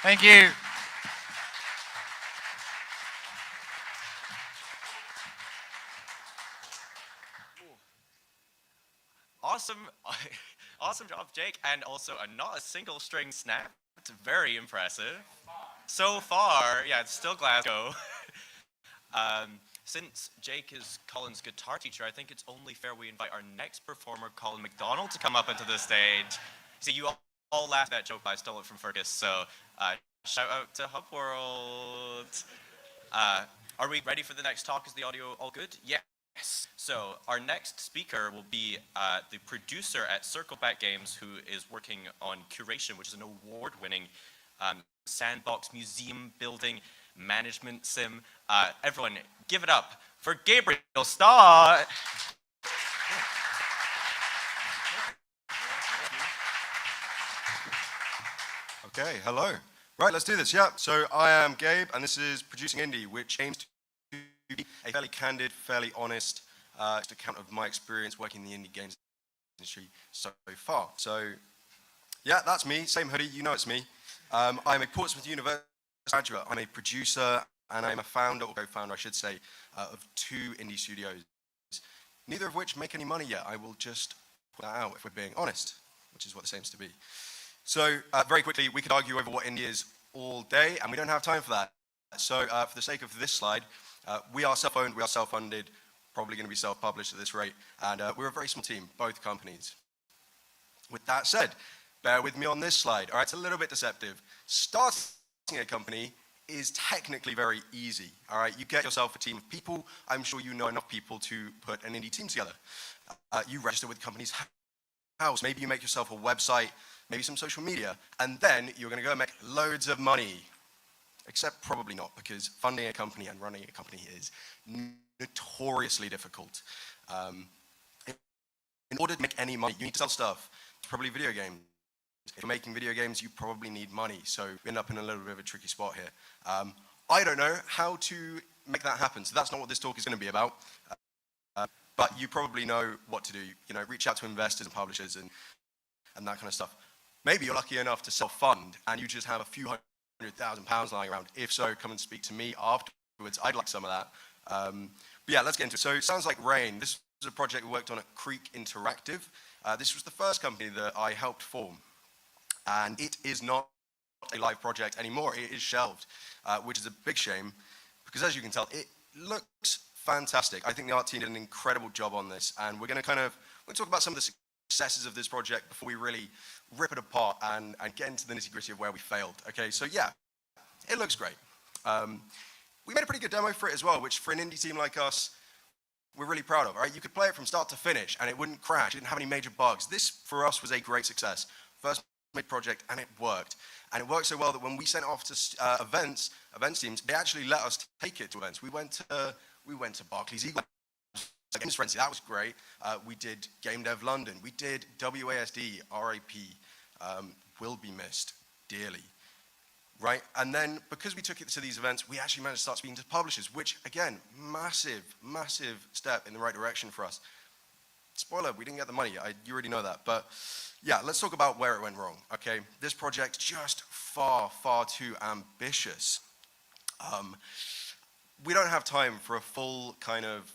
Thank you. Awesome, awesome job, Jake, and also not a single string snapped. Very impressive. So far, yeah, it's still Glasgow. Since Jake is Colin's guitar teacher, I think it's only fair we invite our next performer, Colin McDonald, to come up into the stage. See, you all laughed at that joke, but I stole it from Fergus, so shout out to Hub World. Are we ready for the next talk? Is the audio all good? Yes. So our next speaker will be the producer at Circleback Games, who is working on Curation, which is an award-winning sandbox museum building management sim. Everyone, give it up for Gabriel Stott. Okay, hello. Right, let's do this. Yeah, so I am Gabe, and this is Producing Indie, which aims to be a fairly candid, fairly honest account of my experience working in the indie games industry so far. So, yeah, that's me. Same hoodie, you know it's me. I'm a Portsmouth University graduate. I'm a producer, and I'm a founder, or co-founder, I should say, of 2 indie studios, neither of which make any money yet. I will just put that out if we're being honest, which is what this aims to be. So, very quickly, we could argue over what indie is all day, and we don't have time for that. So, for the sake of this slide, we are self-owned, we are self-funded, probably going to be self-published at this rate, and we're a very small team, both companies. With that said, bear with me on this slide. All right, it's a little bit deceptive. Starting a company is technically very easy. All right, you get yourself a team of people. I'm sure you know enough people to put an indie team together. You register with the company's house. Maybe you make yourself a website, maybe some social media, and then you're going to go make loads of money. Except probably not, because funding a company and running a company is notoriously difficult. In order to make any money, you need to sell stuff, probably video games. If you're making video games, you probably need money, so we end up in a little bit of a tricky spot here. I don't know how to make that happen, so that's not what this talk is going to be about. But you probably know what to do. You know, reach out to investors and publishers and that kind of stuff. Maybe you're lucky enough to self-fund and you just have a few £100,000 lying around. If so, come and speak to me afterwards. I'd like some of that. But yeah, let's get into it. So it sounds like rain. This was a project we worked on at Creek Interactive. This was the first company that I helped form. And it is not a live project anymore. It is shelved, which is a big shame because as you can tell, it looks fantastic. I think the art team did an incredible job on this. And we're going to talk about some of the successes of this project before we really rip it apart and get into the nitty-gritty of where we failed. Okay, so yeah, it looks great. We made a pretty good demo for it as well, which for an indie team like us, we're really proud of. Right? You could play it from start to finish and it wouldn't crash. It didn't have any major bugs. This, for us, was a great success. First made project and it worked. And it worked so well that when we sent it off to events teams, they actually let us take it to events. We went to Barclays Eagle Games Frenzy, that was great. We did Game Dev London. We did WASD, RIP, will be missed dearly, right? And then because we took it to these events, we actually managed to start speaking to publishers, which again, massive, massive step in the right direction for us. Spoiler, we didn't get the money. You already know that. But yeah, let's talk about where it went wrong, okay? This project just far, far too ambitious. We don't have time for a full kind of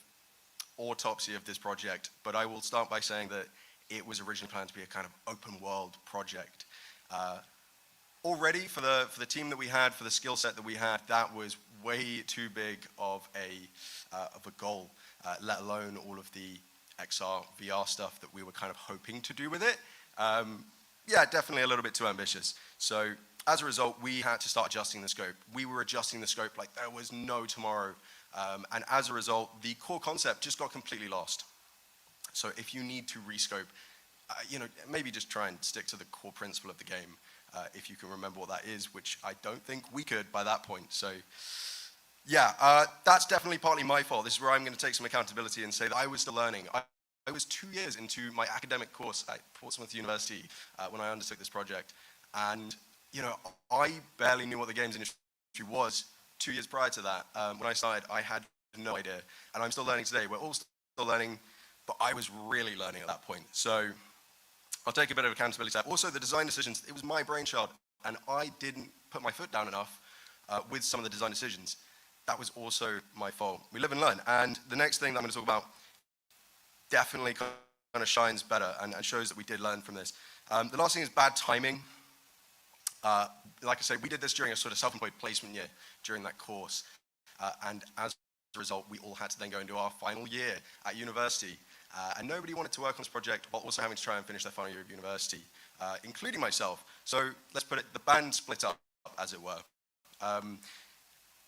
autopsy of this project, but I will start by saying that it was originally planned to be a kind of open world project. Already for the team that we had, for the skill set that we had, that was way too big of a goal, let alone all of the XR, VR stuff that we were kind of hoping to do with it. Yeah, definitely a little bit too ambitious. So as a result, we had to start adjusting the scope. We were adjusting the scope like there was no tomorrow. And as a result, the core concept just got completely lost. So if you need to rescope, maybe just try and stick to the core principle of the game, if you can remember what that is, which I don't think we could by that point. So yeah, that's definitely partly my fault. This is where I'm going to take some accountability and say that I was still learning. I was 2 years into my academic course at Portsmouth University when I undertook this project. And, I barely knew what the games industry was 2 years prior to that. When I started, I had no idea. And I'm still learning today. We're all still learning, but I was really learning at that point. So I'll take a bit of accountability for that. Also, the design decisions, it was my brainchild, and I didn't put my foot down enough with some of the design decisions. That was also my fault. We live and learn. And the next thing that I'm going to talk about definitely kind of shines better and shows that we did learn from this. The last thing is bad timing. Like I said, we did this during a sort of self-employed placement year during that course. And as a result, we all had to then go into our final year at university. And nobody wanted to work on this project while also having to try and finish their final year of university, including myself. So let's put it, the band split up, as it were.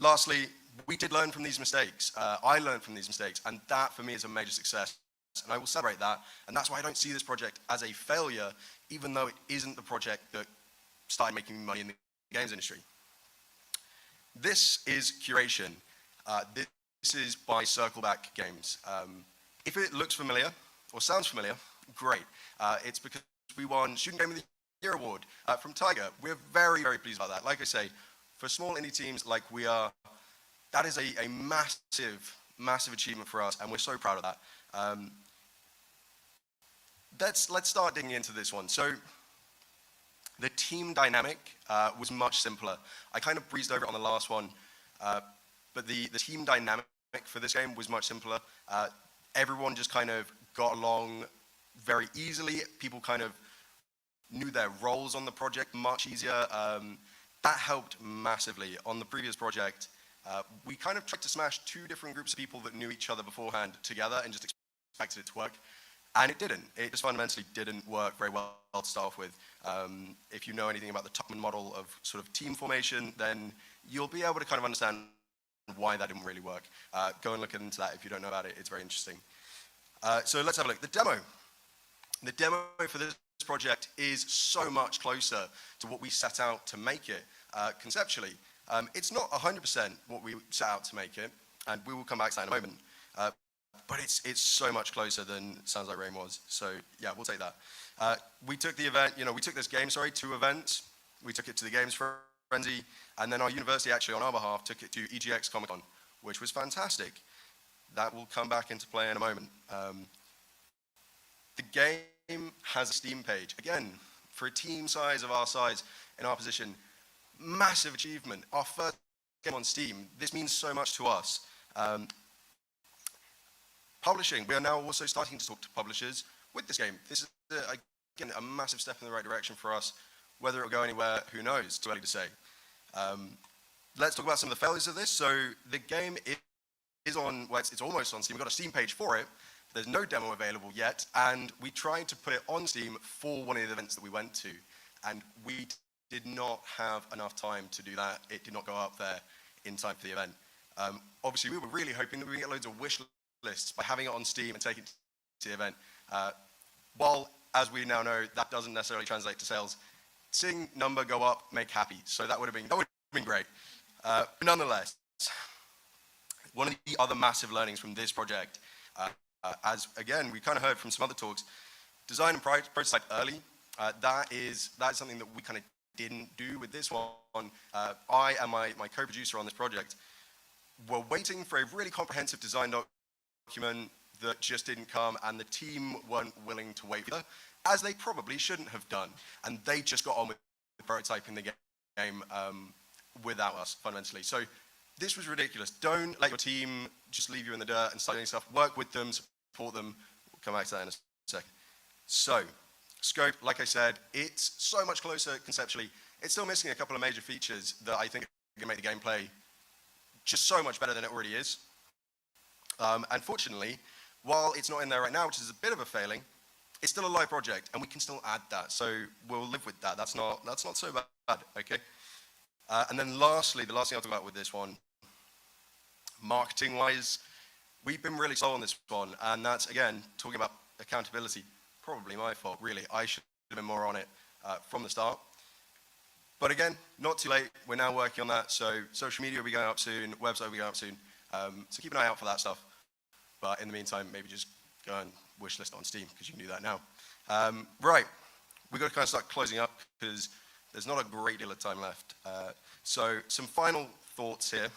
Lastly, we did learn from these mistakes. I learned from these mistakes, and that for me is a major success. And I will celebrate that. And that's why I don't see this project as a failure, even though it isn't the project that started making money in the games industry. This is curation. This is by Circleback Games. If it looks familiar or sounds familiar, great. It's because we won Student Game of the Year award from Tiger. We're very, very pleased about that. Like I say, for small indie teams like we are, that is a massive, massive achievement for us, and we're so proud of that. Let's start digging into this one. So the team dynamic was much simpler. I kind of breezed over it on the last one, but the team dynamic for this game was much simpler. Everyone just kind of got along very easily. People kind of knew their roles on the project much easier. That helped massively. On the previous project, we kind of tried to smash two different groups of people that knew each other beforehand together and just expected it to work. And it didn't. It just fundamentally didn't work very well to start off with. If you know anything about the Tuckman model of sort of team formation, then you'll be able to kind of understand why that didn't really work. Go and look into that if you don't know about it. It's very interesting. So let's have a look. The demo for this project is so much closer to what we set out to make it conceptually. It's not 100% what we set out to make it, and we will come back to that in a moment. But it's so much closer than Sounds Like Rain was. So yeah, we'll take that. We took the event, we took this game, to events. We took it to the Games Frenzy, and then our university actually on our behalf took it to EGX Comic-Con, which was fantastic. That will come back into play in a moment. The game has a Steam page. Again, for a team size of our size, in our position, massive achievement. Our first game on Steam. This means so much to us. Publishing, we are now also starting to talk to publishers with this game. This is, again, a massive step in the right direction for us. Whether it will go anywhere, who knows? Too early to say. Let's talk about some of the failures of this. So the game is on, well, it's almost on Steam. We've got a Steam page for it. There's no demo available yet, and we tried to put it on Steam for one of the events that we went to, and we did not have enough time to do that. It did not go up there in time for the event. Obviously, we were really hoping that we would get loads of wish lists by having it on Steam and taking it to the event. While, as we now know, that doesn't necessarily translate to sales, seeing number go up, make happy. So that would have been great. But nonetheless, one of the other massive learnings from this project, as again, we kind of heard from some other talks, design and prototype early. That is something that we kind of didn't do with this one. I and my co-producer on this project were waiting for a really comprehensive design document that just didn't come, and the team weren't willing to wait for it, as they probably shouldn't have done. And they just got on with prototyping the game without us, fundamentally. So this was ridiculous. Don't let your team just leave you in the dirt and start doing stuff. Work with them, support them. We'll come back to that in a second. So, scope, like I said, it's so much closer conceptually. It's still missing a couple of major features that I think are going to make the gameplay just so much better than it already is. Unfortunately, while it's not in there right now, which is a bit of a failing, it's still a live project, and we can still add that. So we'll live with that. That's not so bad, okay? And then lastly, the last thing I'll talk about with this one, marketing-wise, we've been really slow on this one, and that's, again, talking about accountability. Probably my fault, really. I should have been more on it from the start. But again, not too late. We're now working on that, so social media will be going up soon, website will be going up soon. So keep an eye out for that stuff. But in the meantime, maybe just go and wish list on Steam, because you can do that now. Right, we've got to kind of start closing up, because there's not a great deal of time left. So some final thoughts here.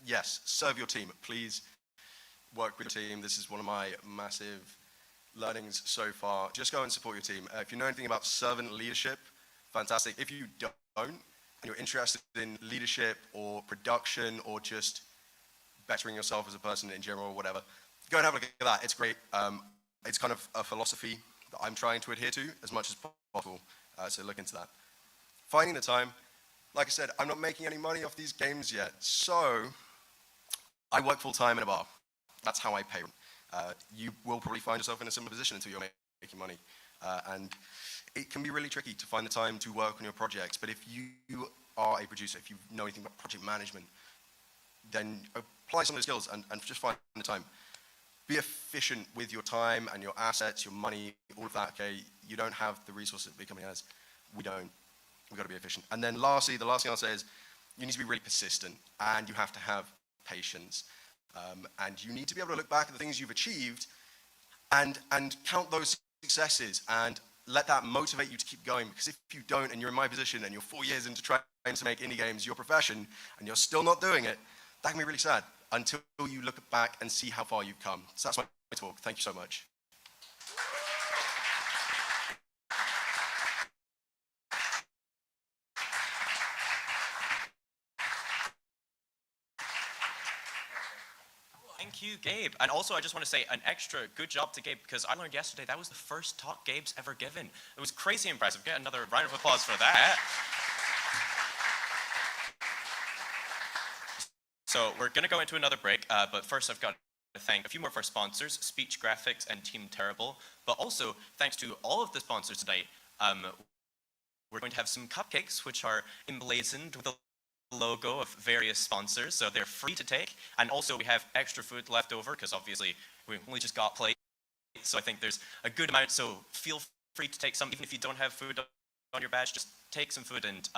Yes, serve your team. Please work with your team. This is one of my massive learnings so far. Just go and support your team. If you know anything about servant leadership, fantastic. If you don't, and you're interested in leadership or production or just bettering yourself as a person in general or whatever, go and have a look at that. It's great. It's kind of a philosophy that I'm trying to adhere to as much as possible. So look into that. Finding the time. Like I said, I'm not making any money off these games yet. So I work full time in a bar. That's how I pay. You will probably find yourself in a similar position until you're making money. And it can be really tricky to find the time to work on your projects. But if you are a producer, if you know anything about project management, then apply some of the skills and just find the time. Be efficient with your time and your assets, your money, all of that, okay? You don't have the resources that big company has. We don't. We've got to be efficient. And then lastly, the last thing I'll say is you need to be really persistent and you have to have patience. And you need to be able to look back at the things you've achieved and count those successes and let that motivate you to keep going. Because if you don't and you're in my position and you're 4 years into trying to make indie games your profession and you're still not doing it, that can be really sad until you look back and see how far you've come. So that's my talk. Thank you so much. Thank you, Gabe. And also, I just want to say an extra good job to Gabe, because I learned yesterday that was the first talk Gabe's ever given. It was crazy impressive. Get another round of applause for that. So we're going to go into another break, but first I've got to thank a few more of our sponsors, Speech Graphics and Team Terrible, but also thanks to all of the sponsors tonight, we're going to have some cupcakes, which are emblazoned with a logo of various sponsors, so they're free to take. And also we have extra food left over, because obviously we only just got plates, so I think there's a good amount, so feel free to take some. Even if you don't have food on your badge, just take some food and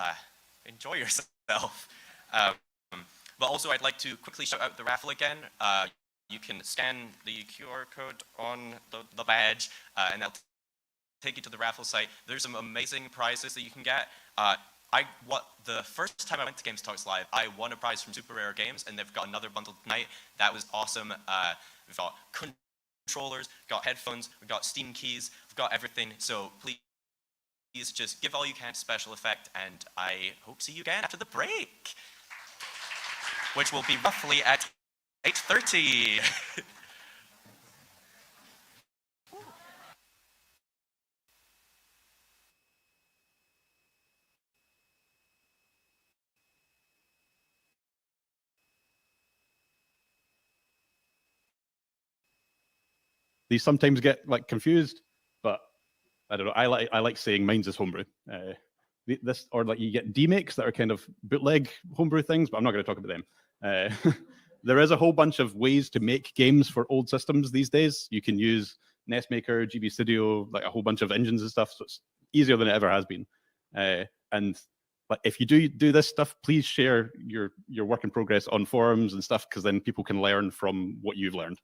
enjoy yourself. But also I'd like to quickly shout out the raffle again. You can scan the QR code on the badge, and that'll take you to the raffle site. There's some amazing prizes that you can get. The first time I went to Games Talks Live, I won a prize from Super Rare Games, and they've got another bundle tonight. That was awesome. We've got controllers, got headphones, we've got Steam keys, we've got everything. So please just give all you can to Special Effect, and I hope to see you again after the break, which will be roughly at 8:30. These sometimes get like confused, but I don't know. I like saying mine's is homebrew. This, or like you get demakes that are kind of bootleg homebrew things, but I'm not going to talk about them. There is a whole bunch of ways to make games for old systems these days. You can use NESmaker, GB Studio, like a whole bunch of engines and stuff. So it's easier than it ever has been. And like, if you do this stuff, please share your work in progress on forums and stuff, because then people can learn from what you've learned.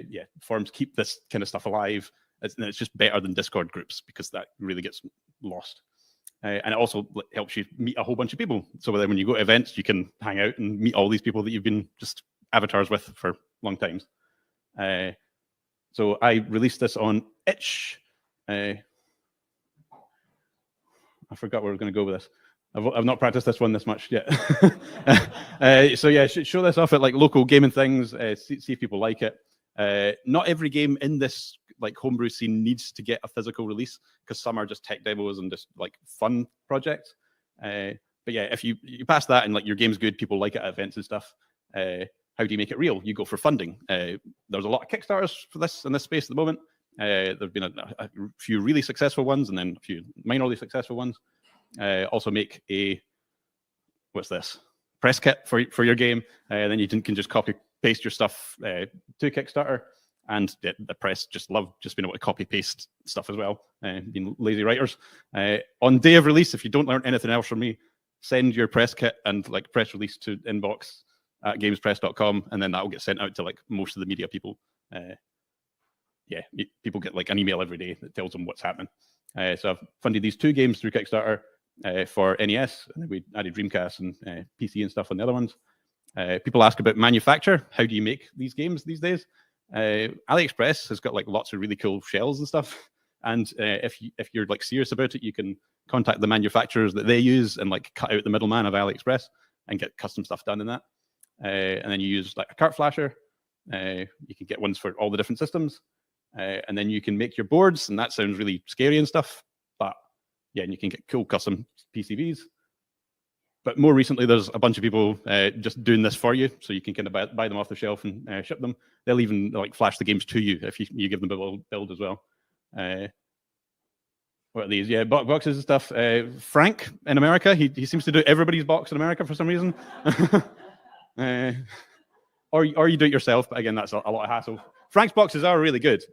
Yeah, forums keep this kind of stuff alive. It's just better than Discord groups, because that really gets lost. And it also helps you meet a whole bunch of people. So then when you go to events, you can hang out and meet all these people that you've been just avatars with for long times. So I released this on itch. I forgot where we're going to go with this. I've not practiced this one this much yet. So yeah, show this off at like local gaming things, see if people like it. Not every game in this like homebrew scene needs to get a physical release, because some are just tech demos and just like fun projects. But yeah, if you pass that and like your game's good, people like it at events and stuff, how do you make it real? You go for funding. There's a lot of Kickstarters for this in this space at the moment. There've been a few really successful ones and then a few minorly successful ones. Also make a, what's this? Press kit for your game. And then you can just copy paste your stuff to Kickstarter. And the press just love just being able to copy paste stuff as well, being lazy writers. On day of release, if you don't learn anything else from me, send your press kit and like press release to inbox@gamespress.com, and then that will get sent out to like most of the media people. Yeah, people get like an email every day that tells them what's happening. So I've funded these 2 games through Kickstarter for NES, and then we added Dreamcast and PC and stuff on the other ones. People ask about manufacture. How do you make these games these days? AliExpress has got like lots of really cool shells and stuff. And if you're like serious about it, you can contact the manufacturers that they use and like cut out the middleman of AliExpress and get custom stuff done in that. And then you use like a cart flasher. You can get ones for all the different systems. And then you can make your boards, and that sounds really scary and stuff. But yeah, and you can get cool custom PCBs. But more recently, there's a bunch of people just doing this for you, so you can kind of buy them off the shelf and ship them. They'll even like flash the games to you if you give them a build as well. What are these? Yeah, boxes and stuff. Frank in America, he seems to do everybody's box in America for some reason. Or you do it yourself, but again, that's a lot of hassle. Frank's boxes are really good.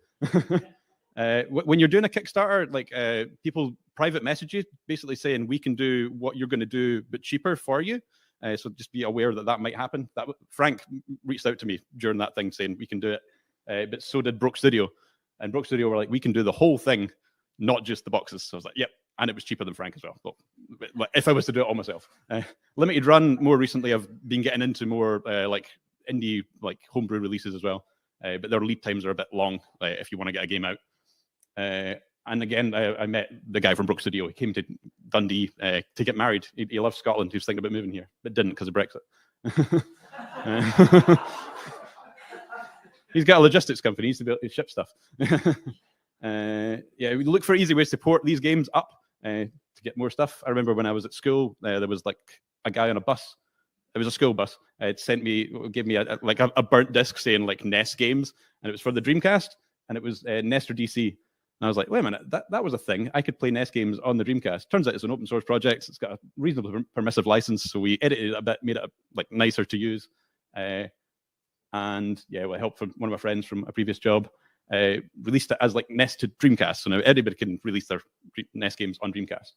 When you're doing a Kickstarter, like people private message you, basically saying we can do what you're going to do, but cheaper for you. So just be aware that that might happen. Frank reached out to me during that thing saying we can do it, but so did Broke Studio, and Broke Studio were like, we can do the whole thing, not just the boxes. So I was like, yep, and it was cheaper than Frank as well. But if I was to do it all myself, Limited Run more recently, I've been getting into more like indie like homebrew releases as well. But their lead times are a bit long if you want to get a game out. And again, I met the guy from Brook Studio. He came to Dundee to get married. He loves Scotland. He was thinking about moving here, but didn't because of Brexit. He's got a logistics company. He needs to be able to ship stuff. Yeah, we look for easy ways to port these games up to get more stuff. I remember when I was at school, there was like a guy on a bus. It was a school bus. It gave me a burnt disc saying like NES games, and it was for the Dreamcast, and it was NES or DC. And I was like, wait a minute, that was a thing. I could play NES games on the Dreamcast. Turns out it's an open source project. It's got a reasonably permissive license, so we edited it a bit, made it like nicer to use. And yeah, with help from one of my friends from a previous job, released it as like NES to Dreamcast. So now anybody can release their NES games on Dreamcast.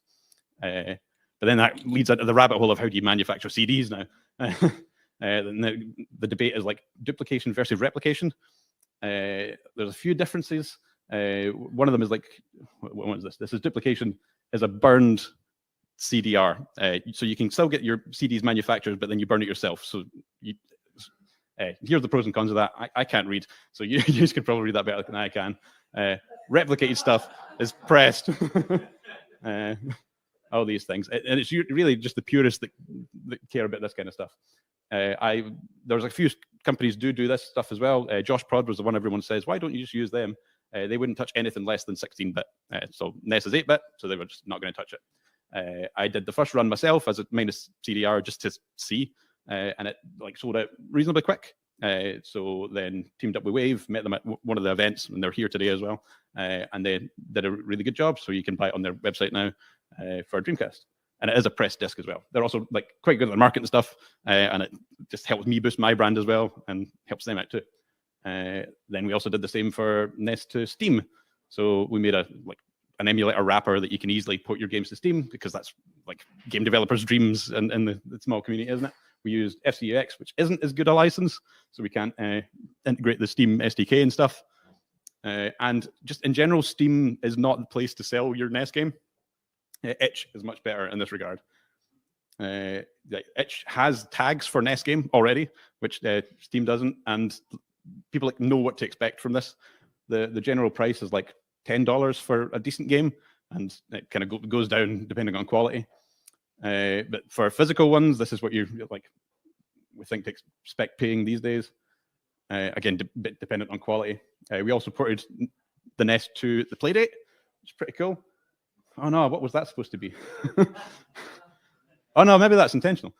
But then that leads into the rabbit hole of how do you manufacture CDs now. The debate is like duplication versus replication. There's a few differences. One of them is like, what is this? This is duplication is a burned CDR. So you can still get your CDs manufactured, but then you burn it yourself. So here's the pros and cons of that. I can't read, so you can probably read that better than I can. Replicated stuff is pressed. All these things, and it's really just the purists that care about this kind of stuff. There's a few companies do this stuff as well. Josh Prod was the one everyone says, why don't you just use them? They wouldn't touch anything less than 16-bit. So NES is 8-bit, so they were just not going to touch it. I did the first run myself as a minus CDR just to see, and it like sold out reasonably quick. So then teamed up with Wave, met them at one of the events, and they're here today as well. And they did a really good job, so you can buy it on their website now for Dreamcast. And it is a press disc as well. They're also like quite good at the marketing stuff, and it just helps me boost my brand as well, and helps them out too. Then we also did the same for NES to Steam. So we made an emulator wrapper that you can easily port your games to Steam, because that's like game developers' dreams in the small community, isn't it? We used FCUX, which isn't as good a license, so we can't integrate the Steam SDK and stuff. And just in general, Steam is not the place to sell your NES game. Itch is much better in this regard. Itch has tags for NES game already, which Steam doesn't, and people know what to expect from this. The general price is like $10 for a decent game, and it kind of goes down depending on quality. But for physical ones, this is what we think to expect paying these days. Again, bit dependent on quality. We also ported the NES to the Playdate, which is pretty cool. Oh no, what was that supposed to be? Oh no, maybe that's intentional.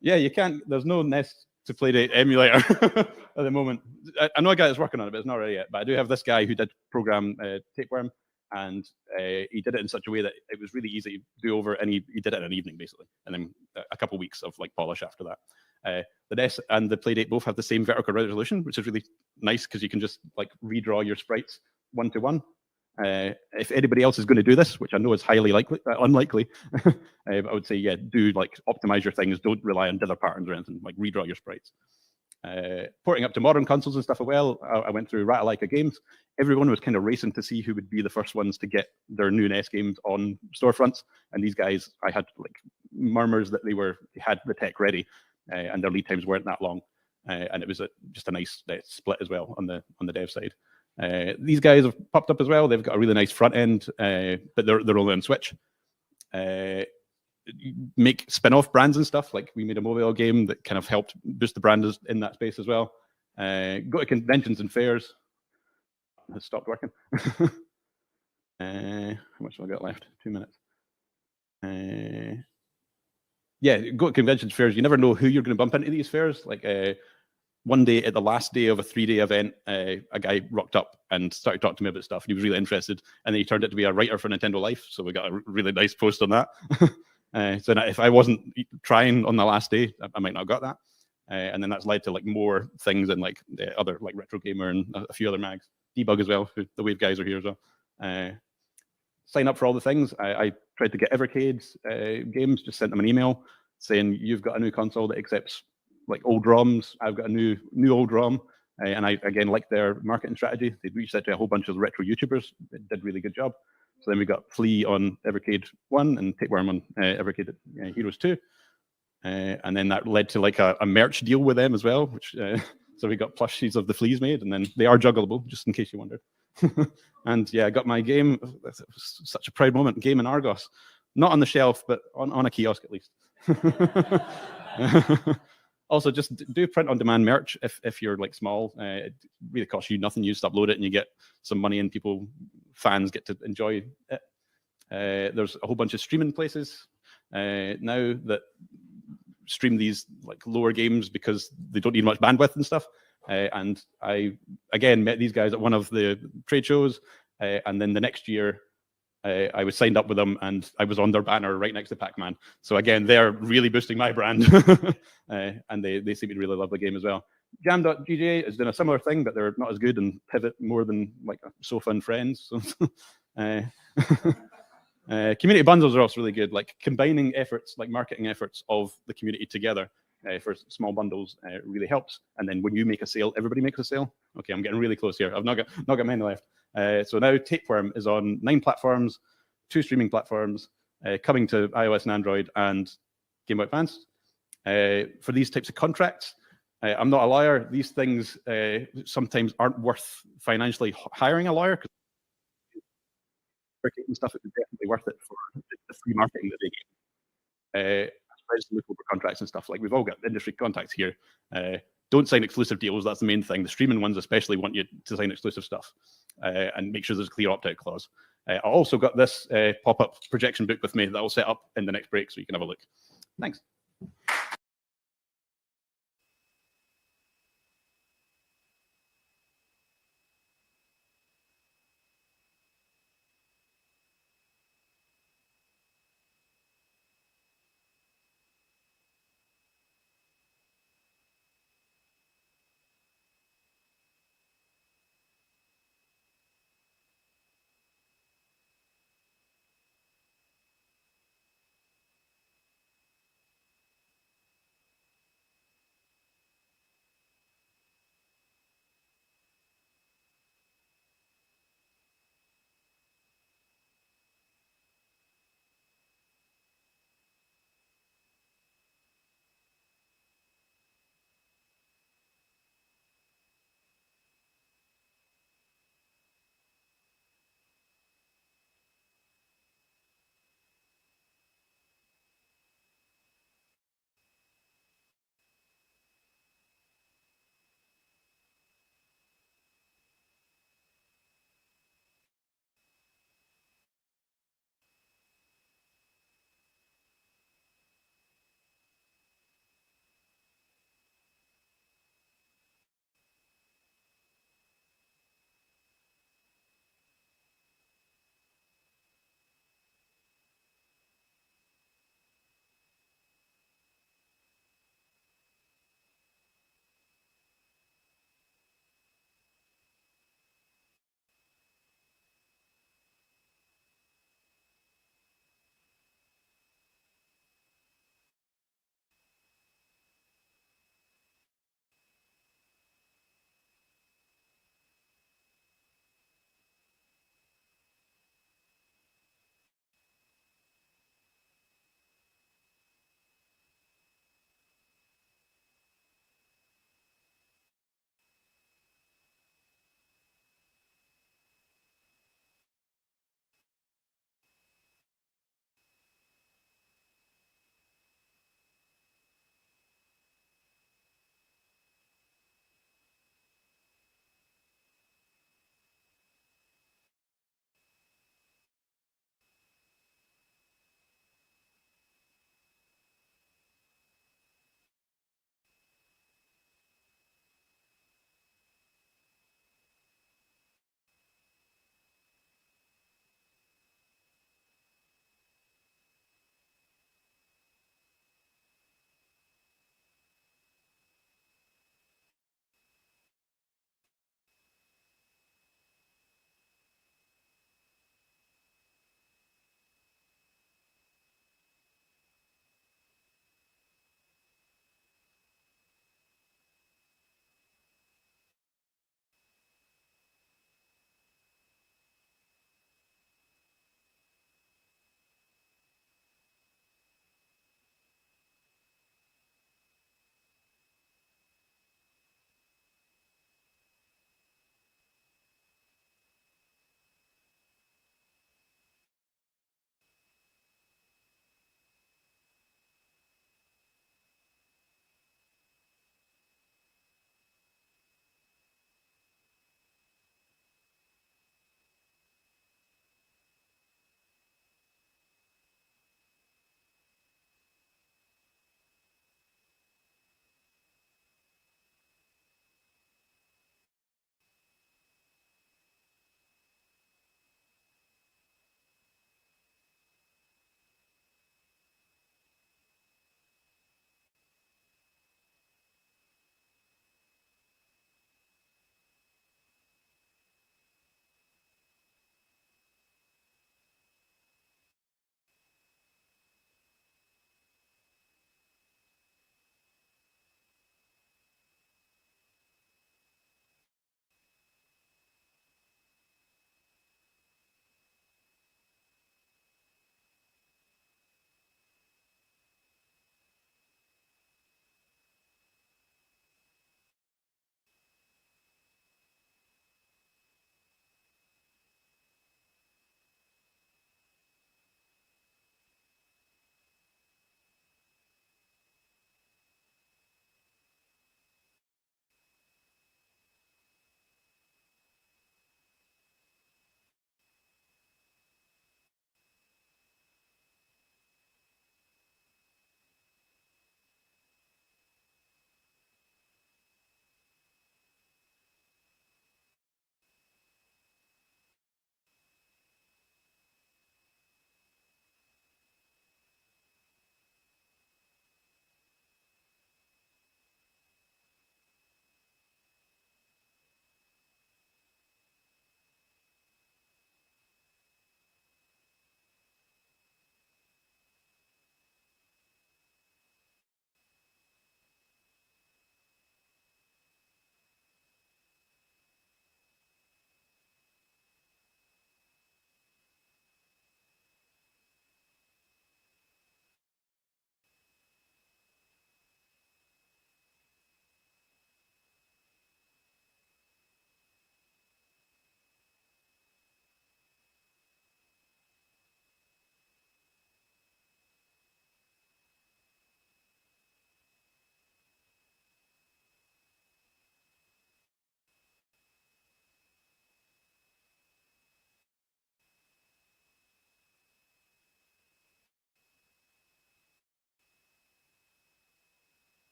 Yeah, you can't, there's no NES to Playdate emulator at the moment. I know a guy that's working on it, but it's not ready yet. But I do have this guy who did program Tapeworm, and he did it in such a way that it was really easy to do over, and he did it in an evening, basically. And then a couple of weeks of like polish after that. The NES and the Playdate both have the same vertical resolution, which is really nice because you can just like redraw your sprites one-to-one. If anybody else is going to do this, which I know is highly unlikely, but I would say, yeah, do like optimize your things. Don't rely on dither patterns or anything. Like redraw your sprites. Porting up to modern consoles and stuff as well. I went through Ratalaika Games. Everyone was kind of racing to see who would be the first ones to get their new NES games on storefronts. And these guys, I had like murmurs that they had the tech ready, and their lead times weren't that long. and it was just a nice split as well on the dev side. These guys have popped up as well. They've got a really nice front end, but they're only on Switch. Make spin-off brands and stuff. Like we made a mobile game that kind of helped boost the brand in that space as well. Go to conventions and fairs. Has stopped working. How much have I got left? 2 minutes. Yeah, go to conventions fairs. You never know who you're going to bump into these fairs. Like one day at the last day of a 3-day event, a guy rocked up and started talking to me about stuff. He was really interested, and then he turned out to be a writer for Nintendo Life. So we got a really nice post on that. So if I wasn't trying on the last day, I might not have got that. And then that's led to like more things and like the other like Retro Gamer and a few other mags. Debug as well. The Wave guys are here as well. Sign up for all the things. I tried to get Evercade's games, just sent them an email saying you've got a new console that accepts like old ROMs. I've got a new old ROM. And I again liked their marketing strategy. They reached out to a whole bunch of retro YouTubers. They did a really good job. So then we got Flea on Evercade 1 and Tapeworm on Evercade Heroes 2. And then that led to like a merch deal with them as well, which so we got plushies of the Fleas made, and then they are juggleable, just in case you wondered. And yeah, I got my game. It was such a proud moment. Game in Argos, not on the shelf, but on a kiosk at least. Also, just do print-on-demand merch if you're like small. It really costs you nothing. You just upload it and you get some money, and fans get to enjoy it. There's a whole bunch of streaming places now that stream these like lower games because they don't need much bandwidth and stuff. And I again met these guys at one of the trade shows, and then the next year I was signed up with them, and I was on their banner right next to Pac-Man. So again, they're really boosting my brand, and they seem to really love the game as well. Jam.gga is doing a similar thing, but they're not as good and pivot more than like Sofa and Friends. So, community bundles are also really good, like combining efforts, like marketing efforts of the community together for small bundles really helps. And then when you make a sale, everybody makes a sale. Okay, I'm getting really close here. I've not got many left. So now Tapeworm is on 9 platforms, 2 streaming platforms, coming to iOS and Android and Game Boy Advance. For these types of contracts, I'm not a lawyer. These things sometimes aren't worth financially hiring a lawyer, because and stuff, it is definitely worth it for the free marketing that they give. I just look over contracts and stuff. Like, we've all got industry contacts here. Don't sign exclusive deals. That's the main thing. The streaming ones especially want you to sign exclusive stuff and make sure there's a clear opt-out clause. I also got this pop-up projection book with me that I'll set up in the next break so you can have a look. Thanks.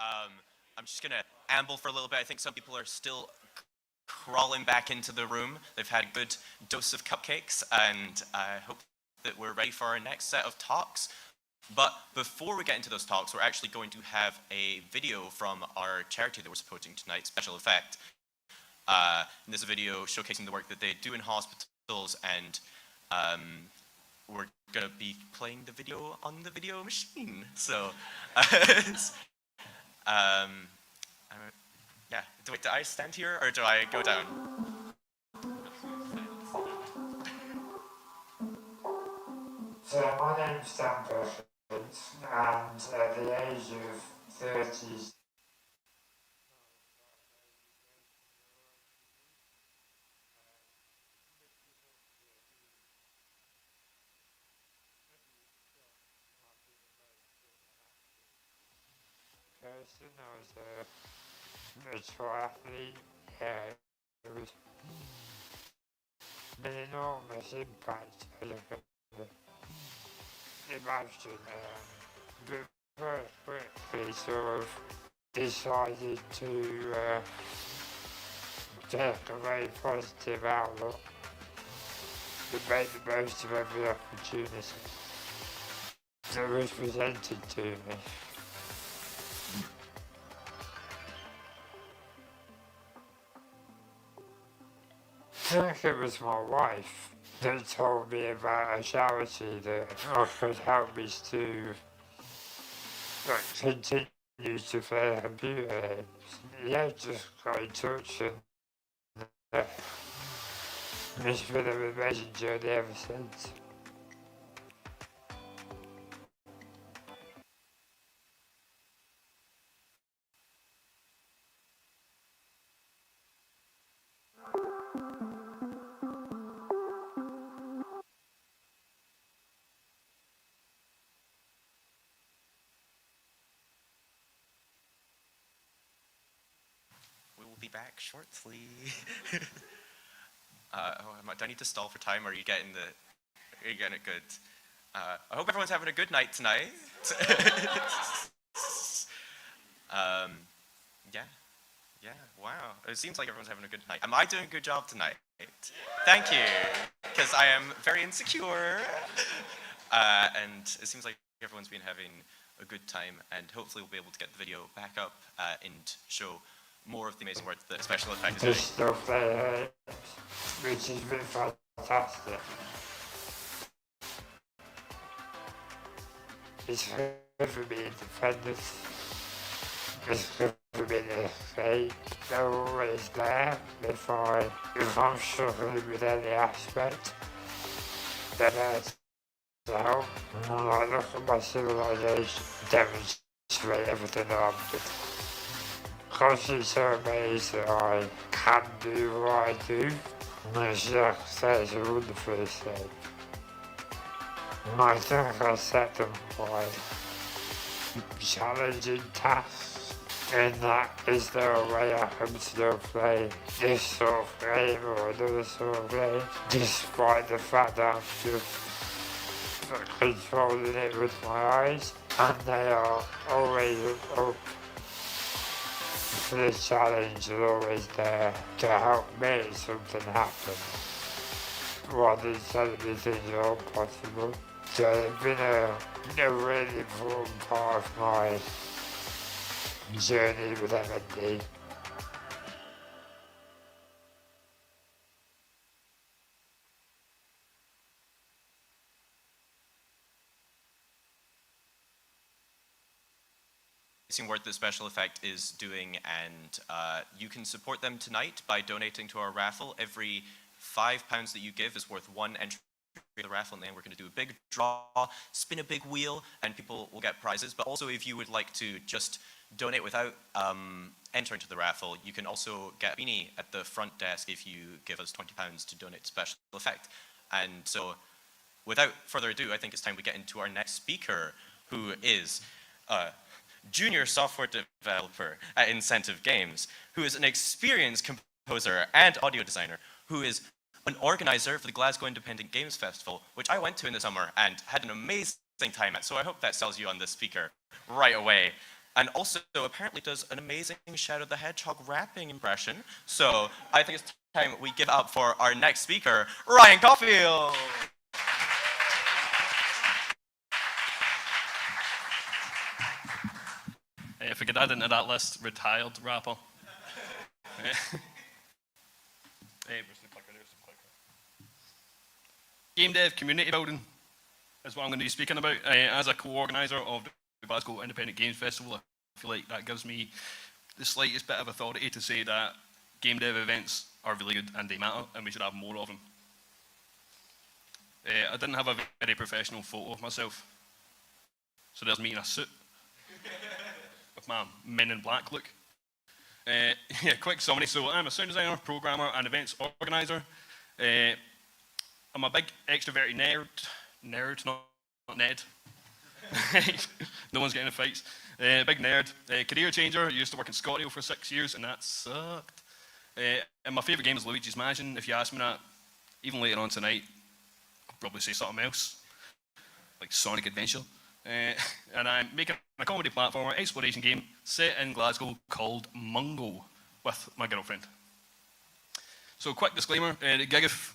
I'm just going to amble for a little bit. I think some people are still crawling back into the room. They've had a good dose of cupcakes, and I hope that we're ready for our next set of talks. But before we get into those talks, we're actually going to have a video from our charity that we're supporting tonight, Special Effect. And this is a video showcasing the work that they do in hospitals, and we're going to be playing the video on the video machine. So, yeah, do I stand here or do I go down? So my name's Dan Perkins, and at the age of 30, person, I was a triathlete. It was an enormous impact. Imagine, but very quickly sort of decided to take a very positive outlook and make the most of every opportunity that was presented to me. I think it was my wife that told me about a charity that could help me to continue to play computer games. Yeah, just got in touch, and it's been an amazing journey ever since. We will be back shortly. Do I need to stall for time, or are you getting it good? I hope everyone's having a good night tonight. Yeah, wow. It seems like everyone's having a good night. Am I doing a good job tonight? Thank you, because I am very insecure. And it seems like everyone's been having a good time, and hopefully we'll be able to get the video back up and show more of the amazing work that Special Effect is doing. The stuff they which has been fantastic. It's good for being independent. It's good for being afraid. They're always there if I'm struggling with any aspect. They're there to help. And I look at my civilization, demonstrate everything that I'm doing. Because it's so amazed that I can do what I do. And it's like I say, it's a wonderful thing. And I think I set them quite challenging tasks. In that, is there a way I can still play this sort of game or another sort of game, despite the fact that I'm just controlling it with my eyes, and they are always up. The challenge is always there to help make something happen, rather than telling me things are impossible. So it's been a really important part of my journey with M&D. Work that Special Effect is doing, and you can support them tonight by donating to our raffle. Every £5 that you give is worth one entry to the raffle, and then we're going to do a big draw, spin a big wheel, and people will get prizes. But also, if you would like to just donate without entering to the raffle, you can also get a beanie at the front desk if you give us £20 to donate to Special Effect. And so, without further ado, I think it's time we get into our next speaker, who is junior software developer at Incentive Games, who is an experienced composer and audio designer, who is an organizer for the Glasgow Independent Games Festival, which I went to in the summer and had an amazing time at, so I hope that sells you on this speaker right away. and also apparently does an amazing Shadow the Hedgehog rapping impression. So I think it's time we give up for our next speaker, Ryan Caulfield. If we could add into that list, retired rapper. Game dev community building is what I'm going to be speaking about. As a co-organiser of the Glasgow Independent Games Festival, I feel like that gives me the slightest bit of authority to say that game dev events are really good and they matter and we should have more of them. I didn't have a very professional photo of myself, so there's me in a suit with my Men in Black look. Yeah, quick summary. So I'm a sound designer, programmer, and events organiser. I'm a big extroverted nerd, not Ned. No one's getting in fights. Big nerd, career changer. Used to work in ScotRail for 6 years, and that sucked. And my favourite game is Luigi's Mansion. If you ask me that, even later on tonight, I'll probably say something else, like Sonic Adventure. And I'm making a comedy platformer exploration game set in Glasgow called Mungo with my girlfriend. So quick disclaimer, the GIGIF,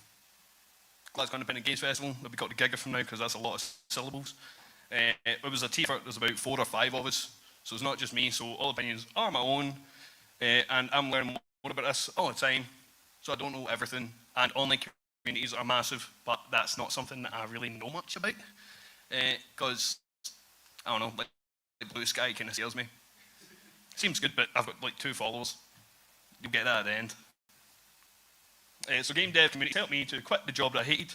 Glasgow Independent Games Festival, that we got the GIGIF from now because that's a lot of syllables. It was a team effort, there's about 4 or 5 of us, so it's not just me, so all opinions are my own, and I'm learning more about this all the time, so I don't know everything, and online communities are massive, but that's not something that I really know much about, because, I don't know, like Blue Sky kind of scares me. Seems good, but I've got like 2 followers. You'll get that at the end. So game dev community helped me to quit the job that I hated.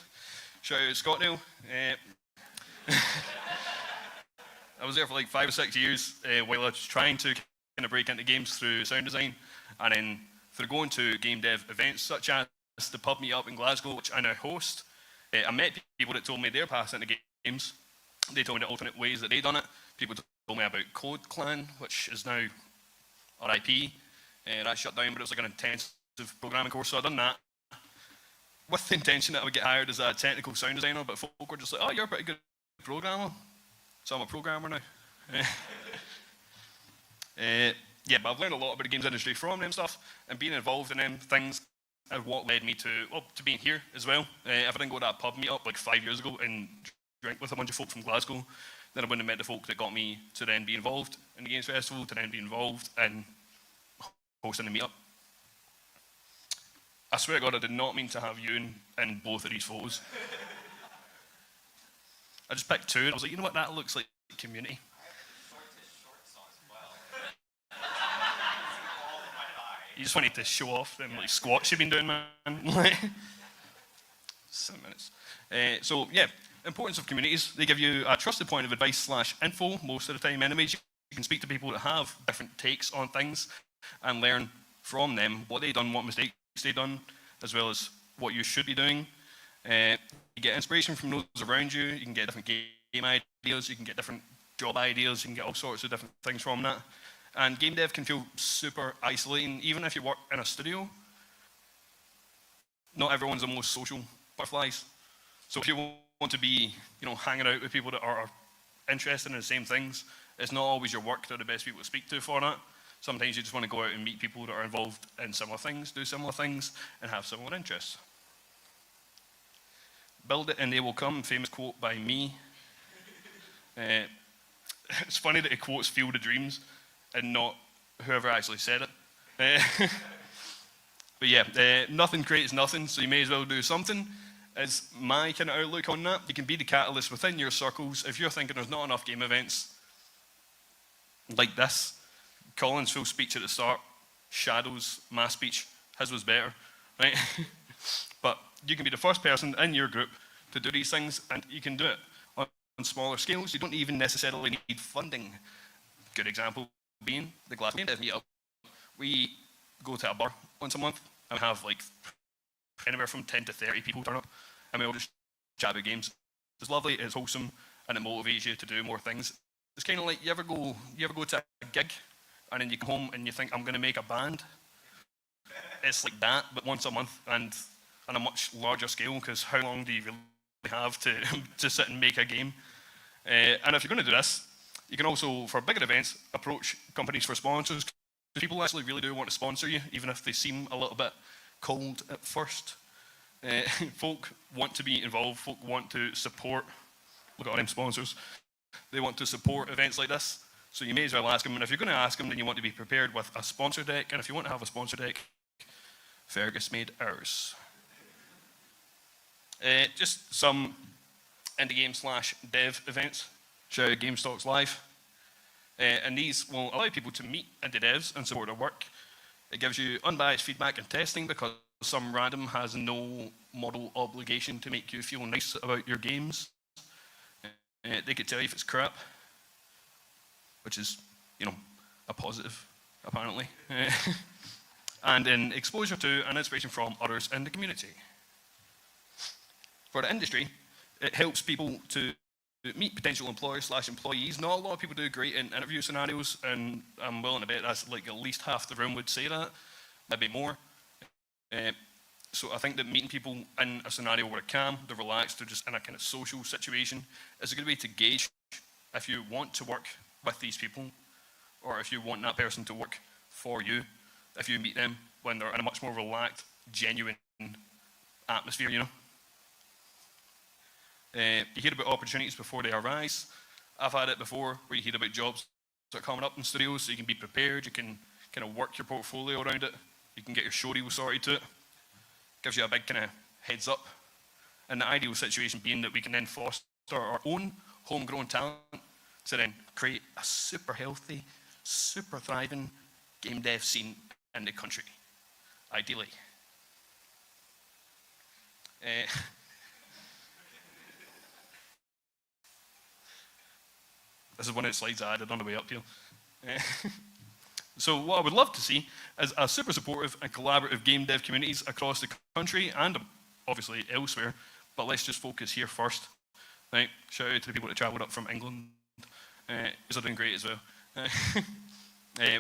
Shout out ScotRail. I was there for like 5 or 6 years while I was trying to kind of break into games through sound design, and then through going to game dev events such as the pub meetup in Glasgow, which I now host. I met people that told me their path into games. They told me the alternate ways that they done it. People told me about Code Clan, which is now RIP. That shut down, but it was like an intensive programming course, so I done that with the intention that I would get hired as a technical sound designer, but folk were just like, oh, you're a pretty good programmer. So I'm a programmer now. Yeah, but I've learned a lot about the games industry from them stuff, and being involved in them things is what led me to being here as well. If I didn't go to that pub meetup like 5 years ago and drink with a bunch of folk from Glasgow, then I wouldn't have met the folk that got me to then be involved in the Games Festival, to then be involved in hosting the meetup. I swear to God, I did not mean to have you in both of these photos. I just picked 2, and I was like, you know what, that looks like community. You just wanted to show off them like squats you've been doing, man. 7 minutes. So yeah, importance of communities. They give you a trusted point of advice/info most of the time anyways. You can speak to people that have different takes on things and learn from them what they've done, what mistakes they've done, as well as what you should be doing. You get inspiration from those around you. You can get different game ideas. You can get different job ideas. You can get all sorts of different things from that. And game dev can feel super isolating, even if you work in a studio. Not everyone's the most social butterflies. So if you want to be, hanging out with people that are interested in the same things, it's not always your work that are the best people to speak to for that. Sometimes you just want to go out and meet people that are involved in similar things, do similar things, and have similar interests. Build it and they will come, famous quote by me. It's funny that he quotes Field of Dreams and not whoever actually said it. But yeah, nothing creates nothing, so you may as well do something. Is my kind of outlook on that. You can be the catalyst within your circles. If you're thinking there's not enough game events like this, Colin's full speech at the start, Shadow's mass speech, his was better, right? But you can be the first person in your group to do these things, and you can do it on smaller scales. You don't even necessarily need funding. Good example being the Glasgow Game Dev Meetup. We go to a bar once a month, and we have like anywhere from 10 to 30 people turn up, and we all just chat about games. It's lovely, it's wholesome, and it motivates you to do more things. It's kind of like, you ever go to a gig, and then you come home and you think, I'm going to make a band? It's like that, but once a month, and on a much larger scale, because how long do you really have to sit and make a game? And if you're going to do this, You can also, for bigger events, approach companies for sponsors. People actually really do want to sponsor you, even if they seem a little bit cold at first. Folk want to be involved, folk want to support, look at all them sponsors, they want to support events like this, so you may as well ask them, and if you're going to ask them, then you want to be prepared with a sponsor deck, and if you want to have a sponsor deck, Fergus made ours. Just some indie game / dev events, shout out GameStalks Live. And these will allow people to meet indie devs and support their work. It gives you unbiased feedback and testing because some random has no moral obligation to make you feel nice about your games. They could tell you if it's crap, which is, you know, a positive, apparently. And in exposure to and inspiration from others in the community. For the industry, it helps people to meet potential employers / employees. Not a lot of people do great in interview scenarios, and I'm willing to bet that's like at least half the room would say that, maybe more. So I think that meeting people in a scenario where they're calm, they're relaxed, they're just in a kind of social situation is a good way to gauge if you want to work with these people, or if you want that person to work for you, if you meet them when they're in a much more relaxed, genuine atmosphere, you know. You hear about opportunities before they arise. I've had it before where you hear about jobs that are coming up in studios, so you can be prepared, you can kind of work your portfolio around it, you can get your show reel sorted to it. Gives you a big kind of heads up. And the ideal situation being that we can then foster our own homegrown talent to then create a super healthy, super thriving game dev scene in the country, ideally. This is one of the slides I added on the way up here. So what I would love to see is a super supportive and collaborative game dev communities across the country and obviously elsewhere, but let's just focus here first. Right? Shout out to the people that travelled up from England. These are doing great as well.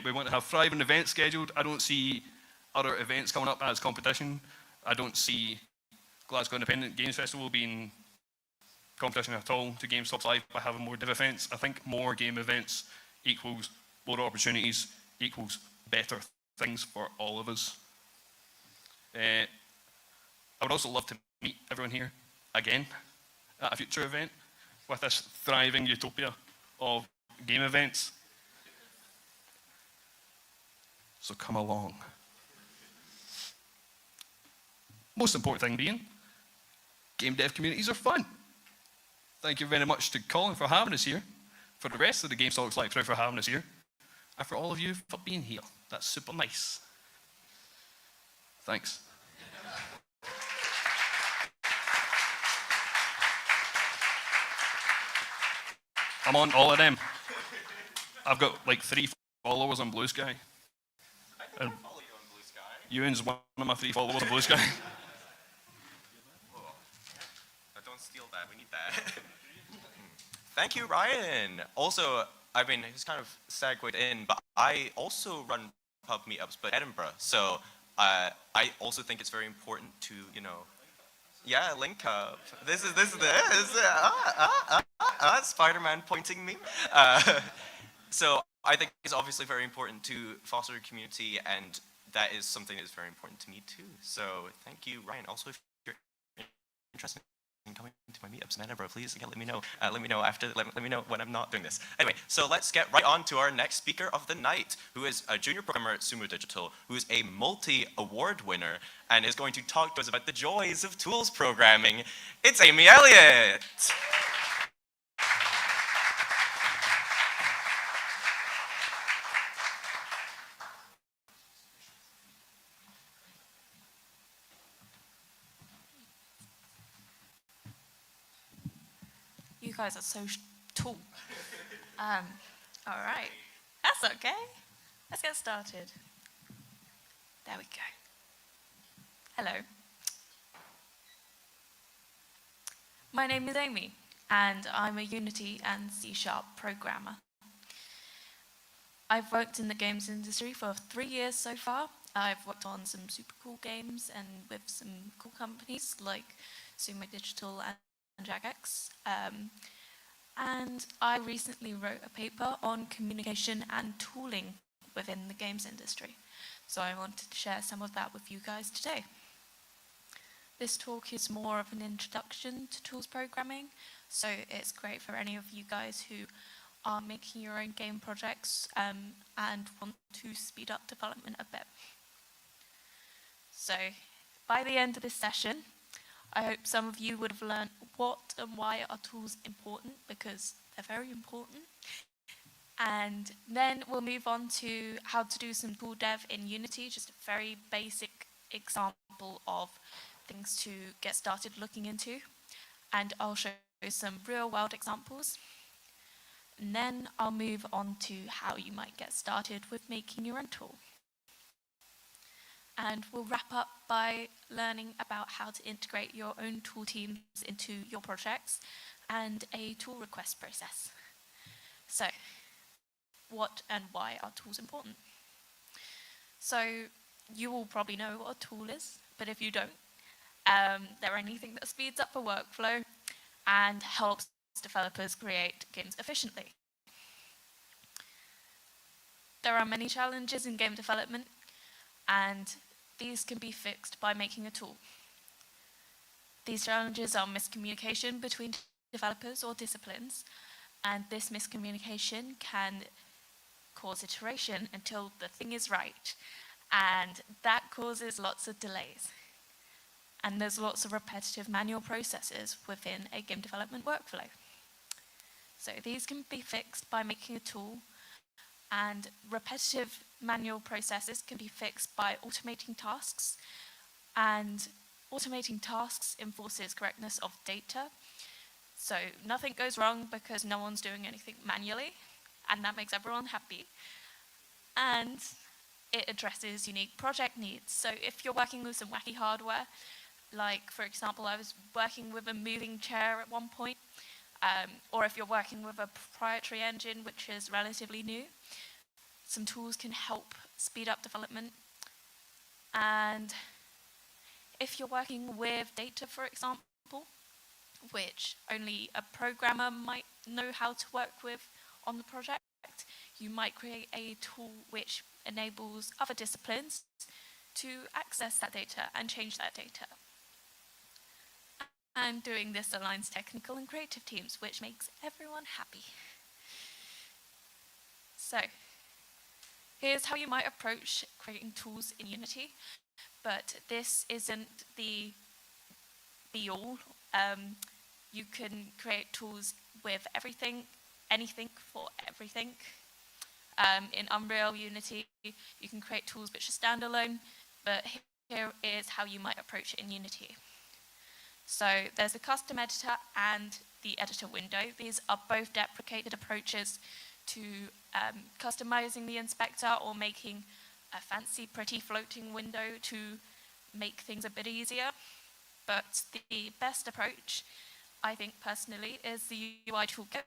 We want to have thriving events scheduled. I don't see other events coming up as competition. I don't see Glasgow Independent Games Festival being competition at all to GameStop Live by having more dev events. I think more game events equals more opportunities, equals better things for all of us. I would also love to meet everyone here again at a future event with this thriving utopia of game events. So come along. Most important thing being, game dev communities are fun. Thank you very much to Colin for having us here, for the rest of the GameStalks Live crew for having us here, and for all of you for being here. That's super nice. Thanks. I'm on all of them. I've got like 3 followers on Blue Sky. I don't follow you on Blue Sky. Ewan's one of my 3 followers on Blue Sky. Don't steal that, we need that. Thank you, Ryan. Also, I mean, he's kind of segued in, but I also run pub meetups, but Edinburgh. So I also think it's very important to, you know, yeah, link up. This is Spider-Man pointing me. So I think it's obviously very important to foster a community, and that is something that is very important to me too. So thank you, Ryan. Also, if you're interested in coming to my meetups in Edinburgh, please let me know. Let me know after. Let me know when I'm not doing this. Anyway, so let's get right on to our next speaker of the night, who is a junior programmer at Sumo Digital, who is a multi-award winner, and is going to talk to us about the joys of tools programming. It's Amy Elliott. You guys are so tall. All right, that's okay. Let's get started. There we go. Hello. My name is Amy, and I'm a Unity and C# programmer. I've worked in the games industry for 3 years so far. I've worked on some super cool games and with some cool companies like Sumo Digital and Jagex. and I recently wrote a paper on communication and tooling within the games industry. So I wanted to share some of that with you guys today. This talk is more of an introduction to tools programming, so it's great for any of you guys who are making your own game projects and want to speed up development a bit. So by the end of this session, I hope some of you would have learned what and why are tools important, because they're very important. And then we'll move on to how to do some tool dev in Unity, just a very basic example of things to get started looking into. And I'll show you some real world examples. And then I'll move on to how you might get started with making your own tool. And we'll wrap up by learning about how to integrate your own tool teams into your projects and a tool request process. So, what and why are tools important? So, you all probably know what a tool is, but if you don't, they're anything that speeds up a workflow and helps developers create games efficiently. There are many challenges in game development, and these can be fixed by making a tool. These challenges are miscommunication between developers or disciplines, and this miscommunication can cause iteration until the thing is right, and that causes lots of delays. And there's lots of repetitive manual processes within a game development workflow. So these can be fixed by making a tool, and repetitive manual processes can be fixed by automating tasks, and automating tasks enforces correctness of data. So nothing goes wrong because no one's doing anything manually, and that makes everyone happy. And it addresses unique project needs. So if you're working with some wacky hardware, like for example, I was working with a moving chair at one point, or if you're working with a proprietary engine which is relatively new, some tools can help speed up development. And if you're working with data, for example, which only a programmer might know how to work with on the project, you might create a tool which enables other disciplines to access that data and change that data. And doing this aligns technical and creative teams, which makes everyone happy. So, here's how you might approach creating tools in Unity, but this isn't the be-all. You can create tools with everything, anything for everything. In Unreal, Unity, you can create tools which are standalone, but here is how you might approach it in Unity. So there's a custom editor and the editor window. These are both deprecated approaches to customizing the inspector or making a fancy, pretty floating window to make things a bit easier. But the best approach, I think personally, is the UI toolkit,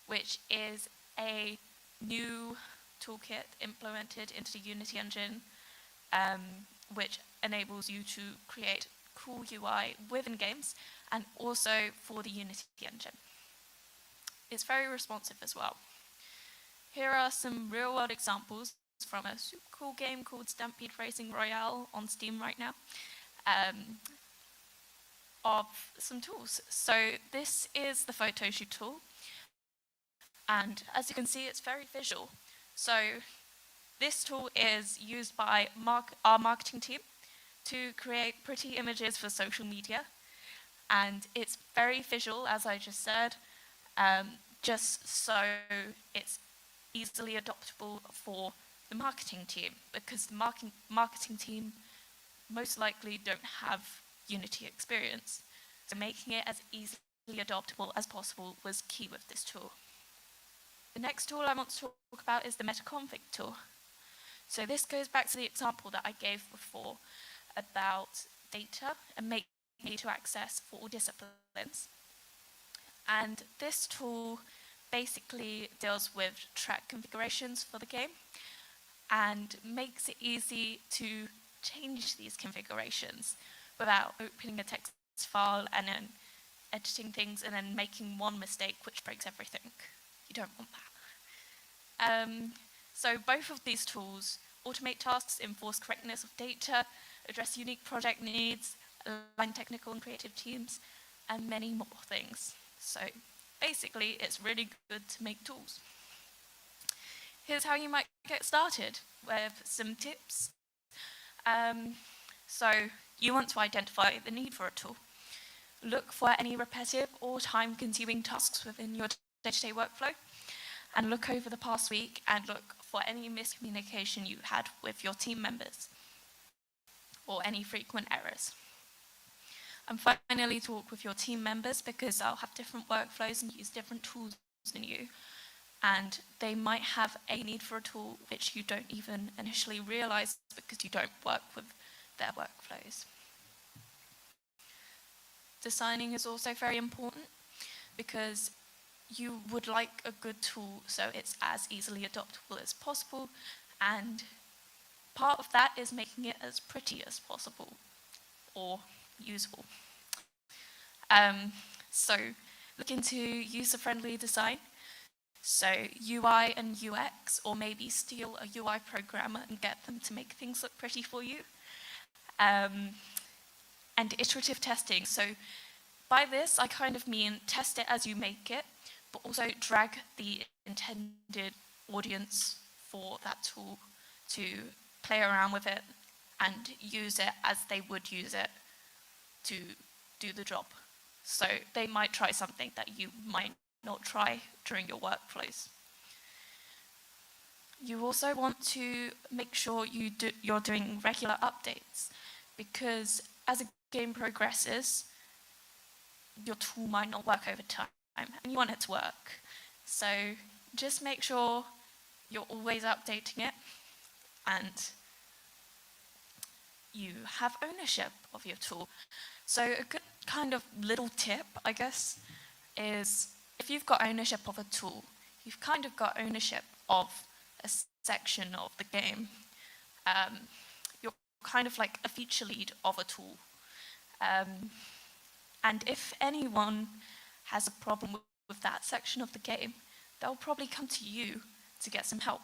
which is a new toolkit implemented into the Unity engine, which enables you to create cool UI within games and also for the Unity engine. It's very responsive as well. Here are some real-world examples from a super cool game called Stampede Racing Royale on Steam right now, of some tools. So this is the photo shoot tool, and as you can see, it's very visual. So this tool is used by our marketing team to create pretty images for social media, and it's very visual, as I just said, just so it's easily adoptable for the marketing team, because the marketing team most likely don't have Unity experience. So making it as easily adoptable as possible was key with this tool. The next tool I want to talk about is the metaconfig tool. So this goes back to the example that I gave before about data and making it to access for all disciplines. And this tool basically deals with track configurations for the game and makes it easy to change these configurations without opening a text file and then editing things and then making one mistake which breaks everything. You don't want that. So both of these tools automate tasks, enforce correctness of data, address unique project needs, align technical and creative teams, and many more things. So basically, it's really good to make tools. Here's how you might get started with some tips. So you want to identify the need for a tool. Look for any repetitive or time-consuming tasks within your day-to-day workflow, and look over the past week and look for any miscommunication you had with your team members or any frequent errors. And finally, talk with your team members because they'll have different workflows and use different tools than you, and they might have a need for a tool which you don't even initially realize because you don't work with their workflows. Designing is also very important because you would like a good tool so it's as easily adoptable as possible, and part of that is making it as pretty as possible or usable. So look into user-friendly design. So UI and UX, or maybe steal a UI programmer and get them to make things look pretty for you. And iterative testing. So by this, I kind of mean test it as you make it, but also drag the intended audience for that tool to play around with it and use it as they would use it to do the job. So they might try something that you might not try during your workflows. You also want to make sure you're doing regular updates, because as a game progresses, your tool might not work over time, and you want it to work. So just make sure you're always updating it, and you have ownership of your tool. So a good kind of little tip, I guess, is if you've got ownership of a tool, you've kind of got ownership of a section of the game. You're kind of like a feature lead of a tool. And if anyone has a problem with that section of the game, they'll probably come to you to get some help.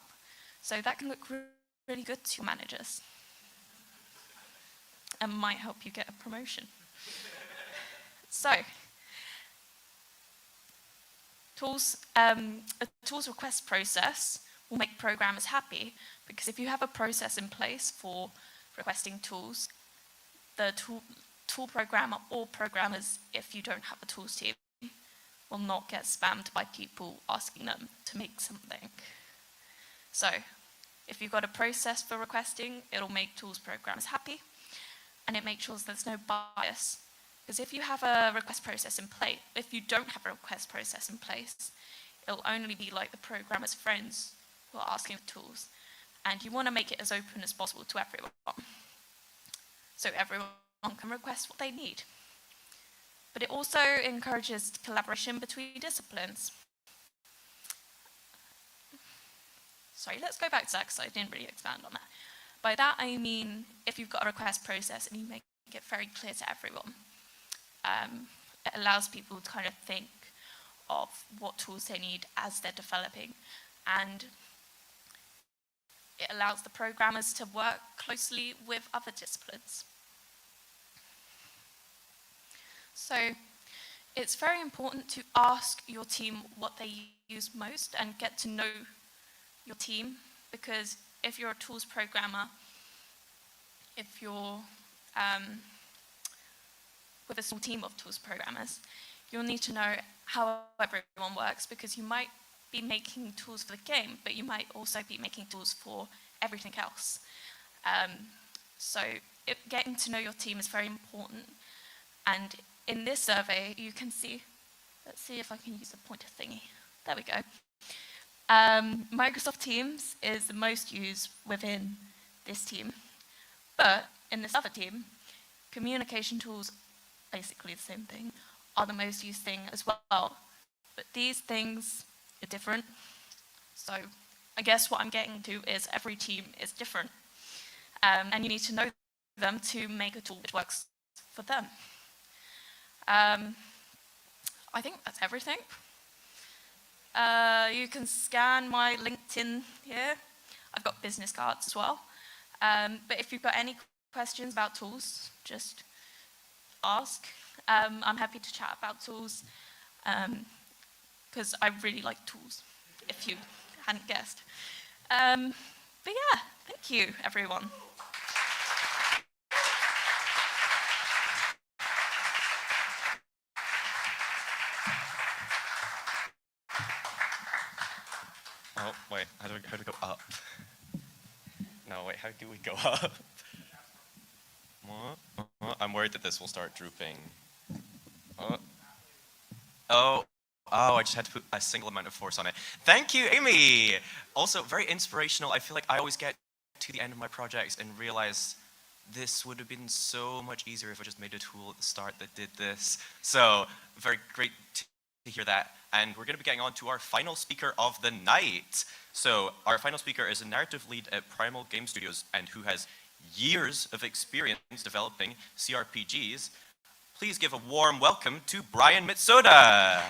So that can look really good to your managers and might help you get a promotion. So, a tools request process will make programmers happy, because if you have a process in place for requesting tools, the tool programmer or programmers, if you don't have a tools team, will not get spammed by people asking them to make something. So, if you've got a process for requesting, it'll make tools programmers happy, and it makes sure there's no bias. Because if you have a request process in place, if you don't have a request process in place, it'll only be like the programmer's friends who are asking for tools. And you want to make it as open as possible to everyone, so everyone can request what they need. But it also encourages collaboration between disciplines. Sorry, let's go back to that because I didn't really expand on that. By that I mean, if you've got a request process and you make it very clear to everyone, it allows people to kind of think of what tools they need as they're developing, and it allows the programmers to work closely with other disciplines. So it's very important to ask your team what they use most and get to know your team, because if you're a tools programmer, if you're with a small team of tools programmers, you'll need to know how everyone works, because you might be making tools for the game, but you might also be making tools for everything else. So getting to know your team is very important. And in this survey, you can see, let's see if I can use the pointer thingy. There we go. Microsoft Teams is the most used within this team. But in this other team, communication tools, basically the same thing, are the most used thing as well. But these things are different. So I guess what I'm getting to is every team is different. And you need to know them to make a tool which works for them. I think that's everything. You can scan my LinkedIn here. I've got business cards as well. But if you've got any questions about tools, just ask. I'm happy to chat about tools because I really like tools, if you hadn't guessed. But yeah, thank you, everyone. Oh, wait, how do we go up? No, wait, how do we go up? What? I'm worried that this will start drooping. Oh, I just had to put a single amount of force on it. Thank you, Amy! Also, very inspirational. I feel like I always get to the end of my projects and realize this would have been so much easier if I just made a tool at the start that did this. So, very great to hear that. And we're going to be getting on to our final speaker of the night. So, our final speaker is a narrative lead at Primal Game Studios and who has years of experience developing CRPGs. Please give a warm welcome to Brian Mitsoda.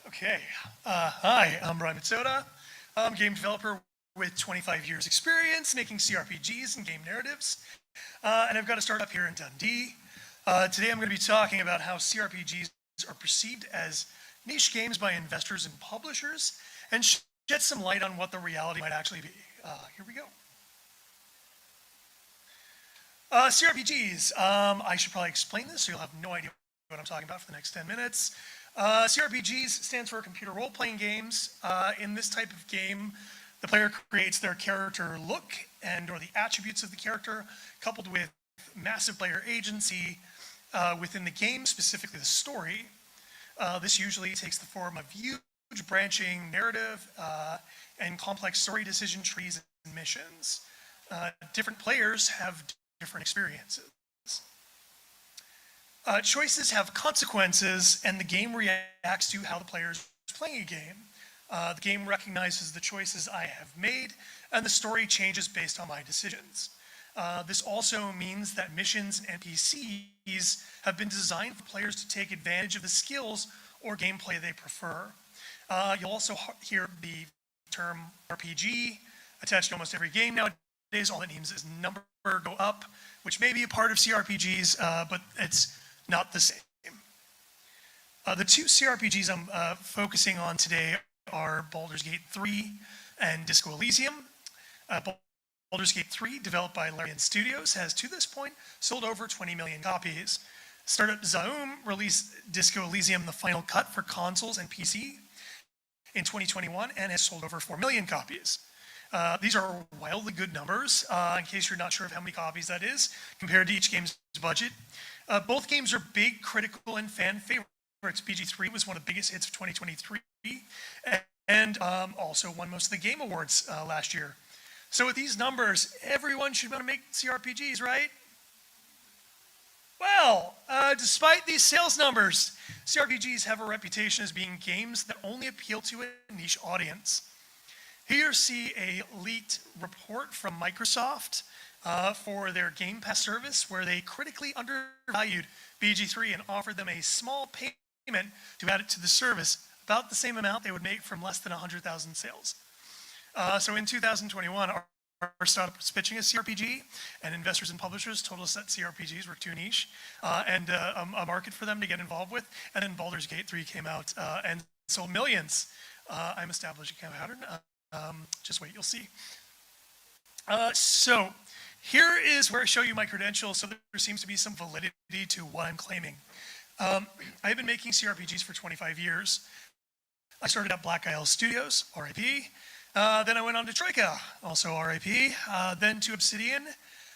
Okay. Hi, I'm Brian Mitsoda. I'm a game developer with 25 years experience making CRPGs and game narratives. And I've got a startup here in Dundee. Today I'm going to be talking about how CRPGs are perceived as niche games by investors and publishers and shed some light on what the reality might actually be. Here we go. CRPGs. I should probably explain this so you'll have no idea what I'm talking about for the next 10 minutes. CRPGs stands for computer role-playing games. In this type of game, the player creates their character look and or the attributes of the character, coupled with massive player agency within the game, specifically the story. This usually takes the form of huge branching narrative and complex story decision trees and missions. Different players have different experiences. Choices have consequences, and the game reacts to how the player is playing a game. The game recognizes the choices I have made, and the story changes based on my decisions. This also means that missions and NPCs have been designed for players to take advantage of the skills or gameplay they prefer. You'll also hear the term RPG attached to almost every game nowadays. All it means is number go up, which may be a part of CRPGs, but it's not the same. The two CRPGs I'm focusing on today are Baldur's Gate 3 and Disco Elysium. Baldur's Gate 3, developed by Larian Studios, has to this point sold over 20 million copies. Startup Zaum released Disco Elysium The Final Cut for consoles and PC in 2021 and has sold over 4 million copies. These are wildly good numbers, in case you're not sure of how many copies that is, compared to each game's budget. Both games are big, critical, and fan favorites. BG3 was one of the biggest hits of 2023, and also won most of the Game Awards last year. So with these numbers, everyone should want to make CRPGs, right? Well, despite these sales numbers, CRPGs have a reputation as being games that only appeal to a niche audience. Here see a leaked report from Microsoft for their Game Pass service, where they critically undervalued BG3 and offered them a small payment to add it to the service, about the same amount they would make from less than 100,000 sales. So in 2021, our startup was pitching a CRPG, and investors and publishers told us that CRPGs were too niche and a market for them to get involved with. And then Baldur's Gate 3 came out and sold millions. I'm establishing a pattern. Just wait, you'll see. So here is where I show you my credentials, so there seems to be some validity to what I'm claiming. I've been making CRPGs for 25 years. I started at Black Isle Studios, RIP. Then I went on to Troika, also RIP. Then to Obsidian.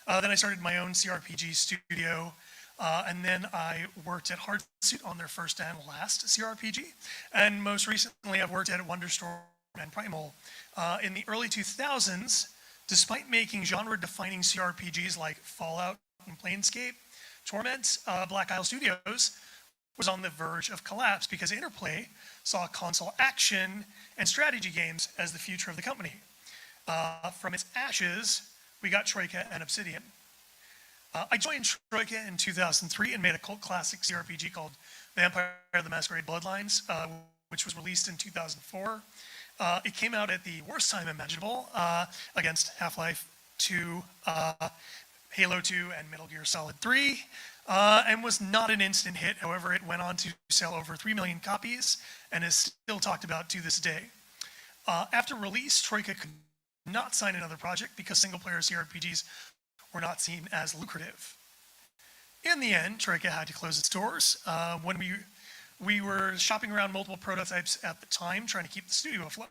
Then I started my own CRPG studio. And then I worked at Hardsuit on their first and last CRPG. And most recently, I've worked at Wonderstorm and Primal. In the early 2000s, despite making genre-defining CRPGs like Fallout and Planescape, Torment, Black Isle Studios was on the verge of collapse because Interplay saw console action and strategy games as the future of the company. From its ashes, we got Troika and Obsidian. I joined Troika in 2003 and made a cult classic CRPG called Vampire the Masquerade Bloodlines, which was released in 2004. It came out at the worst time imaginable against Half-Life 2, Halo 2, and Metal Gear Solid 3, and was not an instant hit. However, it went on to sell over 3 million copies and is still talked about to this day. After release, Troika could not sign another project because single-player CRPGs were not seen as lucrative. In the end, Troika had to close its doors. When we were shopping around multiple prototypes at the time, trying to keep the studio afloat.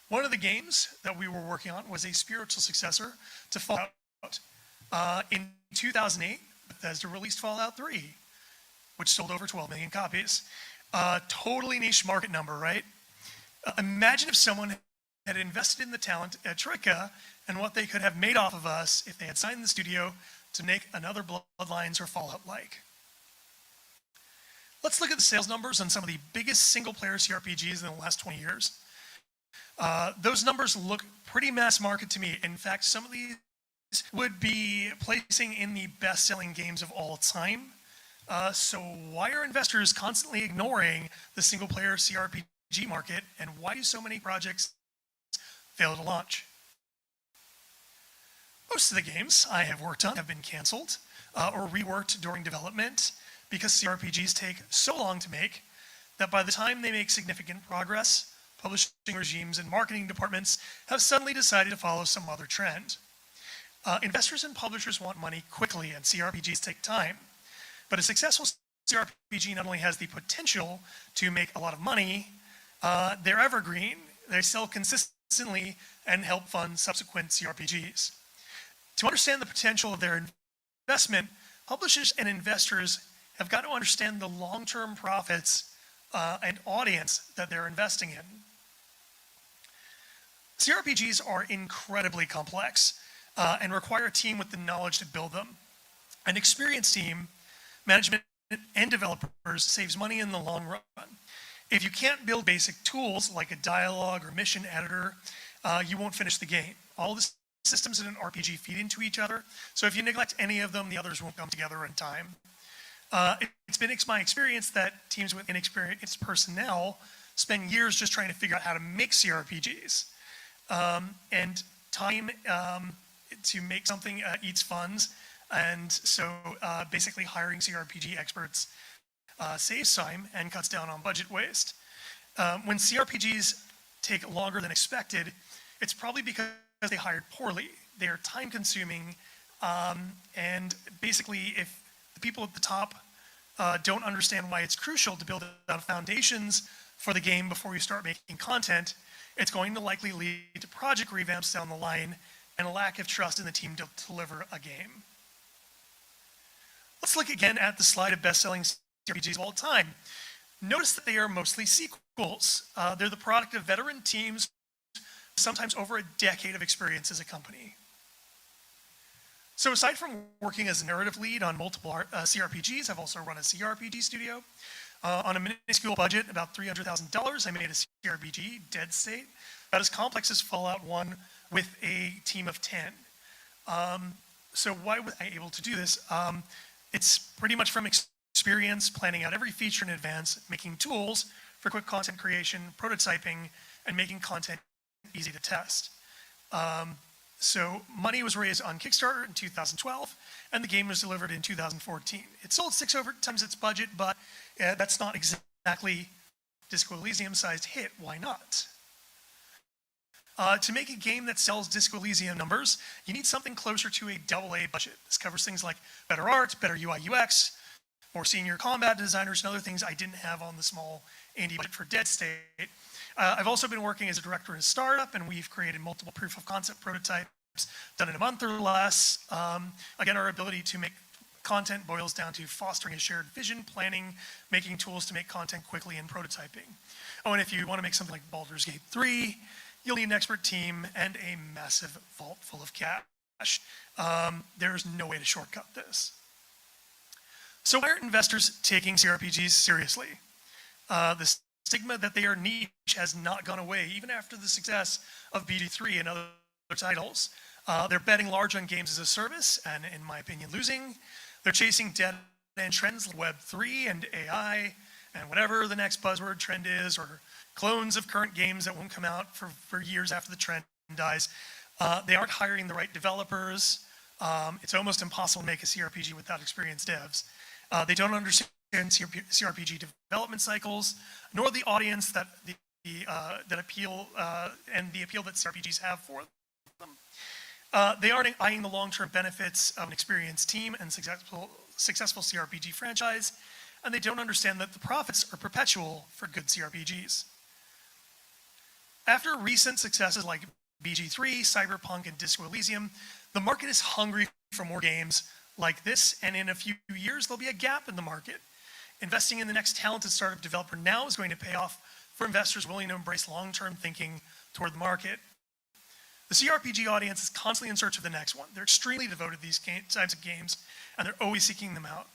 One of the games that we were working on was a spiritual successor to Fallout. In 2008, Bethesda released Fallout 3, which sold over 12 million copies. Totally niche market number, right? Imagine if someone had invested in the talent at Troika and what they could have made off of us if they had signed the studio to make another Bloodlines or Fallout-like. Let's look at the sales numbers on some of the biggest single-player CRPGs in the last 20 years. Those numbers look pretty mass market to me. In fact, some of these would be placing in the best-selling games of all time. So why are investors constantly ignoring the single-player CRPG market, and why do so many projects fail to launch? Most of the games I have worked on have been canceled or reworked during development because CRPGs take so long to make that by the time they make significant progress, publishing regimes and marketing departments have suddenly decided to follow some other trend. Investors and publishers want money quickly, and CRPGs take time. But a successful CRPG not only has the potential to make a lot of money, they're evergreen, they sell consistently, and help fund subsequent CRPGs. To understand the potential of their investment, publishers and investors have got to understand the long-term profits and audience that they're investing in. CRPGs are incredibly complex and require a team with the knowledge to build them. An experienced team, management, and developers saves money in the long run. If you can't build basic tools like a dialogue or mission editor, you won't finish the game. All the systems in an RPG feed into each other, so if you neglect any of them, the others won't come together in time. It's been my experience that teams with inexperienced personnel spend years just trying to figure out how to make CRPGs. And time to make something eats funds, and so basically hiring CRPG experts saves time and cuts down on budget waste. When CRPGs take longer than expected, it's probably because they hired poorly. They are time consuming, and basically if the people at the top don't understand why it's crucial to build out foundations for the game before you start making content, it's going to likely lead to project revamps down the line and a lack of trust in the team to deliver a game. Let's look again at the slide of best-selling CRPGs of all time. Notice that they are mostly sequels. They're the product of veteran teams, sometimes over a decade of experience as a company. So aside from working as a narrative lead on multiple CRPGs, I've also run a CRPG studio. On a minuscule budget, about $300,000, I made a CRPG, Dead State, about as complex as Fallout 1 with a team of 10. So why was I able to do this? It's pretty much from experience, planning out every feature in advance, making tools for quick content creation, prototyping, and making content easy to test. So money was raised on Kickstarter in 2012, and the game was delivered in 2014. It sold 6 times its budget, but that's not exactly Disco Elysium-sized hit. Why not? To make a game that sells Disco Elysium numbers, you need something closer to a AA budget. This covers things like better art, better UI UX, more senior combat designers, and other things I didn't have on the small indie budget for Dead State. I've also been working as a director in a startup, and we've created multiple proof of concept prototypes done in a month or less. Again, our ability to make content boils down to fostering a shared vision, planning, making tools to make content quickly, and prototyping. Oh, and if you want to make something like Baldur's Gate 3, you'll need an expert team and a massive vault full of cash. There's no way to shortcut this. So why aren't investors taking CRPGs seriously? The stigma that they are niche has not gone away, even after the success of BG3 and other titles. They're betting large on games as a service, and in my opinion, losing. They're chasing dead-end trends like Web3 and AI, and whatever the next buzzword trend is, or clones of current games that won't come out for years after the trend dies. They aren't hiring the right developers. It's almost impossible to make a CRPG without experienced devs. They don't understand CRPG development cycles, nor the audience that appeal and the appeal that CRPGs have for them. They aren't eyeing the long-term benefits of an experienced team and successful CRPG franchise, and they don't understand that the profits are perpetual for good CRPGs. After recent successes like BG3, Cyberpunk, and Disco Elysium, the market is hungry for more games like this, and in a few years, there'll be a gap in the market. Investing in the next talented startup developer now is going to pay off for investors willing to embrace long-term thinking toward the market. The CRPG audience is constantly in search of the next one. They're extremely devoted to these types of games, and they're always seeking them out.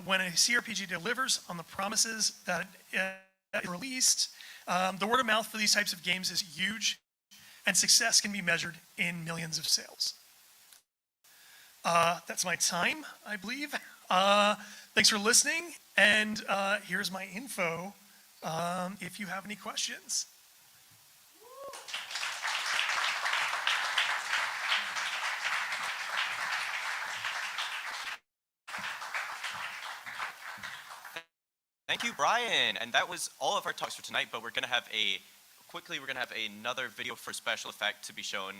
When a CRPG delivers on the promises that it released, the word of mouth for these types of games is huge, and success can be measured in millions of sales. That's my time, I believe. Thanks for listening, and here's my info if you have any questions. Thank you, Brian. And that was all of our talks for tonight, but we're going to have another video for special effect to be shown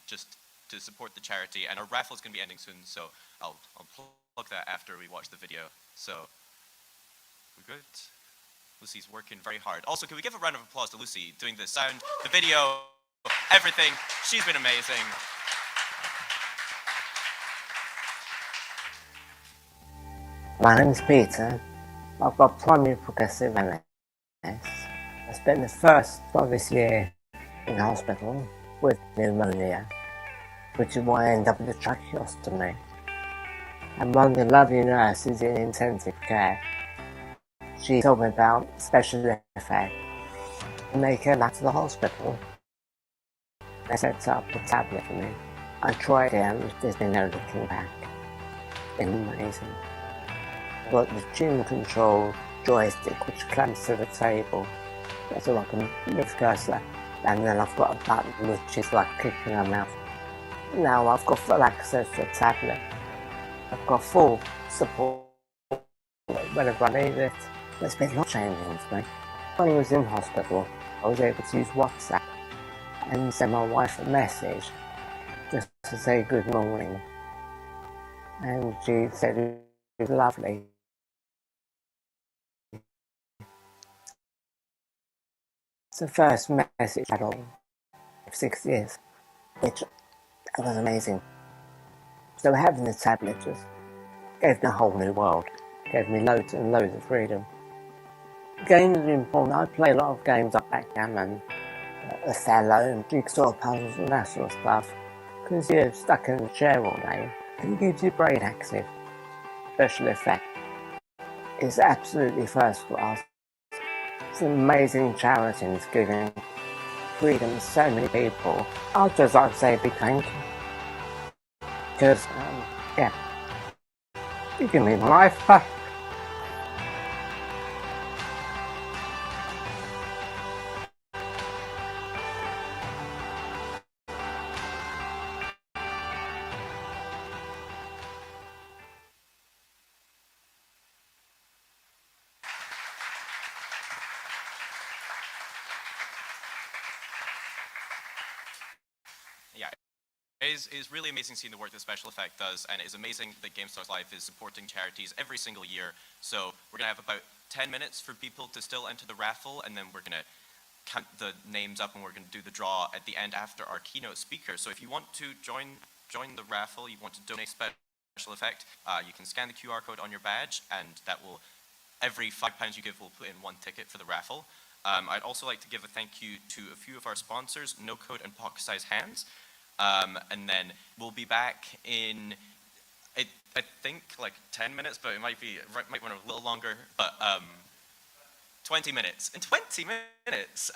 just to support the charity. And our raffle is going to be ending soon, so I'll plug that after we watch the video. So, we're good? Lucy's working very hard. Also, can we give a round of applause to Lucy doing the sound, the video, everything. She's been amazing. My name's Peter. I've got primary progressive MS. I spent the first part of this year in hospital with pneumonia, which is why I ended up with a tracheostomy. And one of the lovely nurses in intensive care, she told me about special effects. When they came back to the hospital, they set up a tablet for me. I tried it and there's been no looking back. It's amazing. Got the tune control joystick which clamps to the table. That's all I can move the cursor. And then I've got a button which is like kicking my mouth. Now I've got full access to a tablet. I've got full support whenever I need it. There's been a lot changing for me. When I was in hospital, I was able to use WhatsApp and send my wife a message just to say good morning. And she said it was lovely. It's the first message I got for 6 years, which was amazing. So having the tablet just gave me a whole new world, gave me loads and loads of freedom. Games are important. I play a lot of games like backgammon, Othello and jigsaw puzzles and that sort of stuff, because you're stuck in the chair all day and it keeps your brain active. Special effect is absolutely first class. It's an amazing charity and it's giving freedom to so many people. I'd just like to say a big thank you. Because, yeah, you give me my life back. Yeah, it is really amazing seeing the work that Special Effect does, and it is amazing that GameStars Live is supporting charities every single year. So we're going to have about 10 minutes for people to still enter the raffle, and then we're going to count the names up and we're going to do the draw at the end after our keynote speaker. So if you want to join the raffle, you want to donate Special Effect, you can scan the QR code on your badge, and that will, every £5 you give will put in 1 ticket for the raffle. I'd also like to give a thank you to a few of our sponsors, No Code and Pocket Size Hands. And then we'll be back in I think like 10 minutes, but it might run a little longer. But 20 minutes. In 20 minutes,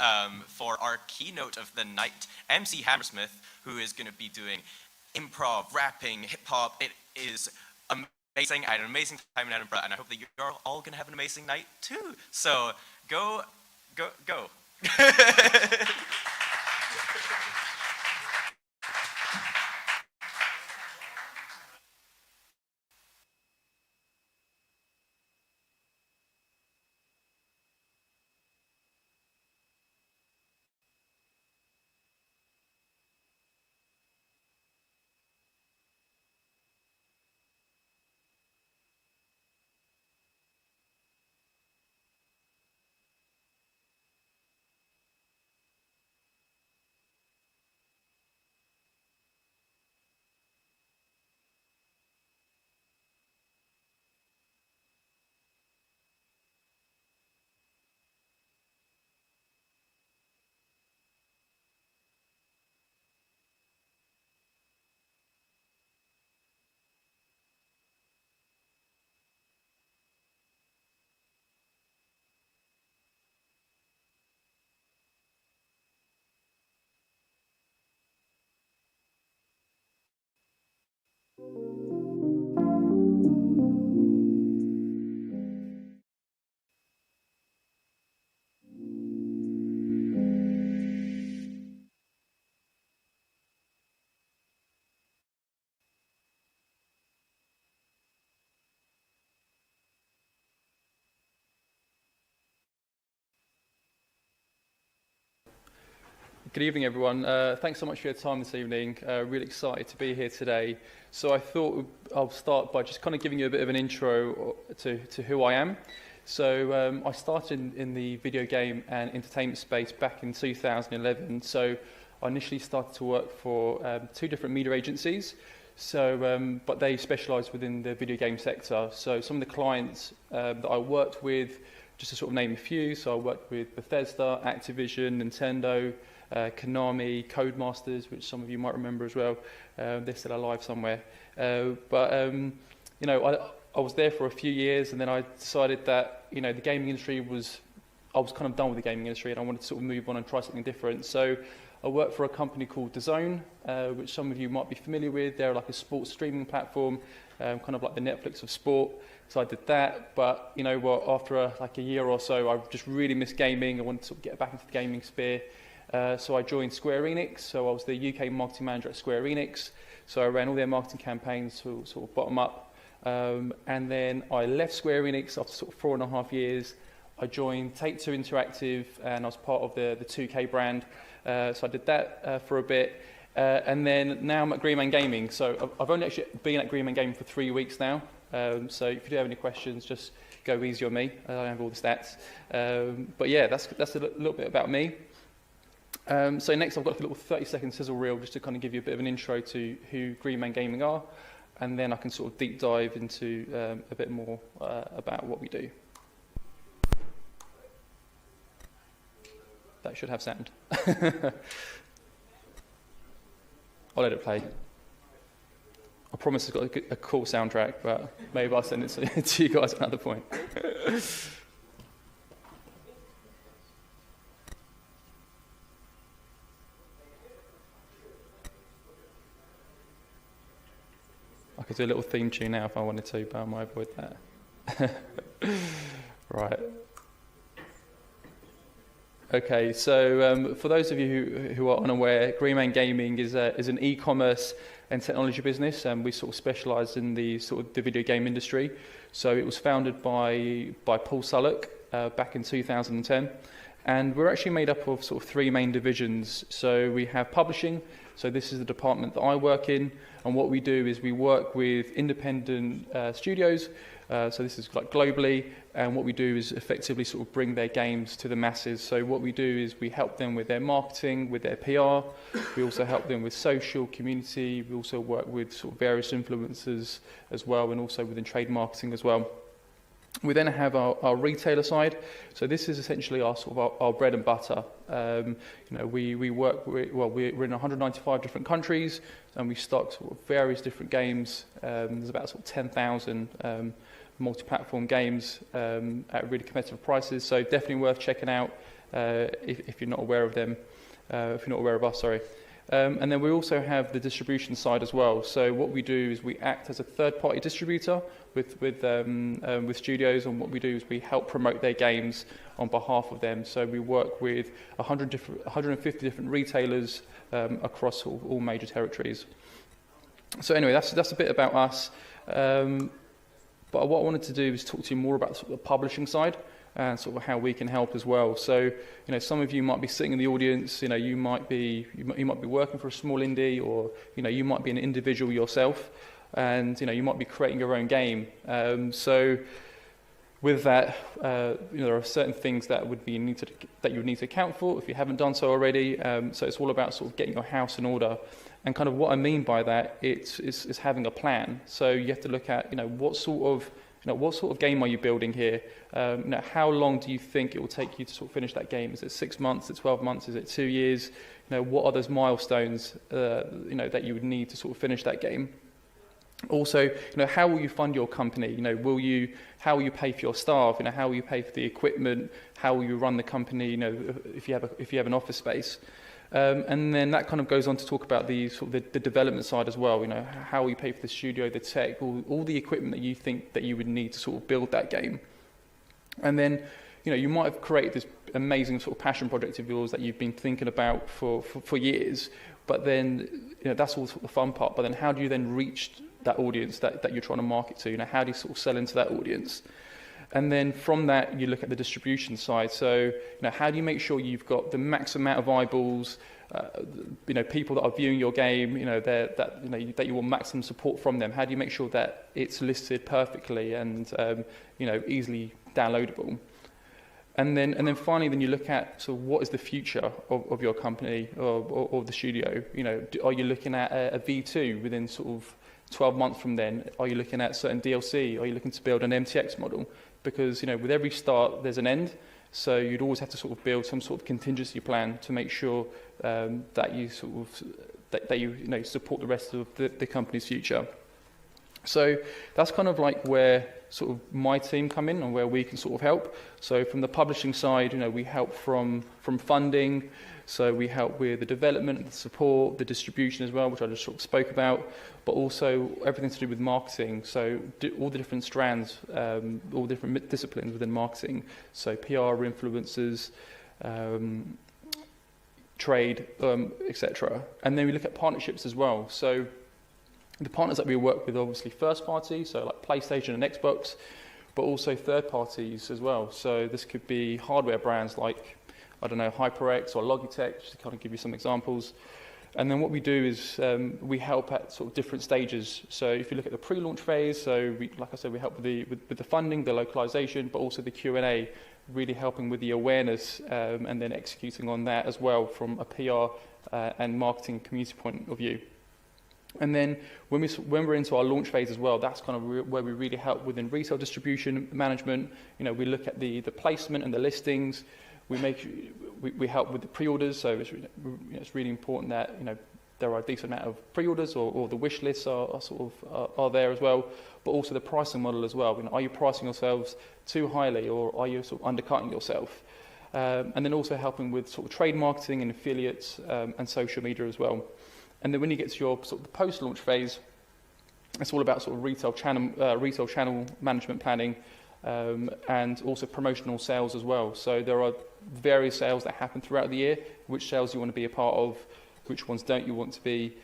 for our keynote of the night, MC Hammersmith, who is going to be doing improv, rapping, hip hop. It is amazing. I had an amazing time in Edinburgh, and I hope that you're all going to have an amazing night too. So go. Good evening, everyone. Thanks so much for your time this evening. Really excited to be here today. So I thought I'll start by just kind of giving you a bit of an intro to who I am. So I started in the video game and entertainment space back in 2011. So I initially started to work for 2 different media agencies. So, but they specialise within the video game sector. So some of the clients that I worked with, just to sort of name a few, so I worked with Bethesda, Activision, Nintendo, Konami, Codemasters, which some of you might remember as well. They're still alive somewhere. You know, I was there for a few years, and then I decided that, you know, the gaming industry I was kind of done with the gaming industry, and I wanted to sort of move on and try something different. So I worked for a company called DAZN, which some of you might be familiar with. They're like a sports streaming platform, kind of like the Netflix of sport. So I did that, but you know what, after like a year or so, I just really missed gaming. I wanted to sort of get back into the gaming sphere. So I joined Square Enix. So I was the UK marketing manager at Square Enix. So I ran all their marketing campaigns to sort of bottom up. And then I left Square Enix after sort of 4.5 years. I joined Take-Two Interactive, and I was part of the 2K brand. So I did that for a bit. And then now I'm at Green Man Gaming. So I've only actually been at Green Man Gaming for 3 weeks now. So if you do have any questions, just go easy on me. I don't have all the stats. But yeah, that's a little bit about me. So next I've got a little 30-second sizzle reel just to kind of give you a bit of an intro to who Green Man Gaming are, and then I can sort of deep dive into a bit more about what we do. That should have sound. I'll let it play. I promise it's got a cool soundtrack, but maybe I'll send it to you guys at another point. I could do a little theme tune now if I wanted to, but I might avoid that. Right. Okay, so for those of you who are unaware, Green Man Gaming is an e-commerce and technology business, and we sort of specialise in the video game industry. So it was founded by Paul Sullock back in 2010, and we're actually made up of sort of 3 main divisions. So we have publishing. So this is the department that I work in, and what we do is we work with independent studios. So this is like globally, and what we do is effectively sort of bring their games to the masses. So what we do is we help them with their marketing, with their PR. We also help them with social, community. We also work with sort of various influencers as well, and also within trade marketing as well. We then have our retailer side. So this is essentially our sort of our bread and butter. We work with, we're in 195 different countries, and we stock sort of various different games. There's about sort of 10,000 multi-platform games at really competitive prices. So definitely worth checking out if you're not aware of them. If you're not aware of us, sorry. And then we also have the distribution side as well. So what we do is we act as a third-party distributor with studios, and what we do is we help promote their games on behalf of them. So we work with 150 different retailers across all major territories. So anyway, that's a bit about us. But what I wanted to do is talk to you more about sort of the publishing side and sort of how we can help as well. So, some of you might be sitting in the audience. You might be working for a small indie, or you might be an individual yourself, and you might be creating your own game. So, with that, there are certain things that you would need to account for if you haven't done so already. So it's all about sort of getting your house in order. And kind of what I mean by that, it's having a plan. So you have to look at what sort of game are you building here? How long do you think it will take you to sort of finish that game? Is it 6 months? Is it 12 months? Is it 2 years? What are those milestones that you would need to sort of finish that game? Also, how will you fund your company? How will you pay for your staff? How will you pay for the equipment? How will you run the company? If you have an office space. And then that kind of goes on to talk about the development side as well. How will you pay for the studio, the tech, all the equipment that you think that you would need to sort of build that game. And then, you might have created this amazing sort of passion project of yours that you've been thinking about for years. But then, that's all sort of the fun part. But then, how do you then reach that audience that you're trying to market to? How do you sort of sell into that audience? And then from that, you look at the distribution side. So, how do you make sure you've got the max amount of eyeballs, people that are viewing your game, that you want maximum support from them? How do you make sure that it's listed perfectly and, easily downloadable? And then finally, you look at what is the future of your company or the studio? Are you looking at a V2 within sort of 12 months from then? Are you looking at certain DLC? Are you looking to build an MTX model? Because with every start there's an end, so you'd always have to sort of build some sort of contingency plan to make sure that you support the rest of the company's future. So that's kind of like where sort of my team come in and where we can sort of help. So from the publishing side, we help from funding. So we help with the development, the support, the distribution as well, which I just sort of spoke about, but also everything to do with marketing. So all the different strands, all the different disciplines within marketing. So PR, influencers, trade, etc. And then we look at partnerships as well. So the partners that we work with, obviously first party, so like PlayStation and Xbox, but also third parties as well. So this could be hardware brands like, HyperX or Logitech, just to kind of give you some examples. And then what we do is we help at sort of different stages. So if you look at the pre-launch phase, so like I said, we help with the funding, the localization, but also the Q&A, really helping with the awareness and then executing on that as well from a PR and marketing community point of view. And then when we're into our launch phase as well, that's kind of where we really help within retail distribution management. We look at the placement and the listings. We help with the pre-orders, so it's really important that there are a decent amount of pre-orders or the wish lists are there as well, but also the pricing model as well. Are you pricing yourselves too highly, or are you sort of undercutting yourself? And then also helping with sort of trade marketing and affiliates and social media as well. And then when you get to your sort of post-launch phase, it's all about sort of retail channel management planning. And also promotional sales as well. So there are various sales that happen throughout the year. Which sales you want to be a part of, which ones don't you want to be?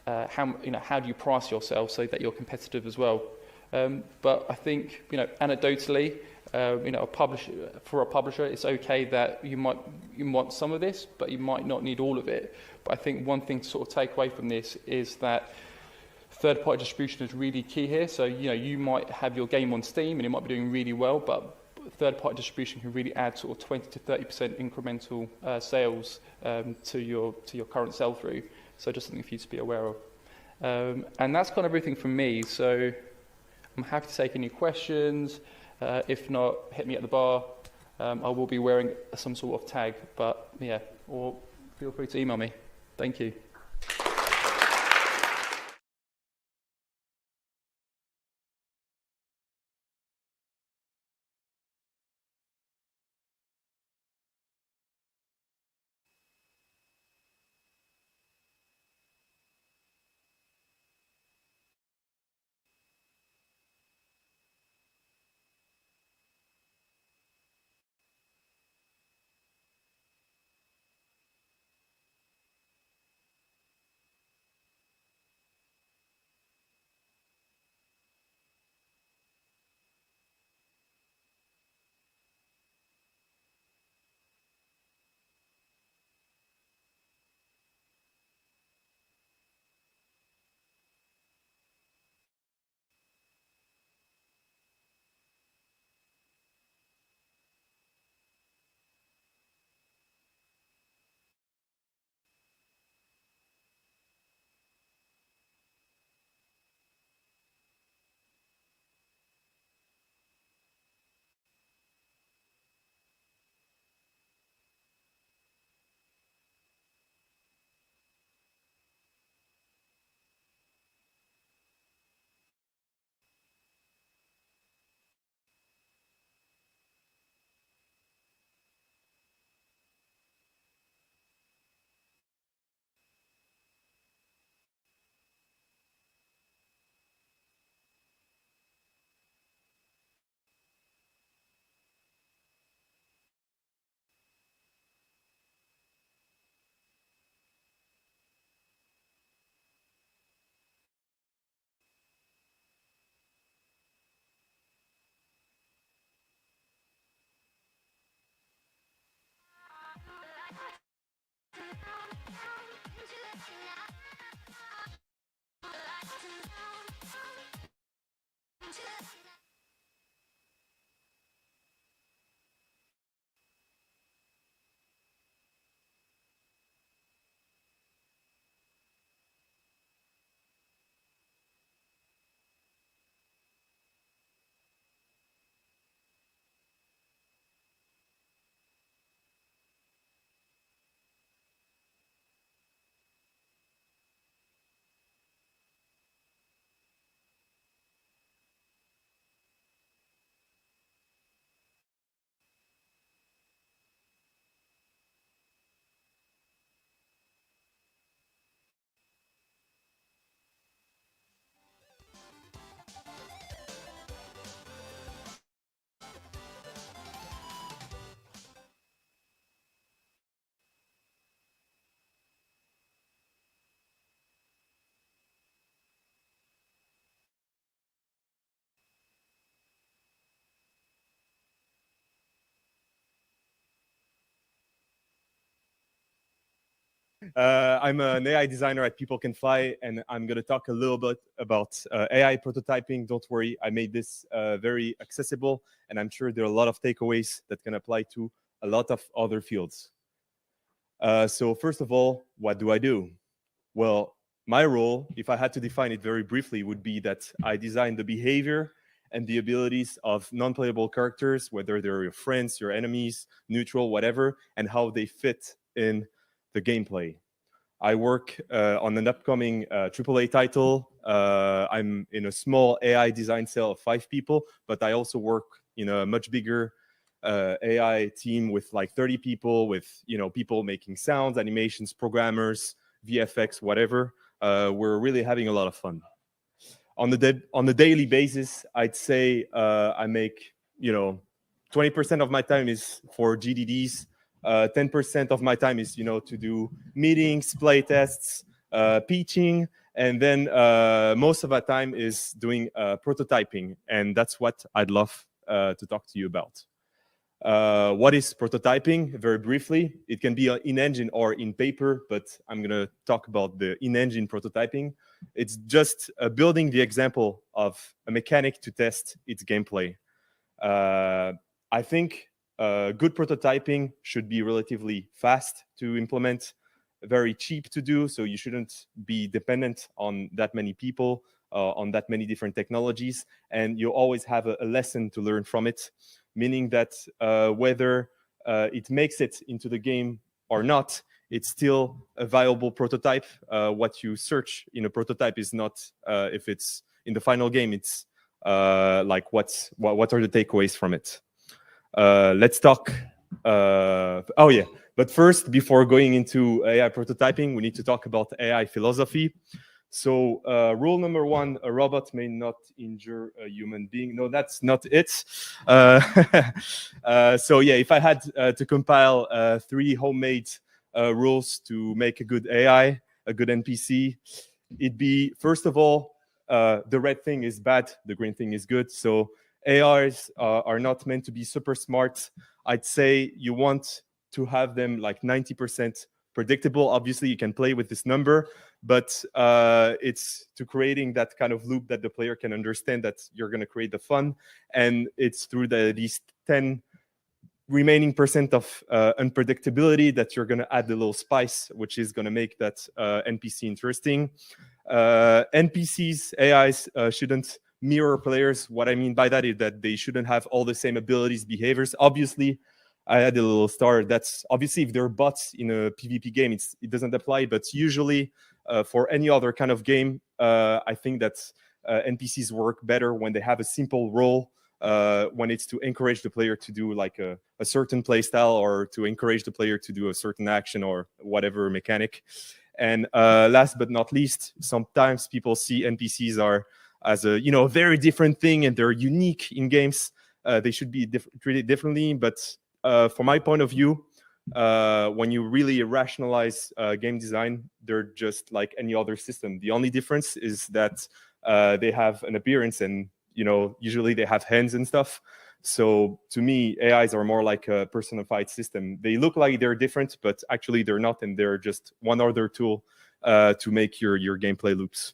How do you price yourself so that you're competitive as well? But I think anecdotally, for a publisher, it's okay that you want some of this, but you might not need all of it. But I think one thing to sort of take away from this is that third-party distribution is really key here. So, you might have your game on Steam and it might be doing really well, but third-party distribution can really add sort of 20 to 30% incremental sales to your current sell-through. So just something for you to be aware of. And that's kind of everything from me. So I'm happy to take any questions. If not, hit me at the bar. I will be wearing some sort of tag, but yeah, or feel free to email me. Thank you. I'm an AI designer at People Can Fly, and I'm going to talk a little bit about AI prototyping. Don't worry, I made this very accessible, and I'm sure there are a lot of takeaways that can apply to a lot of other fields. So first of all, what do I do? Well, my role, if I had to define it very briefly, would be that I design the behavior and the abilities of non-playable characters, whether they're your friends, your enemies, neutral, whatever, and how they fit in the gameplay. I work on an upcoming AAA title. I'm in a small AI design cell of 5 people, but I also work in a much bigger AI team with like 30 people, with people making sounds, animations, programmers, VFX, whatever. We're really having a lot of fun. On the daily basis, I'd say I make 20% of my time is for GDDs. 10% of my time is to do meetings, play tests, pitching, and then most of my time is doing prototyping, and that's what I'd love to talk to you about. What is prototyping? Very briefly, it can be in-engine or in paper, but I'm going to talk about the in-engine prototyping. It's just building the example of a mechanic to test its gameplay. I think good prototyping should be relatively fast to implement, very cheap to do, so you shouldn't be dependent on that many people. on that many different technologies, and you always have a lesson to learn from it, meaning that whether it makes it into the game or not, it's still a viable prototype. What you search in a prototype is not if it's in the final game, it's like what are the takeaways from it. Let's talk. Oh yeah, but first, before going into AI prototyping, we need to talk about AI philosophy. So rule number one, a robot may not injure a human being. No, that's not it. So yeah, if I had to compile 3 homemade rules to make a good AI, a good NPC, it'd be, first of all, the red thing is bad, the green thing is good. So AIs are not meant to be super smart. I'd say you want to have them like 90% predictable. Obviously, you can play with this number, but it's to creating that kind of loop that the player can understand that you're going to create the fun. And it's through these 10 remaining percent of unpredictability that you're going to add the little spice, which is going to make that NPC interesting. NPCs, AIs shouldn't mirror players. What I mean by that is that they shouldn't have all the same abilities, behaviors. Obviously, I had a little star. That's obviously if they're bots in a PvP game, it doesn't apply. But usually, for any other kind of game, I think that NPCs work better when they have a simple role. When it's to encourage the player to do like a certain play style, or to encourage the player to do a certain action or whatever mechanic. And last but not least, sometimes people see NPCs are as a very different thing, and they're unique in games. They should be treated differently. But from my point of view, when you really rationalize game design, they're just like any other system. The only difference is that they have an appearance, and usually they have hands and stuff. So to me, AIs are more like a personified system. They look like they're different, but actually they're not, and they're just one other tool to make your gameplay loops.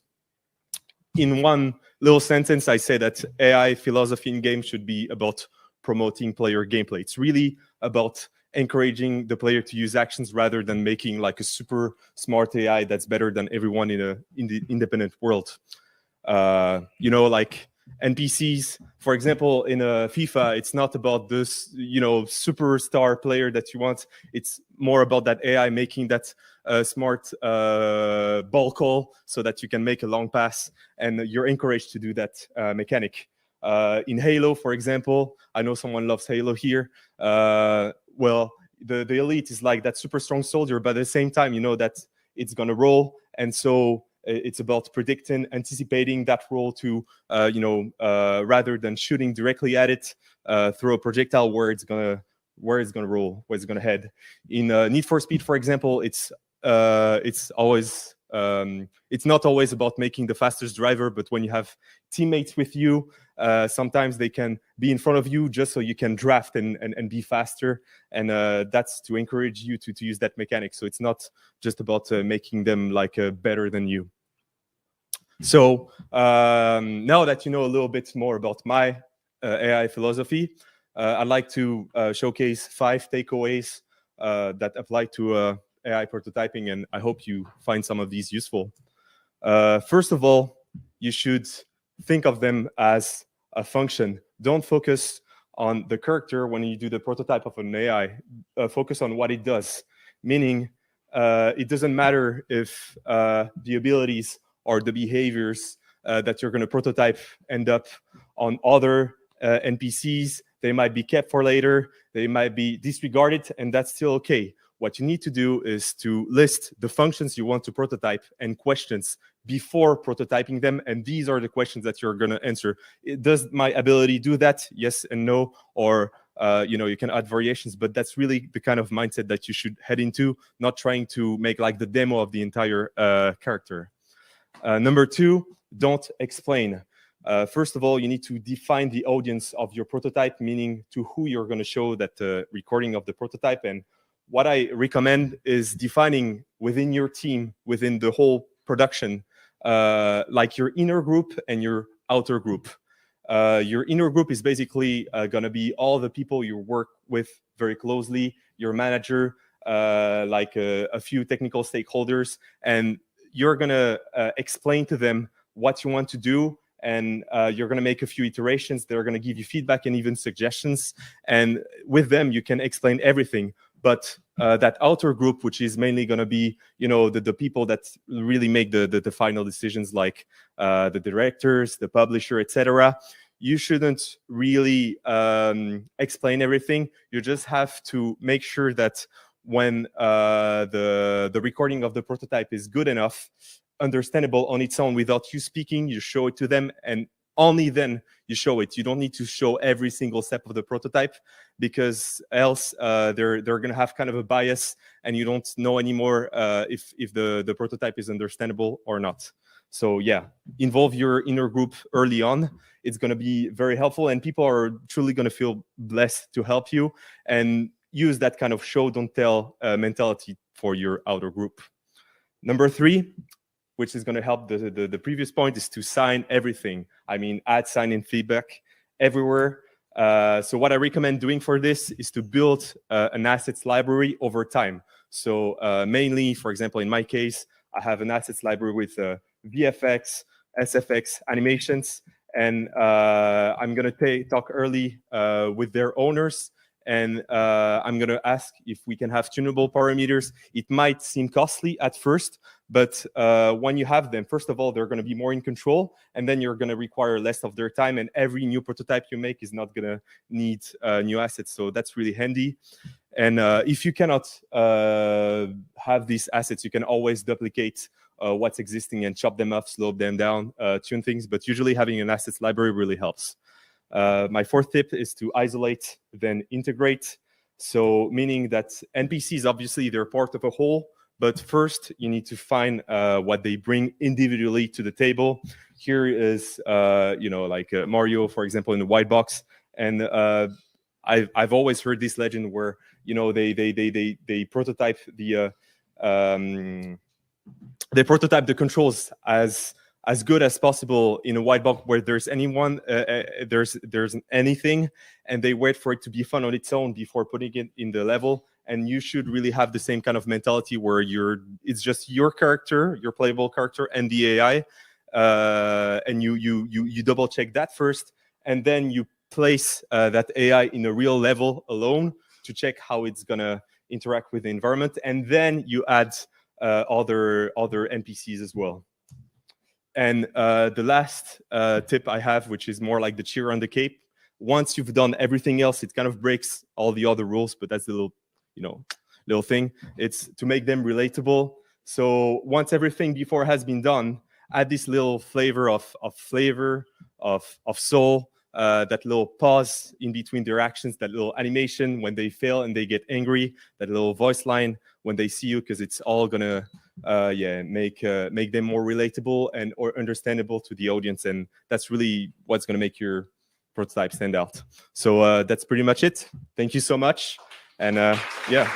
In one little sentence, I say that AI philosophy in games should be about promoting player gameplay. It's really about encouraging the player to use actions rather than making like a super smart AI that's better than everyone in the independent world. Like NPCs, for example, in a FIFA, it's not about this, superstar player that you want. It's more about that AI making that smart ball call so that you can make a long pass, and you're encouraged to do that mechanic. In Halo, for example, I know someone loves Halo here. Well, the elite is like that super strong soldier, but at the same time, you know that it's gonna roll, and so it's about predicting, anticipating that roll to, rather than shooting directly at it, throw a projectile where it's gonna roll, where it's gonna head. In Need for Speed, for example, it's always it's not always about making the fastest driver, but when you have teammates with you, sometimes they can be in front of you just so you can draft and be faster, and that's to encourage you to use that mechanic. So it's not just about making them like better than you. So now that you know a little bit more about my AI philosophy, I'd like to showcase 5 takeaways that apply to AI prototyping, and I hope you find some of these useful. First of all, you should think of them as a function. Don't focus on the character when you do the prototype of an AI. Focus on what it does, meaning it doesn't matter if the abilities or the behaviors that you're going to prototype end up on other NPCs. They might be kept for later, they might be disregarded, and that's still okay. What you need to do is to list the functions you want to prototype and questions before prototyping them, and these are the questions that you're going to answer. Does my ability do that? Yes and no, or you can add variations, but that's really the kind of mindset that you should head into, not trying to make like the demo of the entire character. Number 2, don't explain. First of all, you need to define the audience of your prototype, meaning to who you're going to show that recording of the prototype. And what I recommend is defining within your team, within the whole production, like your inner group and your outer group. Your inner group is basically going to be all the people you work with very closely, your manager, like a few technical stakeholders, and you're going to explain to them what you want to do, and you're going to make a few iterations. They're going to give you feedback and even suggestions, and with them you can explain everything. But that outer group, which is mainly going to be, the people that really make the final decisions, like the directors, the publisher, etc., you shouldn't really explain everything. You just have to make sure that when the recording of the prototype is good enough, understandable on its own without you speaking, you show it to them, and only then you show it. You don't need to show every single step of the prototype, because else they're going to have kind of a bias, and you don't know anymore if the prototype is understandable or not. So yeah, involve your inner group early on. It's going to be very helpful, and people are truly going to feel blessed to help you, and use that kind of show don't tell mentality for your outer group. Number 3, which is going to help the previous point, is to sign everything. I mean, add sign in feedback everywhere. So what I recommend doing for this is to build an assets library over time. So mainly, for example, in my case, I have an assets library with VFX, SFX, animations, and I'm going to talk early with their owners, and I'm going to ask if we can have tunable parameters. It might seem costly at first, but when you have them, first of all, they're going to be more in control, and then you're going to require less of their time, and every new prototype you make is not going to need new assets. So that's really handy. And if you cannot have these assets, you can always duplicate what's existing and chop them up, slow them down, tune things. But usually having an assets library really helps. My 4th tip is to isolate, then integrate. So meaning that NPCs, obviously, they're part of a whole, but first you need to find what they bring individually to the table. Here is, like Mario, for example, in the white box. And I've always heard this legend where, they prototype they prototype the controls as good as possible in a white box where there's anything, and they wait for it to be fun on its own before putting it in the level. And you should really have the same kind of mentality where it's just your character, your playable character, and the AI, and you double check that first, and then you place that AI in a real level alone to check how it's gonna interact with the environment, and then you add other NPCs as well. And the last tip I have, which is more like the cherry on the cake, once you've done everything else, it kind of breaks all the other rules, but that's the little thing. It's to make them relatable. So once everything before has been done, add this little flavor of soul, that little pause in between their actions, that little animation when they fail and they get angry, that little voice line when they see you, because it's all gonna make them more relatable and or understandable to the audience, and that's really what's gonna make your prototype stand out. So that's pretty much it. Thank you so much, and yeah.